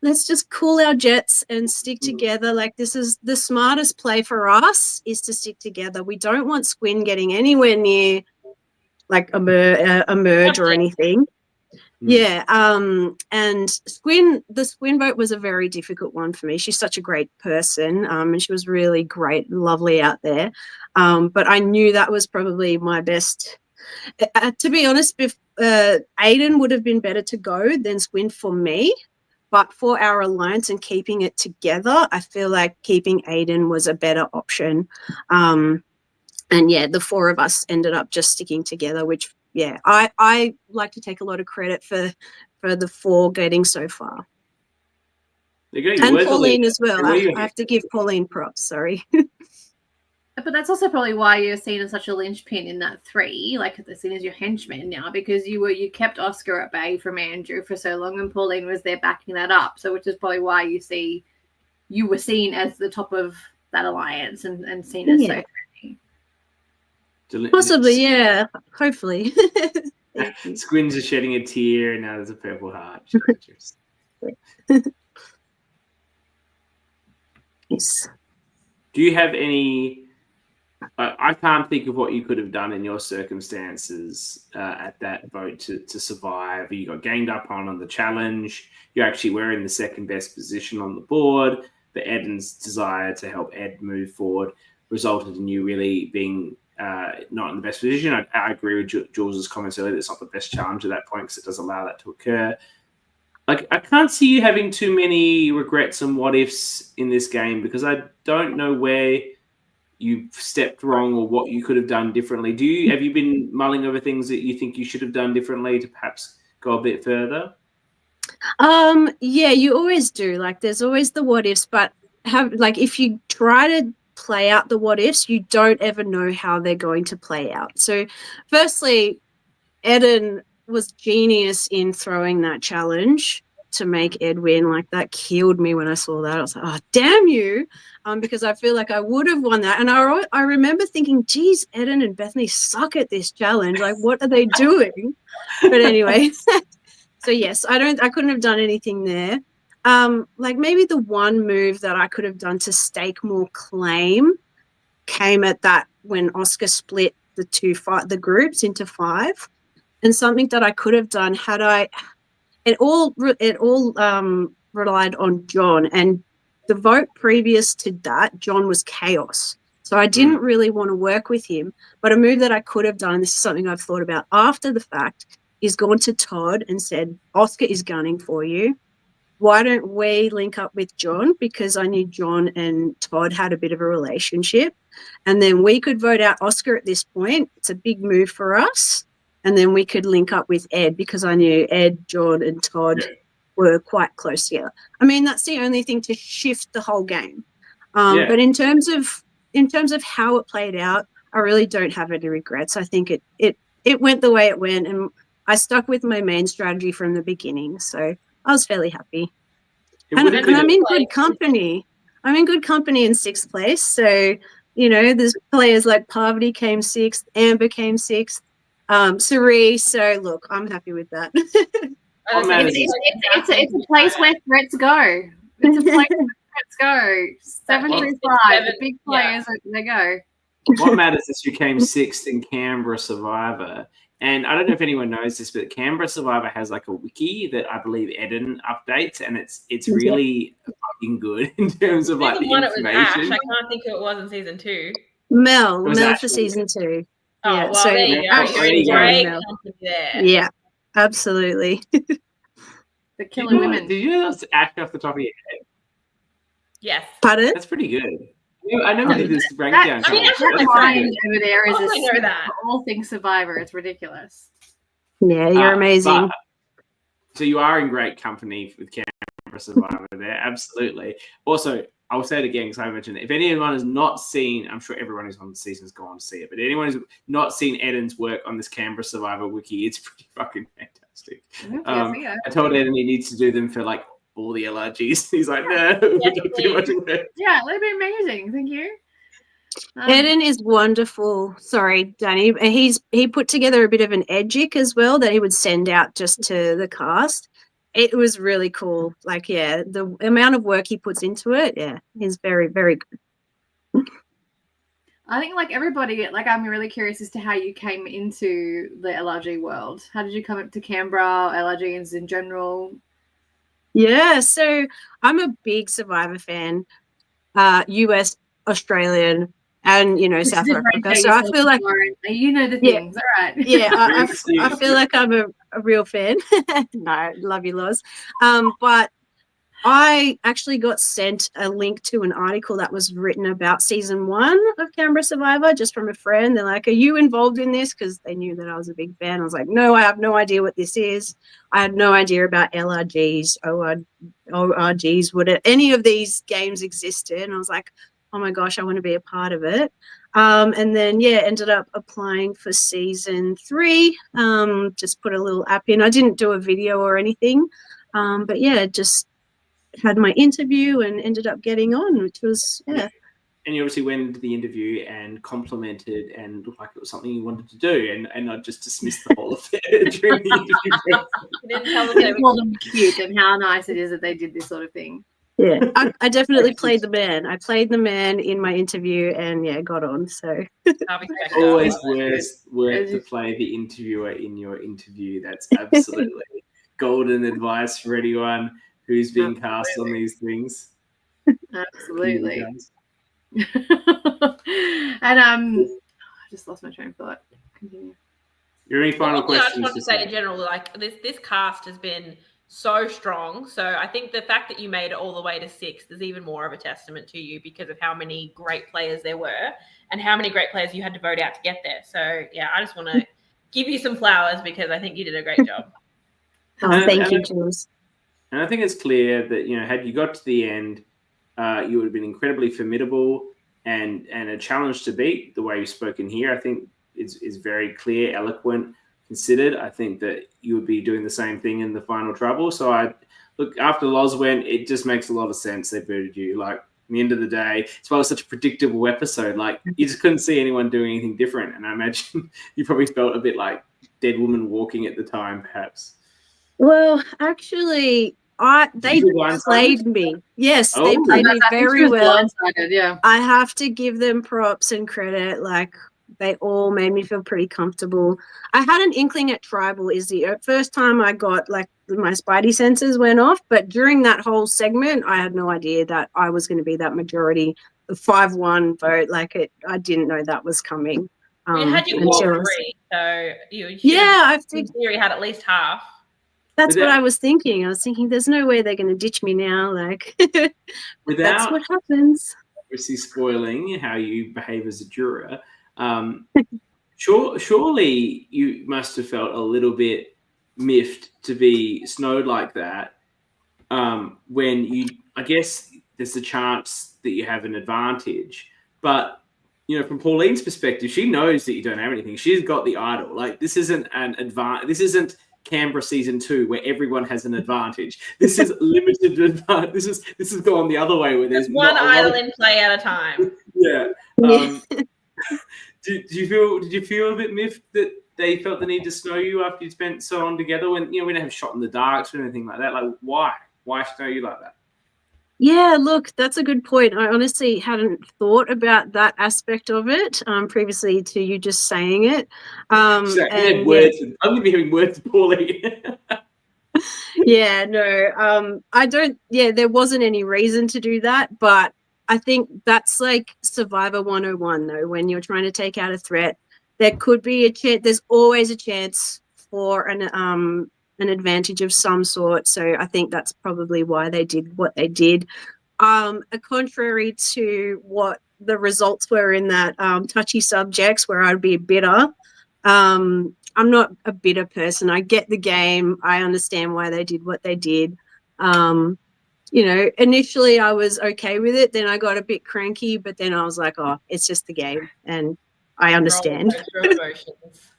let's just cool our jets and stick together. Like, this is the smartest play for us, is to stick together. We don't want Squin getting anywhere near like a merge or anything. Yeah. And the Squin vote was a very difficult one for me. She's such a great person. And she was really great and lovely out there. But I knew that was probably my best. To be honest, Aiden would have been better to go than Squin for me. But for our alliance and keeping it together, I feel like keeping Aiden was a better option. And yeah, the 4 of us ended up just sticking together, which, yeah, I like to take a lot of credit for the 4 getting so far. And Pauline as well. I have to give Pauline props, sorry. But that's also probably why you're seen as such a linchpin in that 3, like they're seen as your henchman now, because you kept Oscar at bay from Andrew for so long, and Pauline was there backing that up. So which is probably why you were seen as the top of that alliance and seen as so. Possibly, yeah. Hopefully. Squins are shedding a tear, and now there's a purple heart. Yes. Do you have any? I can't think of what you could have done in your circumstances at that vote to survive. You got ganged up on the challenge. You actually were in the second best position on the board. But Eden's desire to help Ed move forward resulted in you really being not in the best position. I agree with Jules's comments earlier. It's not the best challenge at that point because it does allow that to occur. Like, I can't see you having too many regrets and what ifs in this game, because I don't know where you stepped wrong or what you could have done differently. Have you been mulling over things that you think you should have done differently to perhaps go a bit further? Yeah, you always do. Like, there's always the what ifs, but if you try to play out the what ifs, you don't ever know how they're going to play out. So firstly, Eden was genius in throwing that challenge to make Ed win. Like, that killed me when I saw that. I was like, oh, damn you, because I feel like I would have won that. And I remember thinking, geez, Eden and Bethany suck at this challenge. Like, what are they doing? But anyway, so yes, I couldn't have done anything there. Like, maybe the one move that I could have done to stake more claim came at that when Oscar split the groups into 5, and something that I could have done had it all relied on John, and the vote previous to that, John was chaos. So I didn't really want to work with him. But a move that I could have done, and this is something I've thought about after the fact, is gone to Todd and said, Oscar is gunning for you. Why don't we link up with John? Because I knew John and Todd had a bit of a relationship. And then we could vote out Oscar at this point. It's a big move for us. And then we could link up with Ed, because I knew Ed, John, and Todd were quite close together. I mean, that's the only thing to shift the whole game. But in terms of how it played out, I really don't have any regrets. I think it went the way it went, and I stuck with my main strategy from the beginning. So I was fairly happy. And I'm in good company. I'm in good company in 6th place. So, there's players like Parvati came 6th, Amber came 6th, Sari. So, look, I'm happy with that. It's a place where threats go. It's a place where threats go. 7 through 5, the big players, they go. What matters is you came 6th in Canberra Survivor. And I don't know if anyone knows this, but Canberra Survivor has like a wiki that I believe Eden updates, and it's really fun fucking good in terms of like the one it was Ash. information. I can't think who it was in season 2. Mel for actually season 2. Oh, Yeah, well, so there you go. Ash You're in is great Mel. company there. Yeah, absolutely. The killer women. Did you know that's Ash off the top of your head? Yes. Pardon? That's pretty good. I never did this breakdown. I mean, that mind over there is I know that. all things Survivor. It's ridiculous. Yeah, you're amazing. So you are in great company with Canberra Survivor there, absolutely. Also, I'll say it again because I mentioned it. If anyone has not seen, I'm sure everyone who's on the season has gone to see it, but anyone who's not seen Eden's work on this Canberra Survivor wiki, it's pretty fucking fantastic. I told Eden he needs to do them for like all the LRGs. He's like, no, too much work. Yeah, that'd be amazing. Thank you. Eden is wonderful. Sorry, Dani. He put together a bit of an edgic as well that he would send out just to the cast. It was really cool. Like, yeah, the amount of work he puts into it, yeah, is very, very good. I think like everybody, like I'm really curious as to how you came into the LRG world. How did you come up to Canberra, LRGs in general? Yeah, so I'm a big Survivor fan, US, Australian, and South Africa. So I feel like you know the things, all right? Yeah, I feel like I'm a real fan. No, love you, Loz. But I actually got sent a link to an article that was written about season 1 of Canberra Survivor just from a friend. They're like, "Are you involved in this?" Because they knew that I was a big fan. I was like, "No, I have no idea what this is. I had no idea about LRGs, ORGs, would any of these games existed?" And I was like, oh my gosh, I want to be a part of it. And then, ended up applying for season 3. Just put a little app in. I didn't do a video or anything. But just had my interview and ended up getting on, which was, And you obviously went into the interview and complimented and looked like it was something you wanted to do, and not just dismissed the whole affair during the interview. You didn't tell them cute and how nice it is that they did this sort of thing. Yeah, I definitely played the man. I played the man in my interview and got on. So always worth to play the interviewer in your interview. That's absolutely golden advice for anyone who's being cast on these things. Absolutely. And I just lost my train of thought. Continue. Your any final questions? I just want to say in general, like this cast has been so strong. So I think the fact that you made it all the way to 6 is even more of a testament to you because of how many great players there were and how many great players you had to vote out to get there. So I just want to give you some flowers because I think you did a great job. Thank you, Jules. And I think it's clear that had you got to the end, you would have been incredibly formidable and a challenge to beat. The way you've spoken here, I think is very clear, eloquent, considered. I think that you would be doing the same thing in the final trouble. So after Loz went, it just makes a lot of sense they booted you. Like at the end of the day, it's why it was such a predictable episode. Like you just couldn't see anyone doing anything different. And I imagine you probably felt a bit like dead woman walking at the time, perhaps. Well, actually, they played me. Yes, they played me very well. Yeah. I have to give them props and credit. Like they all made me feel pretty comfortable. I had an inkling at Tribal is the first time I got like my spidey senses went off, but during that whole segment, I had no idea that I was going to be that majority, the 5-1 vote. Like I didn't know that was coming. You had your wall 3, so I think theory had at least half. That's what I was thinking. I was thinking, there's no way they're going to ditch me now. Like, that's what happens. Obviously, spoiling how you behave as a juror. Surely you must have felt a little bit miffed to be snowed like that. When I guess there's a chance that you have an advantage, but from Pauline's perspective, she knows that you don't have anything. She's got the idol. Like this isn't an advantage. This isn't Canberra season 2 where everyone has an advantage. This is limited advantage. This is gone the other way where there's one idol in play at a time. Yeah. Did you feel a bit miffed that they felt the need to snow you after you spent so long together when we don't have shot in the darks or anything like that? Like why snow you like that? Yeah, look, that's a good point. I honestly hadn't thought about that aspect of it previously to you just saying it. I'm going to be hearing words poorly. Yeah, no, I don't. Yeah, there wasn't any reason to do that, but I think that's like Survivor 101, though. When you're trying to take out a threat, there could be a chance. There's always a chance for an advantage of some sort. So I think that's probably why they did what they did. Contrary to what the results were in that touchy subjects, where I'd be bitter. I'm not a bitter person. I get the game. I understand why they did what they did. Initially I was okay with it. Then I got a bit cranky, but then I was like, oh, it's just the game. And I understand.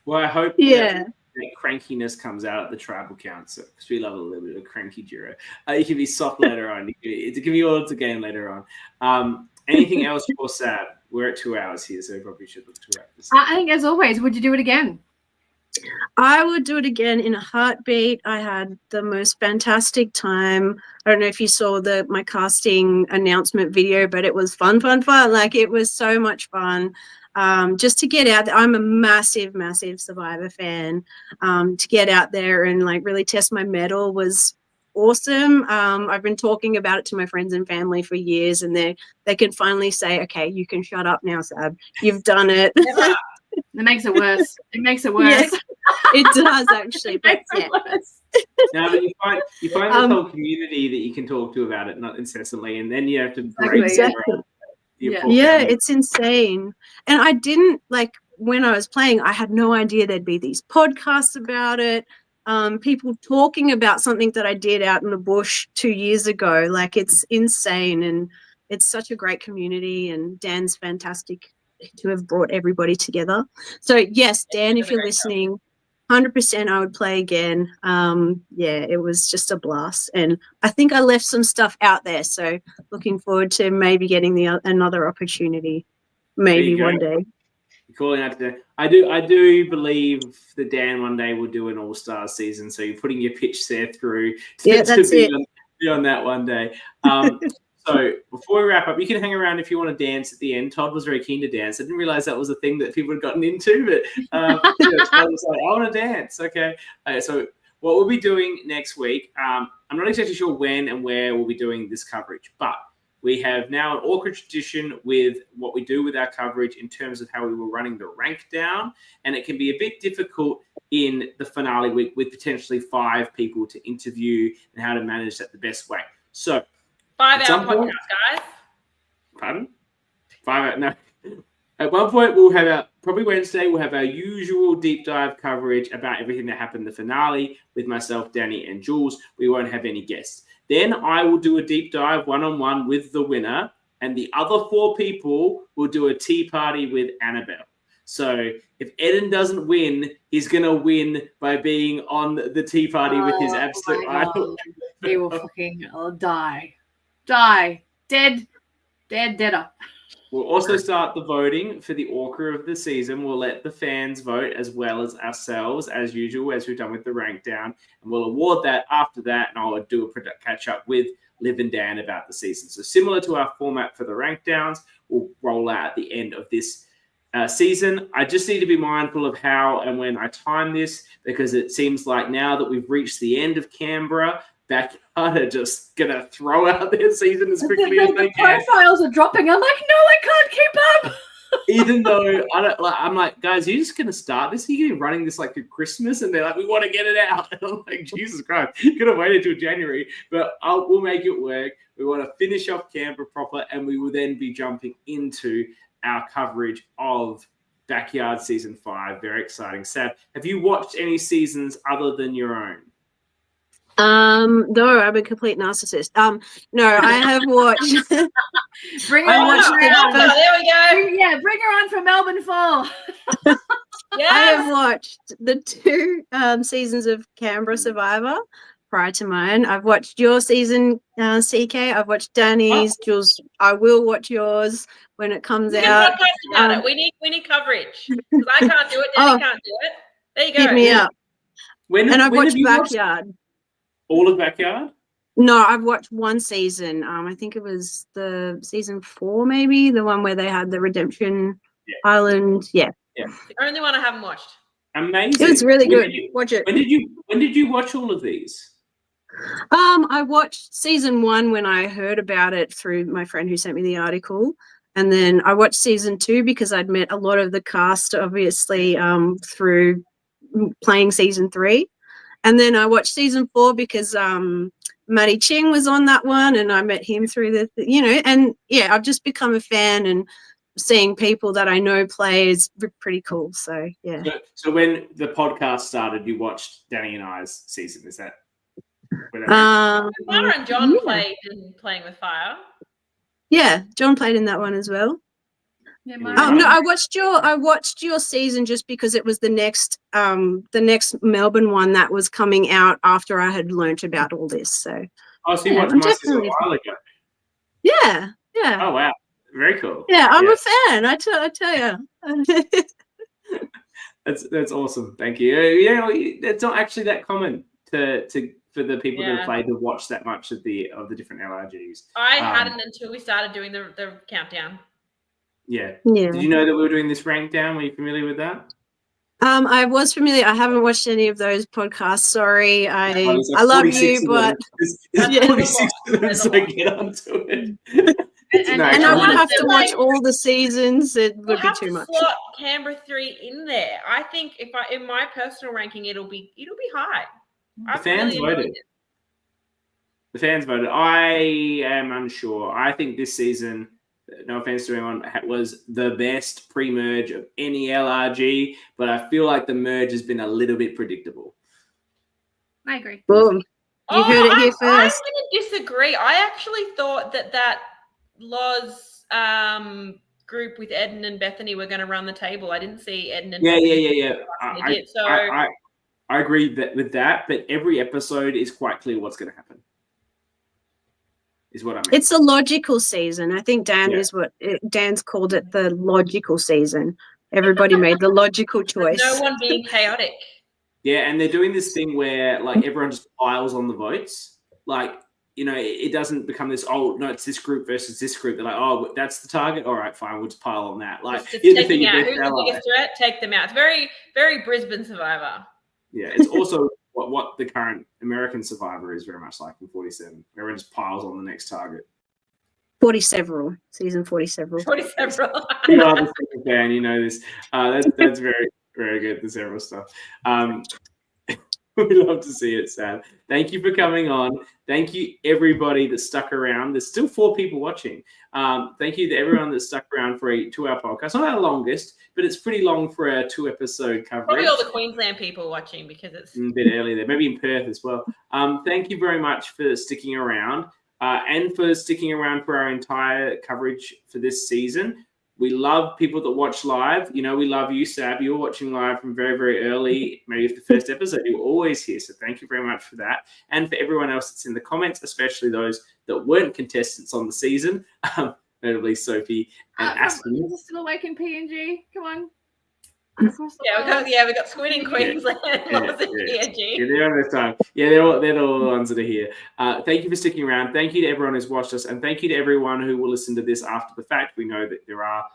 Well, I hope that crankiness comes out at the tribal council, because we love a little bit of cranky Juro. You can be soft later on. It can be all to game later on. Anything else for Sab? We're at 2 hours here, so we probably should look to wrap this up. I think, as always, would you do it again? I would do it again in a heartbeat. I had the most fantastic time. I don't know if you saw my casting announcement video, but it was fun. Like, it was so much fun. Just to get out there. I'm a massive Survivor fan. To get out there and like really test my mettle was awesome. I've been talking about it to my friends and family for years, and they can finally say, okay, you can shut up now, Sab. You've done it. It makes it worse. It makes it worse. Yeah, it does, actually. It makes it worse. No, but you find this whole community that you can talk to about it, not incessantly, and then you have to break it's insane. And I didn't, like, when I was playing, I had no idea there'd be these podcasts about it. People talking about something that I did out in the bush 2 years ago. Like, it's insane, and it's such a great community, and Dan's fantastic to have brought everybody together. So yes, Dan, if you're listening, 100% I would play again. It was just a blast, and I think I left some stuff out there, so looking forward to maybe getting another opportunity maybe one day. You're calling out today. I do believe that Dan one day will do an all-star season, so you're putting your pitch there through to be on that one day. So before we wrap up, you can hang around if you want to dance at the end. Todd was very keen to dance. I didn't realize that was a thing that people had gotten into, but Todd was like, I want to dance. Okay. So what we'll be doing next week, I'm not exactly sure when and where we'll be doing this coverage, but we have now an ORCA tradition with what we do with our coverage in terms of how we were running the rank down, and it can be a bit difficult in the finale week with potentially 5 people to interview and how to manage that the best way. So 5-hour podcast, guys. Pardon? 5 hour? No. At one point, we'll have probably Wednesday, we'll have our usual deep dive coverage about everything that happened in the finale with myself, Dani, and Jules. We won't have any guests. Then I will do a deep dive one-on-one with the winner, and the other 4 people will do a tea party with Annabelle. So if Eden doesn't win, he's going to win by being on the tea party with his absolute idol. He will fucking die. Deader. We'll also start the voting for the ORCA of the season. We'll let the fans vote as well as ourselves, as usual, as we've done with the rank down. And we'll award that after that, and I'll do a catch-up with Liv and Dan about the season. So similar to our format for the rank downs, we'll roll out at the end of this season. I just need to be mindful of how and when I time this, because it seems like now that we've reached the end of Canberra, Backyard are just going to throw out their season as quickly as they can. The profiles are dropping. I'm like, no, I can't keep up. Even though I'm like, guys, you're just going to start this? You're running this like through Christmas? And they're like, we want to get it out. And I'm like, Jesus Christ, you could have waited till January. But we'll make it work. We want to finish off Canberra proper, and we will then be jumping into our coverage of Backyard Season 5. Very exciting. Sab, have you watched any seasons other than your own? No, I'm a complete narcissist. No, I have watched. Bring her on. There we go. Yeah, bring her on for Melbourne Fall. Yes. I have watched the 2 seasons of Canberra Survivor prior to mine. I've watched your season, CK. I've watched Dani's. Jules, I will watch yours when it comes out. About it. We need coverage, because I can't do it. Dani can't do it. There you go. Hit me up. I've watched Backyard. All of Backyard? No, I've watched one season. I think it was the season 4, maybe, the one where they had the Redemption Island. Yeah. The only one I haven't watched. Amazing. It was really good. Watch it. When did you watch all of these? I watched season 1 when I heard about it through my friend who sent me the article. And then I watched season 2 because I'd met a lot of the cast, obviously, through playing season 3. And then I watched season 4 because Matty Ching was on that one, and I met him through and yeah, I've just become a fan, and seeing people that I know play is pretty cool. So yeah. So when the podcast started, you watched Dani and I's season, is that? Mara and John played in Playing with Fire. Yeah, John played in that one as well. Yeah, no, I watched your season just because it was the next Melbourne one that was coming out after I had learnt about all this. So so you watched my season a while ago. Yeah. Oh wow, very cool. Yeah, I'm a fan. I tell you. That's awesome. Thank you. It's not actually that common for the people that have played to watch that much of the different LRGs. I hadn't until we started doing the countdown. Yeah. Did you know that we were doing this rank down? Were you familiar with that? I was familiar. I haven't watched any of those podcasts. Sorry. I love you, but there's 46 of them, so get onto it. And I would have to watch all the seasons. It would be too much. Slot Canberra 3 in there. I think in my personal ranking, it'll be high. The fans voted. The fans voted. I am unsure. I think this season, no offense to anyone, was the best pre-merge of any LRG, but I feel like the merge has been a little bit predictable. I agree. Boom. You heard it here first. I'm going to disagree. I actually thought that Loz group with Eden and Bethany were going to run the table. I didn't see Eden and Bethany. Yeah. I agree with that, but every episode is quite clear what's going to happen. Is what I mean. It's a logical season. I think Dan's called it the logical season. Everybody made the logical choice. No one being chaotic. Yeah, and they're doing this thing where like everyone just piles on the votes. Like, it doesn't become this, it's this group versus this group. They're like, oh, that's the target. All right, fine, we'll just pile on that. Like, take them out. Who's the biggest threat? Take them out. It's very, very Brisbane Survivor. Yeah, it's also what the current American Survivor is very much like in 47. Everyone just piles on the next target. 40-several. Season 40-several. 40-several. You are the second fan, you know this. That's very, very good, the several stuff. We love to see it, Sam. Thank you for coming on. Thank you, everybody that stuck around. There's still 4 people watching. Thank you to everyone that stuck around for a 2-hour podcast. Not our longest, but it's pretty long for a 2-episode coverage. Probably all the Queensland people watching because it's a bit early there. Maybe in Perth as well. Thank you very much for sticking around and for sticking around for our entire coverage for this season. We love people that watch live. We love you, Sab. You were watching live from very, very early, maybe the first episode. You were always here. So thank you very much for that. And for everyone else that's in the comments, especially those that weren't contestants on the season, notably Sophie and Aspen. Is still awake in PNG? Come on. We got Squid in Queensland. PNG. They're on this time. They're all the ones that are here. Thank you for sticking around. Thank you to everyone who's watched us, and thank you to everyone who will listen to this after the fact. We know that there are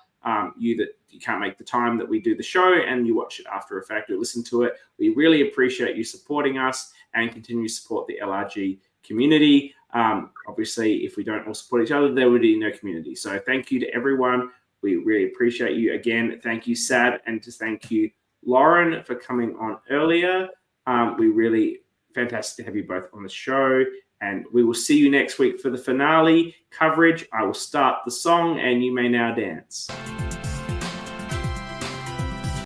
you can't make the time that we do the show, and you watch it after a fact or listen to it. We really appreciate you supporting us and continue to support the LRG community. Obviously, if we don't all support each other, there would be no community. So thank you to everyone. We really appreciate you. Again, thank you, Sab, and to thank you, Lauren, for coming on earlier. We really fantastic to have you both on the show, and we will see you next week for the finale coverage. I will start the song, and you may now dance.